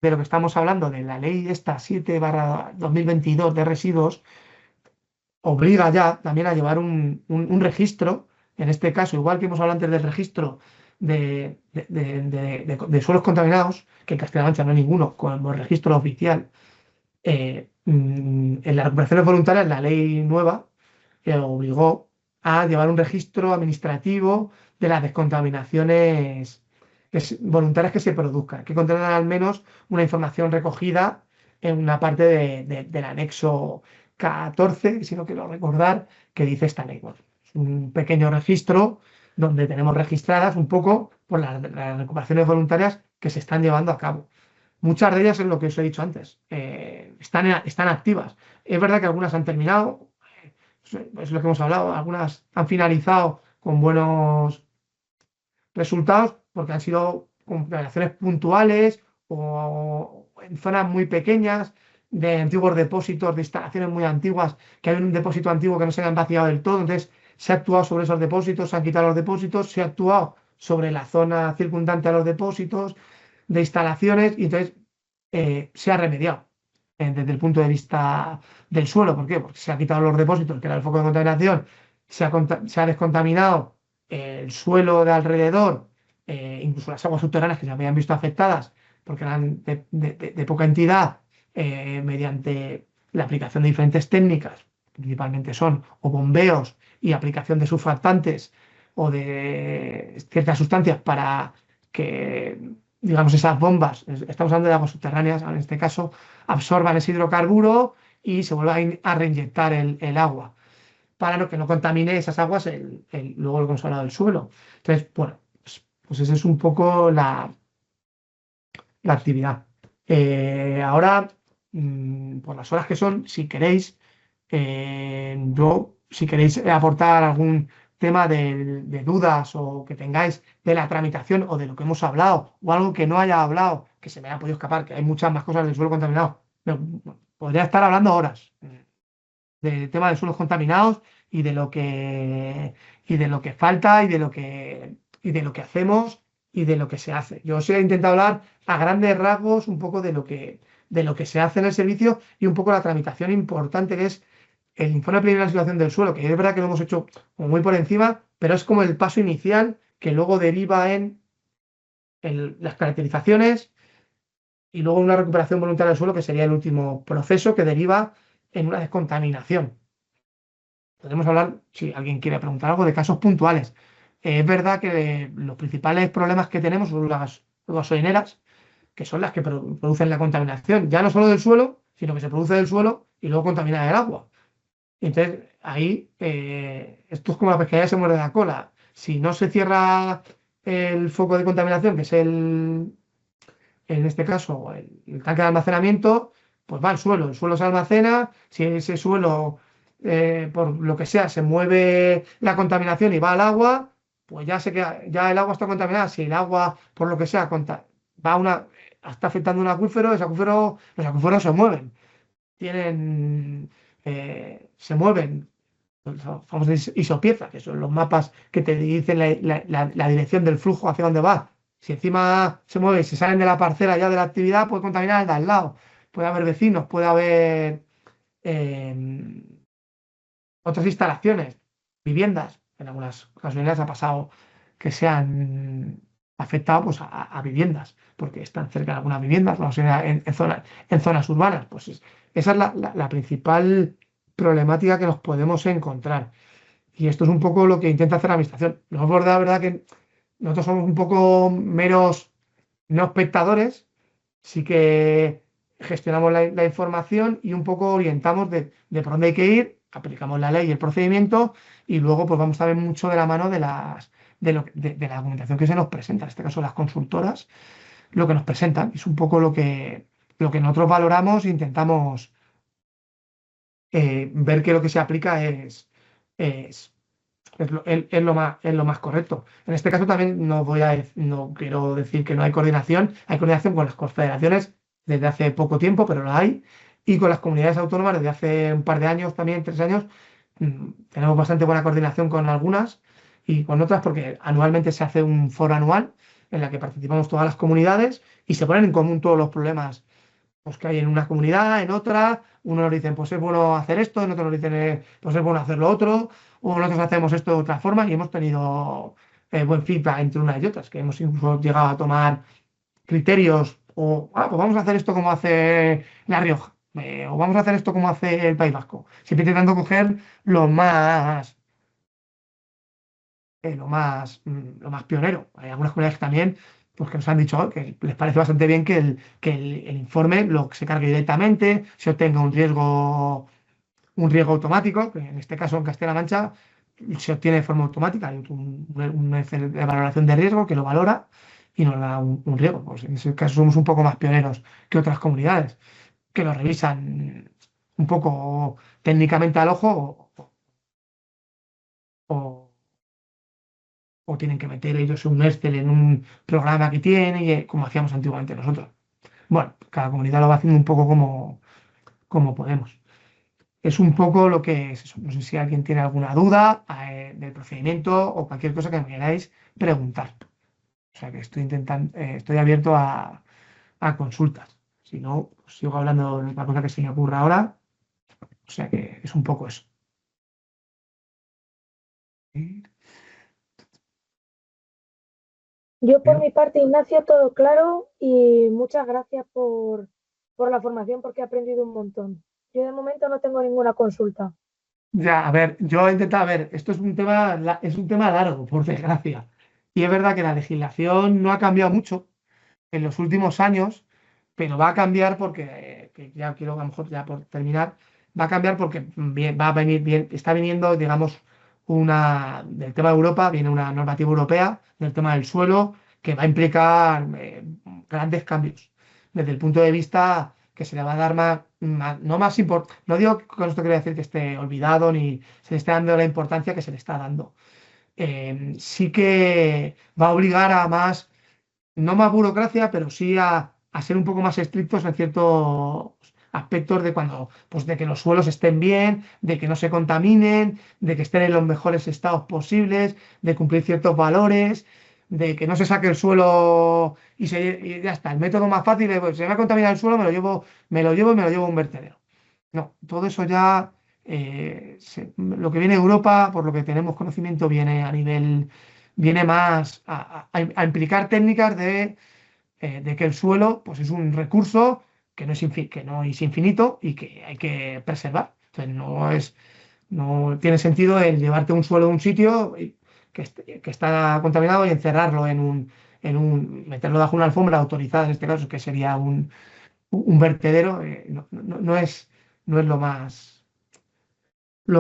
de lo que estamos hablando, de la ley esta 7/2022 de residuos, obliga ya también a llevar un registro, en este caso, igual que hemos hablado antes del registro de suelos contaminados, que en Castilla-La Mancha no hay ninguno como registro oficial, en las recuperaciones voluntarias, la ley nueva obligó a llevar un registro administrativo de las descontaminaciones voluntarias que se produzcan, que contengan al menos una información recogida en una parte del anexo 14, si no quiero recordar, que dice esta ley. Bueno, es un pequeño registro donde tenemos registradas un poco por las recuperaciones voluntarias que se están llevando a cabo. Muchas de ellas es lo que os he dicho antes, están activas. Es verdad que algunas han terminado, es lo que hemos hablado, algunas han finalizado con buenos resultados porque han sido configuraciones puntuales o en zonas muy pequeñas de antiguos depósitos, de instalaciones muy antiguas, que hay un depósito antiguo que no se han vaciado del todo, entonces se ha actuado sobre esos depósitos, se han quitado los depósitos, se ha actuado sobre la zona circundante a los depósitos de instalaciones y entonces se ha remediado desde el punto de vista del suelo. ¿Por qué? Porque se ha quitado los depósitos, que era el foco de contaminación, se ha descontaminado el suelo de alrededor, incluso las aguas subterráneas que se habían visto afectadas porque eran de poca entidad, mediante la aplicación de diferentes técnicas, principalmente son o bombeos y aplicación de surfactantes o de ciertas sustancias para que, digamos, esas bombas, estamos hablando de aguas subterráneas, en este caso, absorban ese hidrocarburo y se vuelva a reinyectar el agua para que no contamine esas aguas luego lo que hemos hablado del suelo. Entonces, bueno, pues esa es un poco la actividad. Ahora, por las horas que son, si queréis, si queréis aportar algún tema de dudas o que tengáis de la tramitación o de lo que hemos hablado o algo que no haya hablado, que se me haya podido escapar, que hay muchas más cosas del suelo contaminado, podría estar hablando horas del tema de suelos contaminados y de lo que falta y de lo que hacemos y de lo que se hace. Yo os he intentado hablar a grandes rasgos un poco de lo que se hace en el servicio y un poco la tramitación importante que es el informe preliminar de situación del suelo, que es verdad que lo hemos hecho como muy por encima, pero es como el paso inicial que luego deriva en las caracterizaciones y luego una recuperación voluntaria del suelo, que sería el último proceso que deriva en una descontaminación. Podemos hablar, si alguien quiere preguntar algo, de casos puntuales. Es verdad que los principales problemas que tenemos son las gasolineras, que son las que producen la contaminación, ya no solo del suelo, sino que se produce del suelo y luego contamina el agua. Entonces, ahí, esto es como la pescadilla se muerde la cola. Si no se cierra el foco de contaminación, que es en este caso, el tanque de almacenamiento, pues va al suelo. El suelo se almacena, si ese suelo, por lo que sea, se mueve la contaminación y va al agua, pues ya ya el agua está contaminada. Si el agua, por lo que sea, está afectando un acuífero, los acuíferos se mueven. Se mueven, los famosos isopiezas, que son los mapas que te dicen la dirección del flujo hacia dónde va. Si encima se mueve y se salen de la parcela ya de la actividad, puede contaminar el de al lado. Puede haber vecinos, puede haber eh, otras instalaciones, viviendas. En algunas ocasiones ha pasado que se han afectado pues, a viviendas, porque están cerca de algunas viviendas, vamos a ir en zonas urbanas. Pues esa es la principal problemática que nos podemos encontrar. Y esto es un poco lo que intenta hacer la administración. No es verdad que nosotros somos un poco meros no espectadores, sí que gestionamos la información y un poco orientamos de por dónde hay que ir, aplicamos la ley y el procedimiento y luego pues vamos a ver mucho de la mano de la documentación que se nos presenta, en este caso las consultoras, lo que nos presentan. Es un poco lo que nosotros valoramos e intentamos ver que lo que se aplica es, es lo más correcto. En este caso también no quiero decir que no hay coordinación. Hay coordinación con las confederaciones desde hace poco tiempo, pero la hay. Y con las comunidades autónomas desde hace un par de años, también 3 años. Tenemos bastante buena coordinación con algunas y con otras porque anualmente se hace un foro anual en la que participamos todas las comunidades y se ponen en común todos los problemas pues, que hay en una comunidad, en otra. Unos nos dicen, pues es bueno hacer esto, en otros nos dicen, pues es bueno hacer lo otro, o nosotros hacemos esto de otra forma y hemos tenido buen feedback entre unas y otras, que hemos incluso llegado a tomar criterios o, pues vamos a hacer esto como hace La Rioja. O vamos a hacer esto como hace el País Vasco. Siempre intentando coger lo más pionero. Hay algunas comunidades que también, pues que nos han dicho que les parece bastante bien que el informe lo se cargue directamente, se obtenga un riego automático, que en este caso en Castilla-La Mancha se obtiene de forma automática. Hay un Excel de valoración de riesgo que lo valora y nos da un riego. Pues en ese caso somos un poco más pioneros que otras comunidades, que lo revisan un poco técnicamente al ojo o tienen que meter ellos un Excel en un programa que tiene, como hacíamos antiguamente nosotros. Bueno, cada comunidad lo va haciendo un poco como podemos. Es un poco lo que es eso. No sé si alguien tiene alguna duda del procedimiento o cualquier cosa que me queráis preguntar. O sea que estoy abierto a consultas. Si no, pues sigo hablando de otra cosa que se me ocurra ahora. O sea que es un poco eso. Yo por mi parte, Ignacio, todo claro y muchas gracias por la formación porque he aprendido un montón. Yo de momento no tengo ninguna consulta. Ya, a ver, yo he intentado, a ver, esto es un tema largo, por desgracia. Y es verdad que la legislación no ha cambiado mucho en los últimos años, pero va a cambiar porque, que ya quiero a lo mejor ya por terminar, va a cambiar porque va a venir bien, está viniendo, digamos, del tema de Europa, viene una normativa europea del tema del suelo que va a implicar grandes cambios desde el punto de vista que se le va a dar no más importancia, no digo que con esto quiero decir que esté olvidado ni se le esté dando la importancia que se le está dando. Sí que va a obligar a no más burocracia, pero sí a ser un poco más estrictos en ciertos aspectos de pues de que los suelos estén bien, de que no se contaminen, de que estén en los mejores estados posibles, de cumplir ciertos valores, de que no se saque el suelo y ya está. El método más fácil es, pues, se me ha contaminado el suelo, me lo llevo y me lo llevo a un vertedero. No, todo eso ya, lo que viene de Europa, por lo que tenemos conocimiento, viene más a implicar técnicas de que el suelo pues, es un recurso que no es infinito y que hay que preservar. Entonces, no tiene sentido el llevarte un suelo de un sitio que está contaminado y encerrarlo meterlo bajo una alfombra autorizada, en este caso, que sería un vertedero. No es lo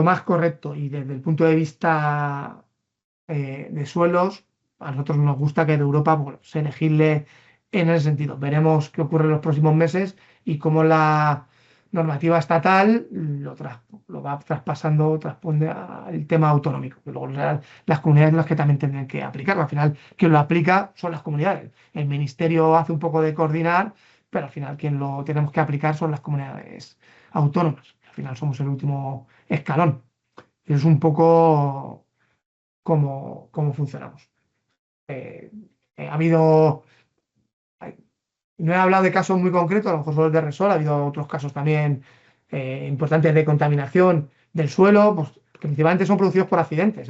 más correcto. Y desde el punto de vista de suelos, a nosotros nos gusta que de Europa bueno, se elegirle en ese sentido. Veremos qué ocurre en los próximos meses y cómo la normativa estatal lo va traspasando, transponde al tema autonómico. Que luego las comunidades son las que también tendrán que aplicarlo. Al final, quien lo aplica son las comunidades. El ministerio hace un poco de coordinar, pero al final quien lo tenemos que aplicar son las comunidades autónomas. Al final somos el último escalón. Y es un poco cómo funcionamos. Eh, ha habido, no he hablado de casos muy concretos, a lo mejor solo el de Resol, ha habido otros casos también importantes de contaminación del suelo, pues, que principalmente son producidos por accidentes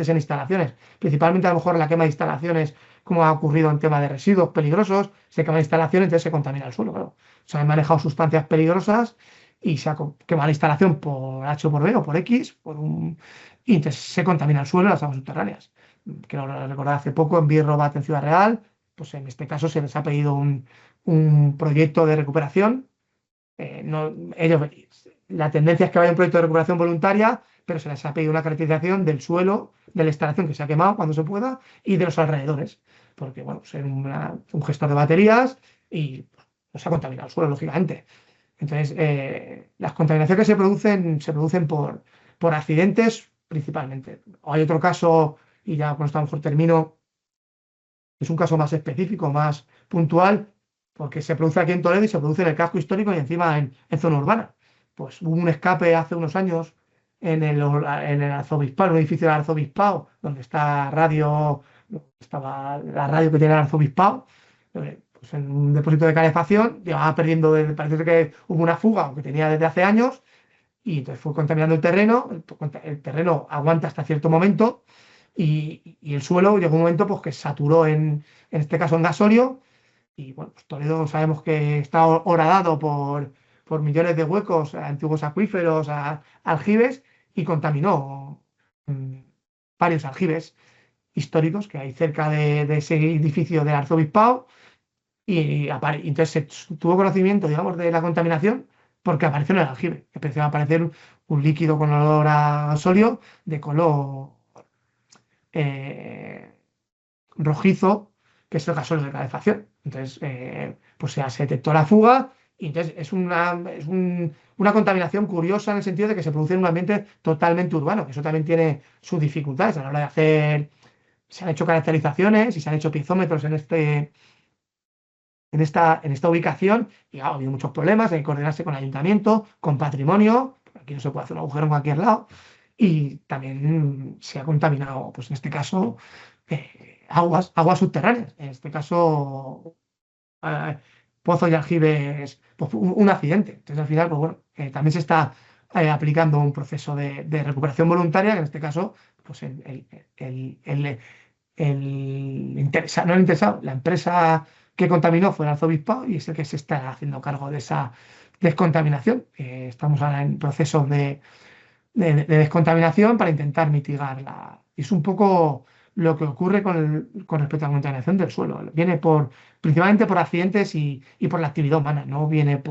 en instalaciones, principalmente a lo mejor la quema de instalaciones, como ha ocurrido en tema de residuos peligrosos, se quema instalaciones, entonces se contamina el suelo, claro. Se han manejado sustancias peligrosas y se ha quemado la instalación por H o por B o por X, y entonces se contamina el suelo y las aguas subterráneas. Quiero recordar hace poco en Birrobat en Ciudad Real, pues en este caso se les ha pedido un proyecto de recuperación. La tendencia es que vaya un proyecto de recuperación voluntaria, pero se les ha pedido una caracterización del suelo, de la instalación que se ha quemado cuando se pueda y de los alrededores, porque bueno, ser un gestor de baterías y pues, se ha contaminado el suelo, lógicamente. Entonces, las contaminaciones que se producen por accidentes principalmente. O hay otro caso, y ya con esto a lo mejor termino, es un caso más específico, más puntual, porque se produce aquí en Toledo y se produce en el casco histórico y encima en zona urbana. Pues hubo un escape hace unos años en el arzobispado, en un edificio del arzobispado, donde estaba la radio que tiene el arzobispado, pues en un depósito de calefacción, llevaba perdiendo, parece que hubo una fuga, aunque tenía desde hace años, y entonces fue contaminando el terreno. El terreno aguanta hasta cierto momento y el suelo llegó un momento pues, que saturó en este caso en gasolio. Y bueno, pues Toledo sabemos que está horadado por millones de huecos a antiguos acuíferos, a aljibes, y contaminó mm, varios aljibes históricos que hay cerca de ese edificio del arzobispado. Y entonces se tuvo conocimiento, digamos, de la contaminación porque apareció en el aljibe. Empezó a aparecer un líquido con olor a sólido de color eh, rojizo, que es el gasóleo de calefacción. Entonces, pues ya se detectó la fuga y entonces una contaminación curiosa en el sentido de que se produce en un ambiente totalmente urbano, que eso también tiene sus dificultades a la hora de hacer. Se han hecho caracterizaciones y se han hecho piezómetros en esta ubicación y ha habido muchos problemas, hay que coordinarse con el ayuntamiento, con patrimonio, aquí no se puede hacer un agujero en cualquier lado, y también se ha contaminado, pues en este caso, aguas subterráneas, en este caso, eh, pozos y aljibes, pues, un accidente. Entonces, al final, pues bueno, también se está aplicando un proceso de recuperación voluntaria, que en este caso, pues no el interesado, la empresa que contaminó fue el arzobispado y es el que se está haciendo cargo de esa descontaminación. Estamos ahora en procesos de descontaminación para intentar mitigarla. Es un poco lo que ocurre con respecto a la contaminación del suelo. Viene principalmente por accidentes y por la actividad humana, no viene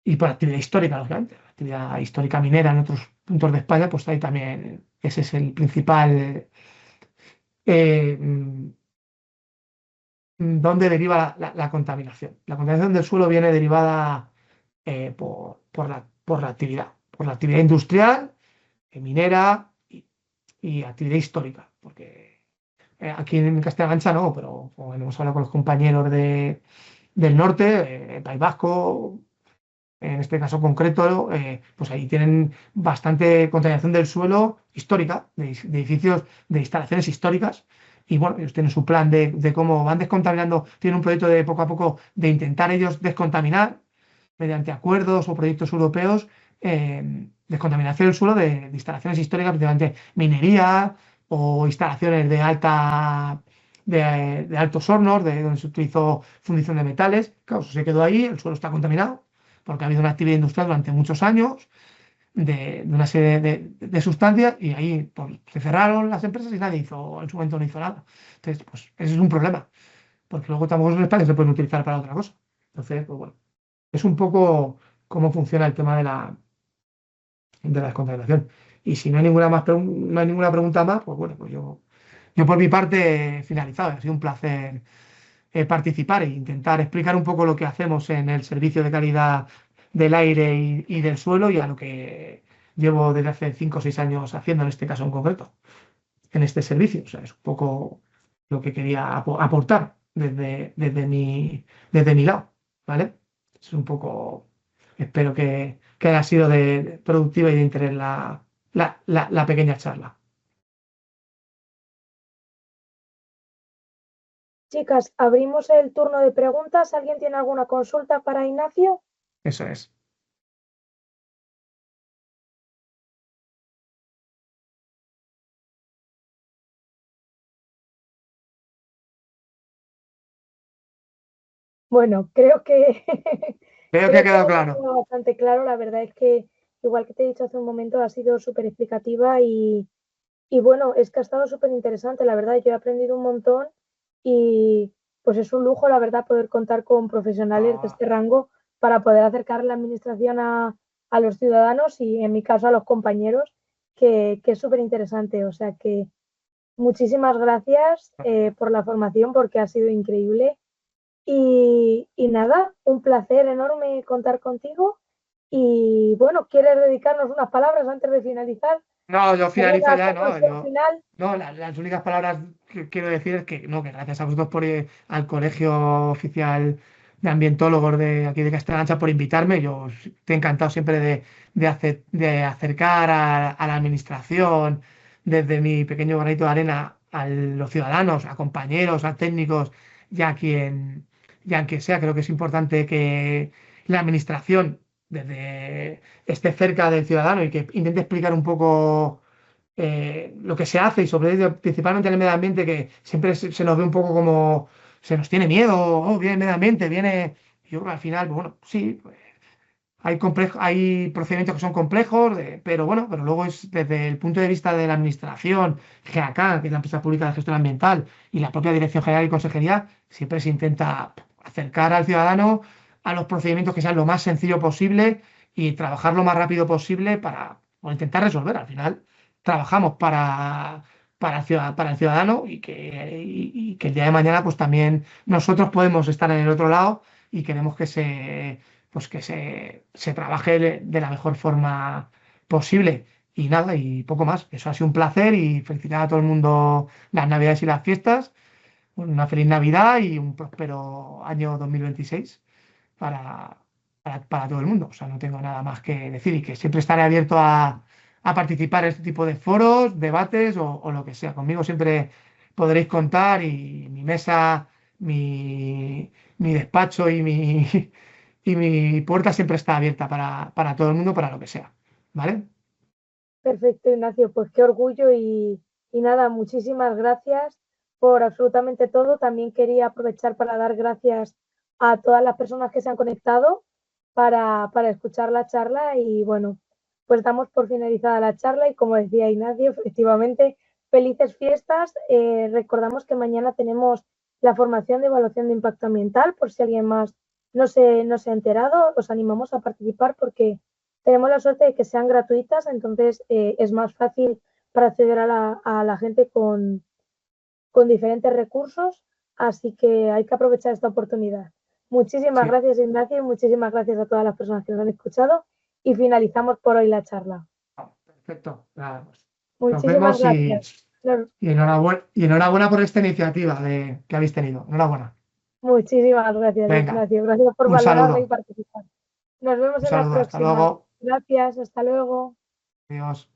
y por actividad histórica, lógicamente. La actividad histórica minera en otros puntos de España, pues ahí también ese es el principal eh, dónde deriva la contaminación. La contaminación del suelo viene derivada por la actividad industrial, minera y actividad histórica, porque aquí en Castilla-La Mancha no, pero como hemos hablado con los compañeros del norte, País Vasco, en este caso concreto, pues ahí tienen bastante contaminación del suelo histórica, de edificios, de instalaciones históricas. Y bueno, ellos tienen su plan de cómo van descontaminando, tienen un proyecto de poco a poco de intentar ellos descontaminar mediante acuerdos o proyectos europeos, descontaminación del suelo de instalaciones históricas, principalmente minería o instalaciones de altos hornos, de donde se utilizó fundición de metales. Claro, eso se quedó ahí, el suelo está contaminado porque ha habido una actividad industrial durante muchos años de una serie de sustancias y ahí pues, se cerraron las empresas y nadie hizo, en su momento no hizo nada. Entonces, pues ese es un problema, porque luego tampoco esos espacios se pueden utilizar para otra cosa. Entonces, pues bueno, es un poco cómo funciona el tema de la descontaminación. Y si no hay ninguna pregunta más, pues bueno, pues yo por mi parte he finalizado. Ha sido un placer participar e intentar explicar un poco lo que hacemos en el servicio de calidad del aire y del suelo y a lo que llevo desde hace 5 o 6 años haciendo en este caso en concreto, en este servicio. O sea, es un poco lo que quería aportar desde mi lado, ¿vale? Es un poco, espero que haya sido productiva y de interés la pequeña charla. Chicas, abrimos el turno de preguntas. ¿Alguien tiene alguna consulta para Ignacio? Eso es. Bueno, creo que Creo que ha creo que quedado ha claro. quedado bastante claro. La verdad es que, igual que te he dicho hace un momento, ha sido súper explicativa y bueno, es que ha estado súper interesante. La verdad, yo he aprendido un montón y pues es un lujo, la verdad, poder contar con profesionales de Ah, este rango para poder acercar la administración a los ciudadanos y, en mi caso, a los compañeros, que es súper interesante. O sea que muchísimas gracias por la formación porque ha sido increíble. Y nada, un placer enorme contar contigo. Y bueno, ¿quieres dedicarnos unas palabras antes de finalizar? no, yo finalizo ¿Alguna ya, ¿no? conclusión final? No, las únicas palabras que quiero decir es que, no, que gracias a vosotros al Colegio Oficial de Ambientólogos de aquí de Castilla-La Mancha por invitarme. Yo estoy encantado siempre de acercar a la administración desde mi pequeño granito de arena a los ciudadanos, a compañeros, a técnicos, ya quien sea. Creo que es importante que la administración esté cerca del ciudadano y que intente explicar un poco lo que se hace y sobre ello, principalmente en el medio ambiente, que siempre se nos ve un poco como se nos tiene miedo, viene el medio ambiente, viene. yo creo que al final, pues bueno, sí, pues, hay procedimientos que son complejos, pero bueno, pero luego es desde el punto de vista de la administración, GEACA, que es la empresa pública de gestión ambiental, y la propia Dirección General y Consejería, siempre se intenta acercar al ciudadano a los procedimientos que sean lo más sencillo posible y trabajar lo más rápido posible o intentar resolver. Al final, trabajamos para el ciudadano y que el día de mañana pues también nosotros podemos estar en el otro lado y queremos pues que se trabaje de la mejor forma posible. Y nada, y poco más. Eso ha sido un placer y felicitar a todo el mundo las Navidades y las fiestas. Una feliz Navidad y un próspero año 2026 para, para todo el mundo. O sea, no tengo nada más que decir y que siempre estaré abierto a participar en este tipo de foros, debates o lo que sea. Conmigo siempre podréis contar y mi mesa, mi despacho y mi puerta siempre está abierta para todo el mundo, para lo que sea. ¿Vale? Perfecto, Ignacio, pues qué orgullo y nada, muchísimas gracias por absolutamente todo. También quería aprovechar para dar gracias a todas las personas que se han conectado para escuchar la charla y bueno, pues damos por finalizada la charla y como decía Ignacio, efectivamente, felices fiestas. Recordamos que mañana tenemos la formación de evaluación de impacto ambiental, por si alguien más no se ha enterado, os animamos a participar porque tenemos la suerte de que sean gratuitas, entonces es más fácil para acceder a la gente con diferentes recursos, así que hay que aprovechar esta oportunidad. Muchísimas Sí. gracias, Ignacio, y muchísimas gracias a todas las personas que nos han escuchado y finalizamos por hoy la charla. Perfecto. Nada, pues, nos Muchísimas vemos gracias. y enhorabuena por esta iniciativa que habéis tenido. Enhorabuena. Muchísimas gracias, Venga, Ignacio. Gracias por un valorarla y saludo. participar. Nos vemos Un en la saludo. Hasta próxima. luego. Gracias, hasta luego. Adiós.